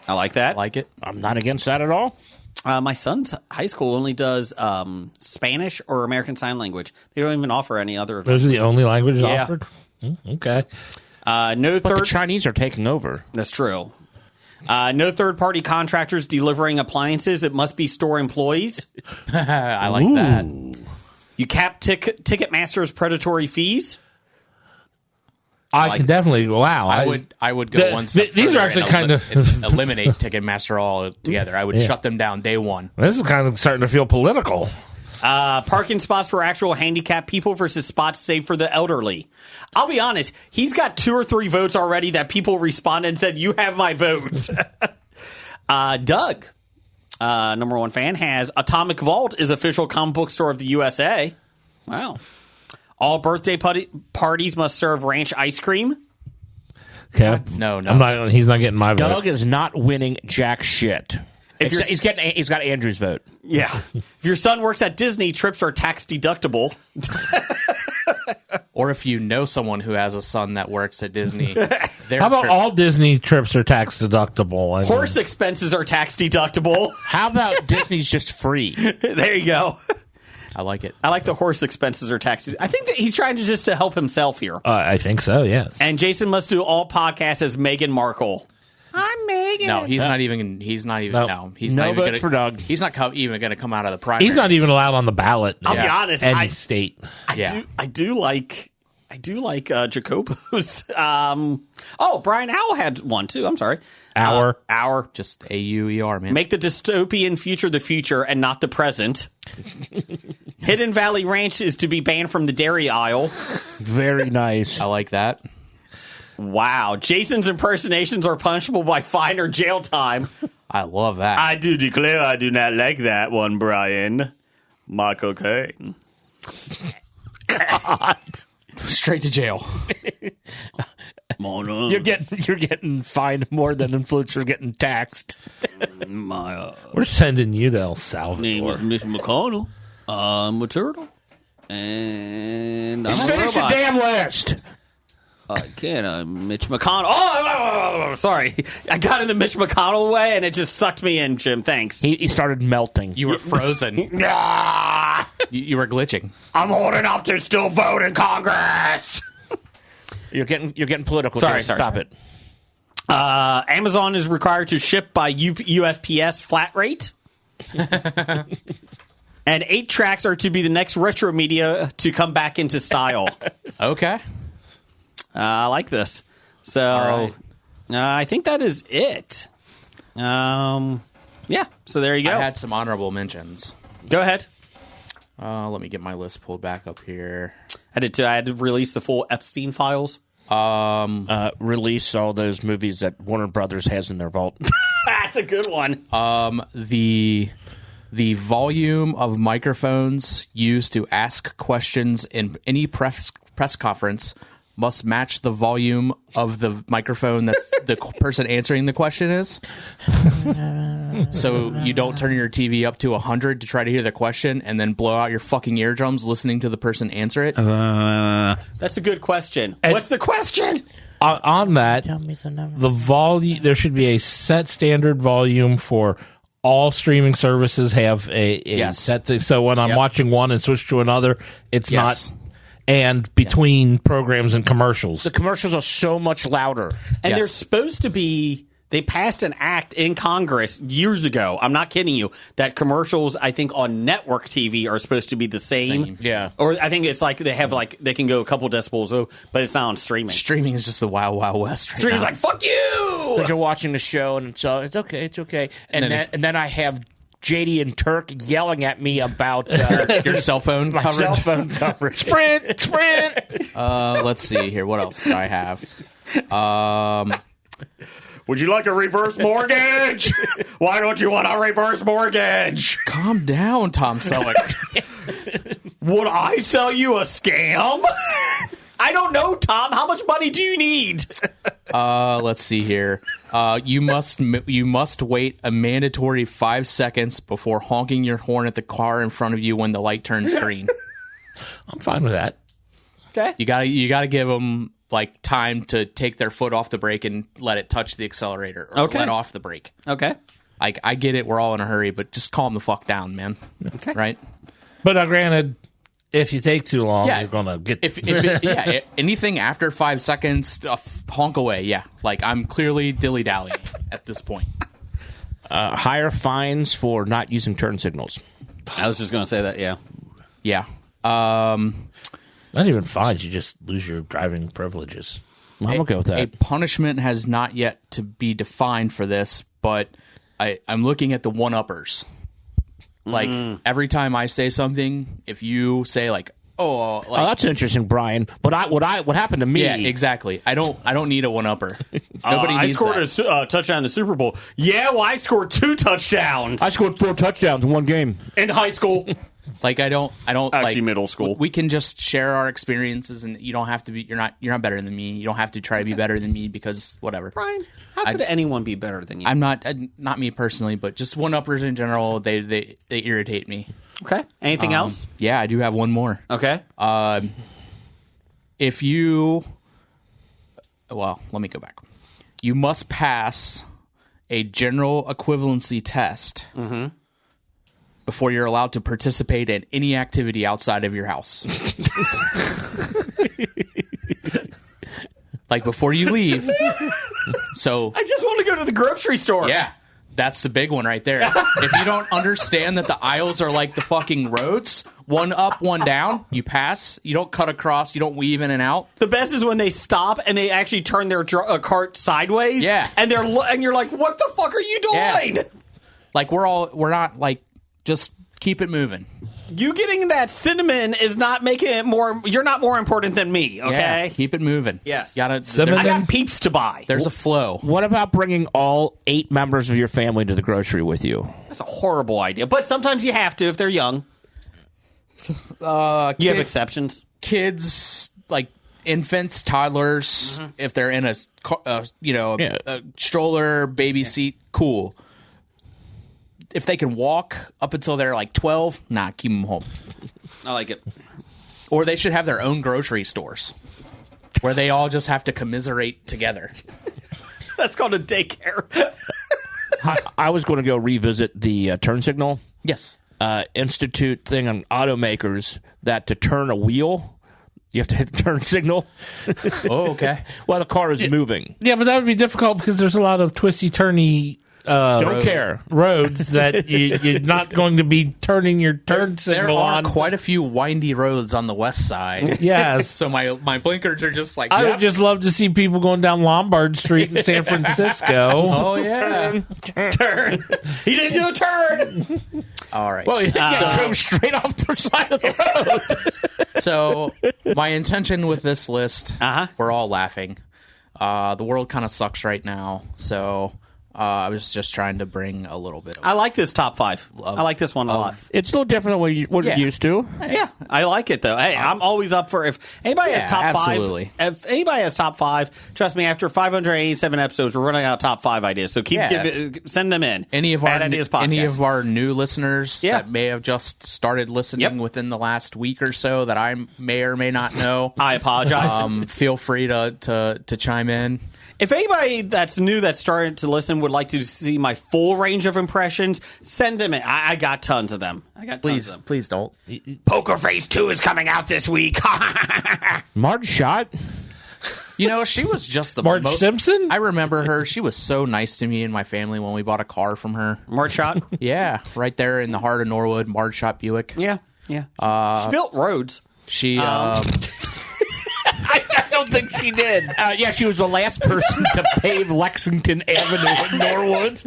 I like that. Like it. I'm not against that at all. My son's high school only does Spanish or American Sign Language. They don't even offer any other. Those are the only languages Yeah. offered? Okay. No But the third. Chinese are taking over. That's true. No third-party contractors delivering appliances. It must be store employees. I like that. You cap Ticketmaster's predatory fees. I can definitely. Wow. I would go one step these are further actually and kind of eliminate Ticketmaster altogether. I would shut them down day one. This is kind of starting to feel political. Parking spots for actual handicapped people versus spots saved for the elderly. I'll be honest, he's got 2 or 3 votes already that people responded and said, you have my vote. Doug, number 1 fan, has Atomic Vault is official comic book store of the USA. Wow. All birthday parties must serve ranch ice cream. Okay. No. He's not getting my vote. Doug is not winning jack shit. He's got Andrew's vote. Yeah. If your son works at Disney, trips are tax deductible. Or if you know someone who has a son that works at Disney. How about all Disney trips are tax deductible? Horse expenses are tax deductible. How about Disney's just free? There you go. I like it. I like the horse expenses are tax. I think that he's trying to help himself here. I think so, yes. And Jason must do all podcasts as Meghan Markle. I'm Megan. No, he's not even. He's not even. No, he's no not even votes for Doug. He's not even going to come out of the primary. He's not even allowed on the ballot. I'll be honest. Any state. I do like Jacobos. Brian Owl had one too. I'm sorry. Our. Just AUER, man. Make the dystopian future the future and not the present. Hidden Valley Ranch is to be banned from the dairy aisle. Very nice. I like that. Wow. Jason's impersonations are punishable by fine or jail time. I love that. I do declare I do not like that one, Brian. My cocaine. God. Straight to jail. You're getting fined more than influencers getting taxed. We're sending you to El Salvador. Name is Mitch McConnell. I'm a turtle. And I'm a Finish the robot. damn list. I can't. I'm Mitch McConnell. Oh, sorry. I got in the Mitch McConnell way, and it just sucked me in, Jim. Thanks. He started melting. You were frozen. you were glitching. I'm old enough to still vote in Congress. You're getting political. Sorry, Stop sorry. it. Amazon is required to ship by USPS flat rate. And 8 tracks are to be the next retro media to come back into style. Okay. I like this. So I think that is it. Yeah, so there you go. I had some honorable mentions. Go ahead. Let me get my list pulled back up here. I did too. I had to release the full Epstein files. Release all those movies that Warner Brothers has in their vault. That's a good one. The volume of microphones used to ask questions in any press conference must match the volume of the microphone that the person answering the question is. So you don't turn your TV up to 100 to try to hear the question and then blow out your fucking eardrums listening to the person answer it. That's a good question. What's the question? On that, the volume, there should be a set standard volume for all streaming services have a set thing. So when I'm watching one and switch to another, it's not. And between programs and commercials. The commercials are so much louder. And they're supposed to be, they passed an act in Congress years ago. I'm not kidding you. That commercials, I think, on network TV are supposed to be the same. Yeah. Or I think it's like they have they can go a couple decibels, but it's not on streaming. Streaming is just the wild, wild west right Streaming's now. like, fuck you! Because you're watching the show and so it's okay. And then I have JD and Turk yelling at me about your cell phone my coverage. cell phone coverage. Sprint! Let's see here. What else do I have? Would you like a reverse mortgage? Why don't you want a reverse mortgage? Calm down, Tom Selleck. Would I sell you a scam? I don't know, Tom. How much money do you need? Let's see here. You must wait a mandatory 5 seconds before honking your horn at the car in front of you when the light turns green. I'm fine with that. Okay. You gotta give them like time to take their foot off the brake and let it touch the accelerator or let off the brake. Okay. Like I get it, we're all in a hurry, but just calm the fuck down, man. Okay. Right? But granted, if you take too long, you're going to get... Anything after 5 seconds, honk away, yeah. Like, I'm clearly dilly-dallying at this point. Higher fines for not using turn signals. I was just going to say that, yeah. Yeah. Not even fines. You just lose your driving privileges. I'm okay with that. A punishment has not yet to be defined for this, but I'm looking at the one-uppers. Like, every time I say something, if you say, like, oh, that's interesting, Brian. But what happened to me? Yeah, exactly. I don't need a one-upper. Nobody I needs scored that. a touchdown in the Super Bowl. Yeah, well, I scored 2 touchdowns I scored 4 touchdowns in one game. in high school. Like, I don't Actually, like, middle school. We can just share our experiences, and you don't have to be. You're not better than me. You don't have to try to be better than me because whatever. Brian, how could anyone be better than you? I'm not me personally, but just one-uppers in general. They irritate me. Okay. Anything else? Yeah, I do have one more. Okay. If you, well, let me go back. You must pass a general equivalency test before you're allowed to participate in any activity outside of your house. Like before you leave. So I just want to go to the grocery store. yeah, that's the big one right there. If you don't understand that the aisles are like the fucking roads, one up, one down, you pass. You don't cut across. You don't weave in and out. The best is when they stop and they actually turn their cart sideways. Yeah. And and you're like, what the fuck are you doing? Yeah. Like we're not like, just keep it moving. You getting that cinnamon is not making it more. You're not more important than me. Okay. Yeah, keep it moving. Yes. I I got peeps to buy. There's a flow. What about bringing all 8 members of your family to the grocery with you? That's a horrible idea. But sometimes you have to if they're young. You have exceptions. Kids, like infants, toddlers, if they're in a stroller, baby seat, cool. If they can walk up until they're like 12, keep them home. I like it. Or they should have their own grocery stores where they all just have to commiserate together. That's called a daycare. I was going to go revisit the turn signal Yes. institute thing on automakers that to turn a wheel, you have to hit the turn signal. Oh, okay. While the car is moving. Yeah, but that would be difficult because there's a lot of twisty-turny Don't care. roads that you're not going to be turning your turn There signal are on. quite a few windy roads on the west side. Yes. So my blinkers are just like, I yep. would just love to see people going down Lombard Street in San Francisco. Oh, yeah. Turn. He didn't do a turn. All right. Well, yeah, drove straight off the side of the road. So my intention with this list, we're all laughing. The world kind of sucks right now. So I was just trying to bring a little bit of... I like this top 5. I like this one a lot. It's a little different than what you're used to. Yeah, I like it though. Hey, I'm always up for if anybody has top absolutely. 5. If anybody has top 5, trust me. After 587 episodes, we're running out of top 5 ideas. So send them in. Any of Bad our Ideas podcast. any of our new listeners that may have just started listening within the last week or so that I may or may not know, I apologize. feel free to chime in. If anybody that's new that's starting to listen would like to see my full range of impressions, send them in. I got tons of them. Please don't. Poker Face 2 is coming out this week. Marge shot. You know, she was just the Marge most... Simpson? I remember her. She was so nice to me and my family when we bought a car from her. Marge Shot? Yeah, right there in the heart of Norwood, Marge Shot Buick. Yeah. She built roads. She... I don't think she did. Yeah, she was the last person to pave Lexington Avenue in Norwood.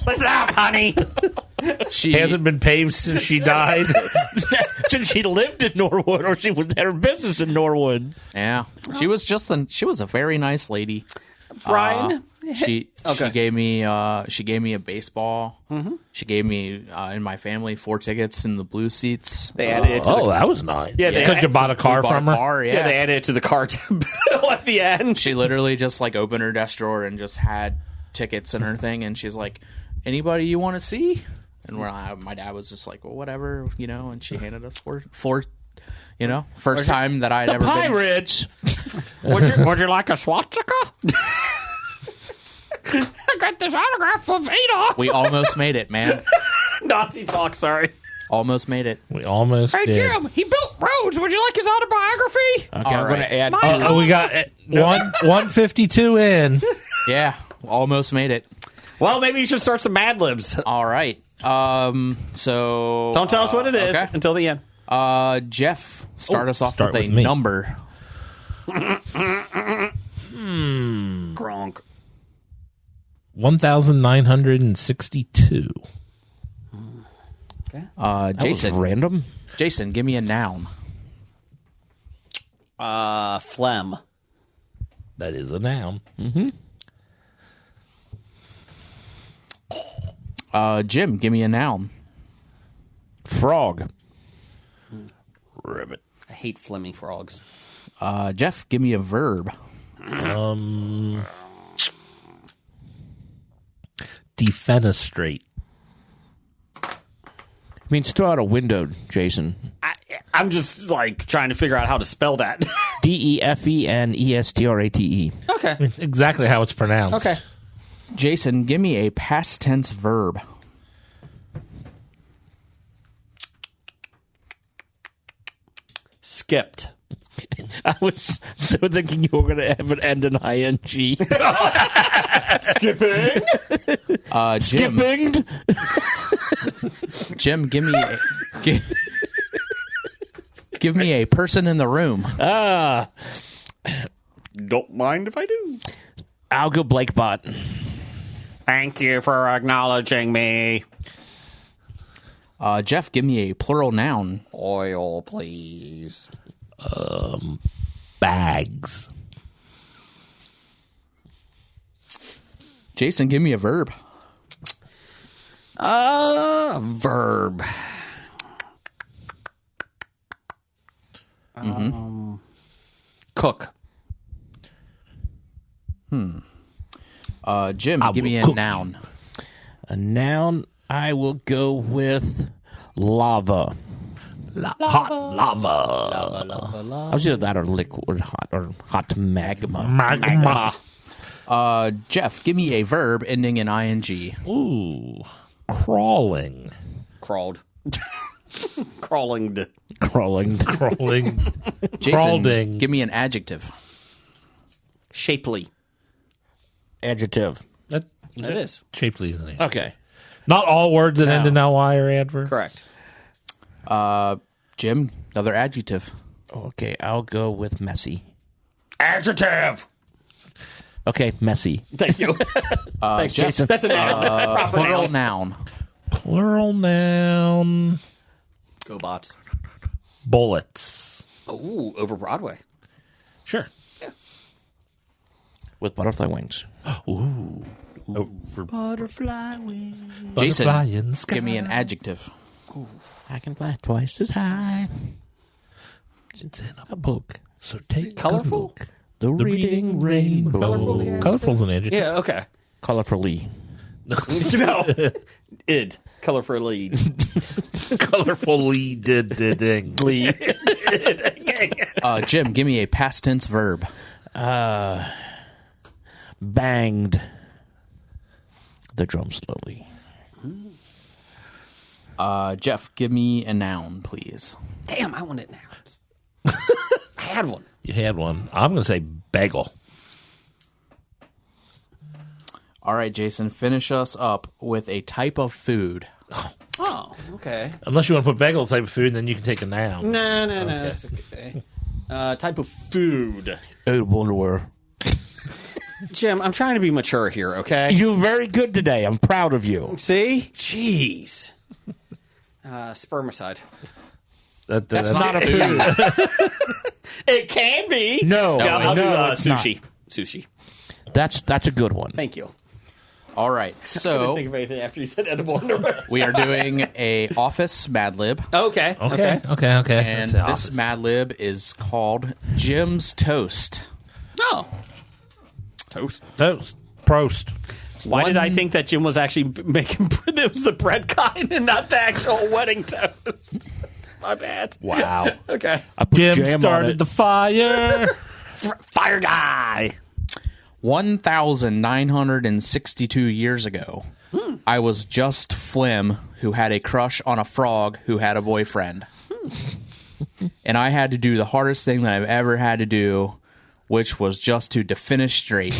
Listen up, honey. she hasn't been paved since she died. Since she lived in Norwood, or she was at her business in Norwood. Yeah, she was a very nice lady. Brian? She gave me a baseball. Mm-hmm. She gave me in my family 4 tickets in the blue seats. They added it to that was nice. Yeah, because you bought a car from her. Yeah, they added it to the cart bill at the end. She literally just like opened her desk drawer and just had tickets in her thing, and she's like, "Anybody you want to see?" And my dad was just like, "Well, whatever, you know." And she handed us four. You know, first time that I'd ever been. Pirates. Would you like a swastika? I got this autograph of Adolf. We almost made it, man. Nazi talk, sorry. Almost made it. We almost Hey, did. Jim, he built roads. Would you like his autobiography? Okay, I'm going to add. We got 152 in. Yeah, almost made it. Well, maybe you should start some Mad Libs. All right. So Don't tell us what it is okay. until the end. Jeff, start us off start with a with me. number. Gronk. 1,962. Jason, Random. Jason, give me a noun. Phlegm. That is a noun. Jim, give me a noun. Frog. Ribbit. I hate Fleming frogs. Jeff, give me a verb. Defenestrate. Means throw out a window, Jason. I'm just like trying to figure out how to spell that. DEFENESTRATE. Okay. Exactly how it's pronounced. Okay. Jason, give me a past tense verb. Skipped. I was so thinking you were going to have it end in ing. Skipping. Jim, Jim, give me a person in the room. Don't mind if I do. I'll go Blakebot. Thank you for acknowledging me. Jeff, give me a plural noun. Oil, please. Bags. Jason, give me a verb. Verb. Cook. Jim, give me a cook. noun. A noun, I will go with lava. Hot lava. I was either that or liquid hot or hot magma. Magma. Jeff, give me a verb ending in ing. Ooh. Crawling. Crawled. Crawling. Crawling. Crawling. Jason, Crawling. give me an adjective. Shapely. Adjective. That It is. Shapely is an adverb. Okay. Not all words that end in ly are adverb. Correct. Jim, another adjective. Okay, I'll go with messy. Adjective. Okay, messy. Thank you. Thanks, Jeff, Jason. That's an proper plural noun. noun. Plural noun. Go bots. Bullets. Ooh, over Broadway. Sure. With butterfly wings. Butterfly wings. Jason, Butterfly in the sky. give me an adjective. I can fly twice as high. It's in a book. So take Colorful? a look. The reading rainbow. Colorful's an adjective. Yeah, okay. Colorfully. No. Id. Colorfully. Colorfully ding. Jim, give me a past tense verb. Banged the drum slowly. Jeff, give me a noun, please. Damn, I want it now. I had one. You had one. I'm going to say bagel. All right, Jason, finish us up with a type of food. Oh, okay. Unless you want to put bagel type of food, then you can take a noun. No. That's okay. Type of food. Edible underwear. Jim, I'm trying to be mature here, okay? You're very good today. I'm proud of you. See? Jeez. Spermicide. That's not a food. It can be. No, Yeah, I'll do it's not. sushi. Sushi. That's a good one. Thank you. All right, I didn't so think of anything after you said edible underwear. we are doing a Office Mad Lib, Okay. Okay. and this Mad Lib is called Jim's Toast. Oh. Toast. Toast. Prost. Why did I think that Jim was actually making it was the bread kind and not the actual wedding toast? My bad. Wow. Okay. I put Jim jam on started it. the fire. Fire guy. 1,962 years ago, I was just Flim who had a crush on a frog who had a boyfriend. And I had to do the hardest thing that I've ever had to do, which was just to finish straight.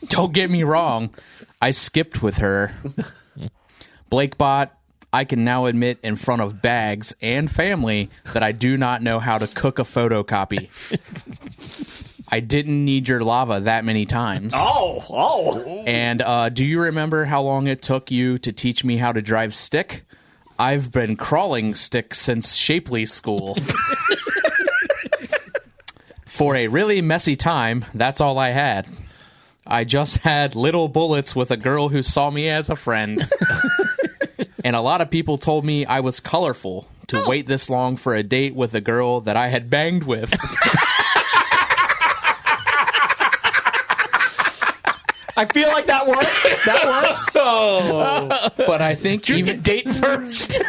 Don't get me wrong, I skipped with her. Blakebot, I can now admit in front of Bags and family that I do not know how to cook a photocopy. I didn't need your lava that many times. Oh. And do you remember how long it took you to teach me how to drive stick? I've been crawling stick since Shapely school. For a really messy time, that's all I had. I just had little bullets with a girl who saw me as a friend. And a lot of people told me I was colorful to wait this long for a date with a girl that I had banged with. I feel like that works. That works. But I think even date first.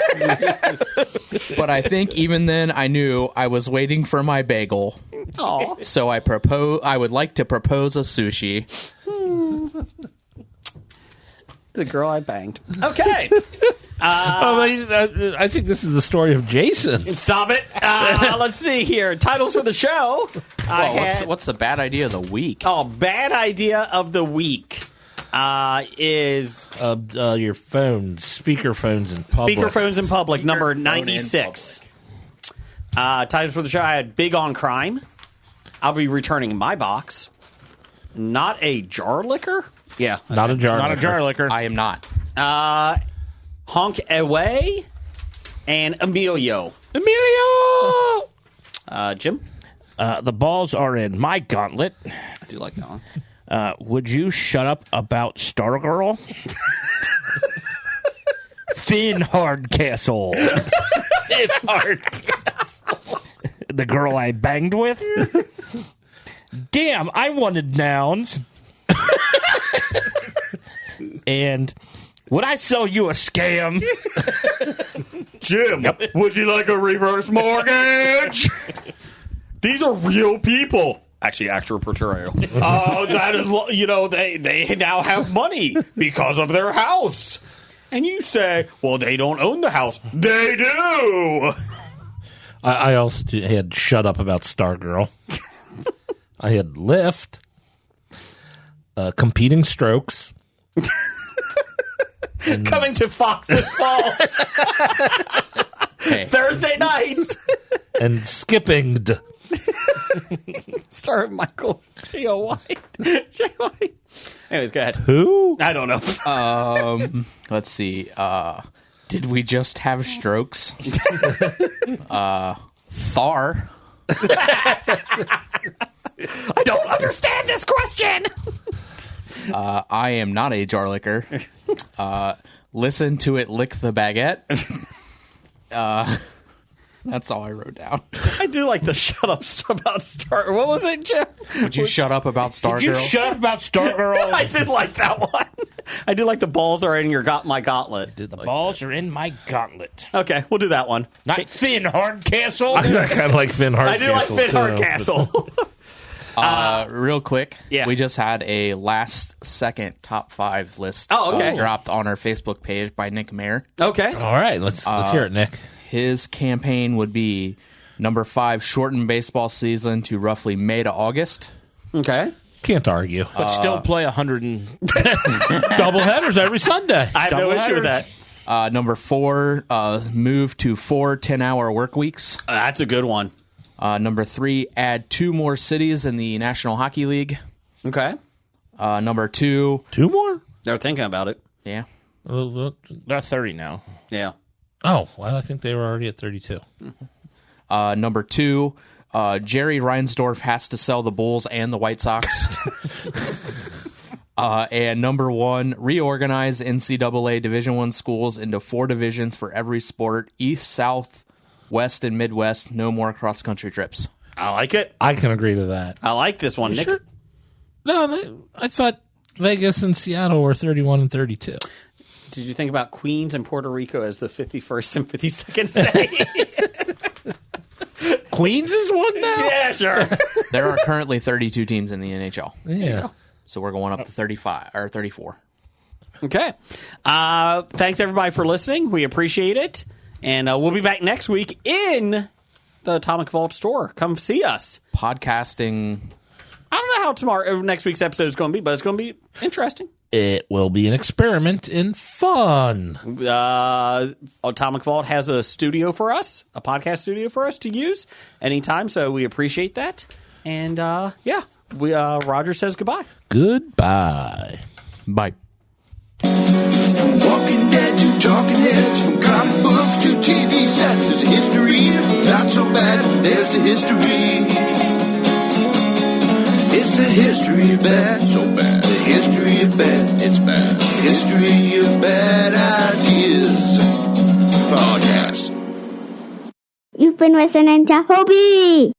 But I think even then I knew I was waiting for my bagel. Aw. So I would like to propose a sushi. The girl I banged. Okay. I think this is the story of Jason. Stop it. Let's see here. Titles for the show. What's the bad idea of the week? Oh, bad idea of the week is Your phone, speaker phones in public. speakerphones in public, number Speakerphone in 96. Titles for the show. I had Big on Crime. I'll be returning my box. Not a jar liquor? Yeah. Not a jar. Not a jar liquor. I am not. Honk Away and Emilio. Jim? The balls are in my gauntlet. I do like that one. Would you shut up about Stargirl? Thin Hardcastle. Thin Hardcastle. The girl I banged with? Damn, I wanted nouns. And would I sell you a scam? Jim, would you like a reverse mortgage? These are real people. Actually, actual portrayal. Oh, that is, they now have money because of their house. And you say, well, they don't own the house. They do. I also had Shut Up About Stargirl. I had Lift. Competing Strokes. Coming to Fox this fall. Thursday nights. And Skippinged. Starring Michael J. White. Anyways, go ahead. Who? I don't know. Let's see. Did we just have strokes? Thar. I don't understand this question. I am not a jar liquor. Listen to it lick the baguette. That's all I wrote down. I do like the shut up about Star. What was it, Jim? Would you shut up about Stargirl? You shut up about Stargirl. I did like that one. I do like the balls are in my gauntlet. The balls are in my gauntlet. Okay, we'll do that one. Not Thin Hardcastle. I kind of like Finn Hardcastle. I do like Finn too. Hardcastle. Real quick, yeah. We just had a last second top 5 list. Oh, okay. Dropped on our Facebook page by Nick Mayer. Okay. All right, let's hear it, Nick. His campaign would be number 5, shorten baseball season to roughly May to August. Okay. Can't argue. But still play 100 and... Double headers every Sunday. I have no issue with that. Number 4, move to 4 10-hour work weeks. That's a good one. Number 3, add 2 more cities in the National Hockey League. Okay. Number 2, 2 more? They're thinking about it. yeah. They're 30 now. Yeah. Oh, well, I think they were already at 32. Number 2, Jerry Reinsdorf has to sell the Bulls and the White Sox. And number 1, reorganize NCAA Division I schools into 4 divisions for every sport: East, South, West, and Midwest. No more cross-country trips. I like it. I can agree to that. I like this one, Nick. Sure? No, I thought Vegas and Seattle were 31 and 32. Did you think about Queens and Puerto Rico as the 51st and 52nd state? Queens is one now? Yeah, sure. There are currently 32 teams in the NHL. Yeah. So we're going up to 35 or 34. Okay. Thanks, everybody, for listening. We appreciate it. And we'll be back next week in the Atomic Vault store. Come see us. Podcasting. I don't know how next week's episode is going to be, but it's going to be interesting. It will be an experiment in fun. Atomic Vault has a studio for us, a podcast studio for us to use anytime, so we appreciate that. And Roger says goodbye. Goodbye. Bye. From Walking Dead to Talking Heads, from comic books to TV sets, there's a history. Not so bad, there's the history. It's the history of bad, so bad. The history of bad, it's bad. The history of bad ideas. Podcast. You've been listening to Hobie.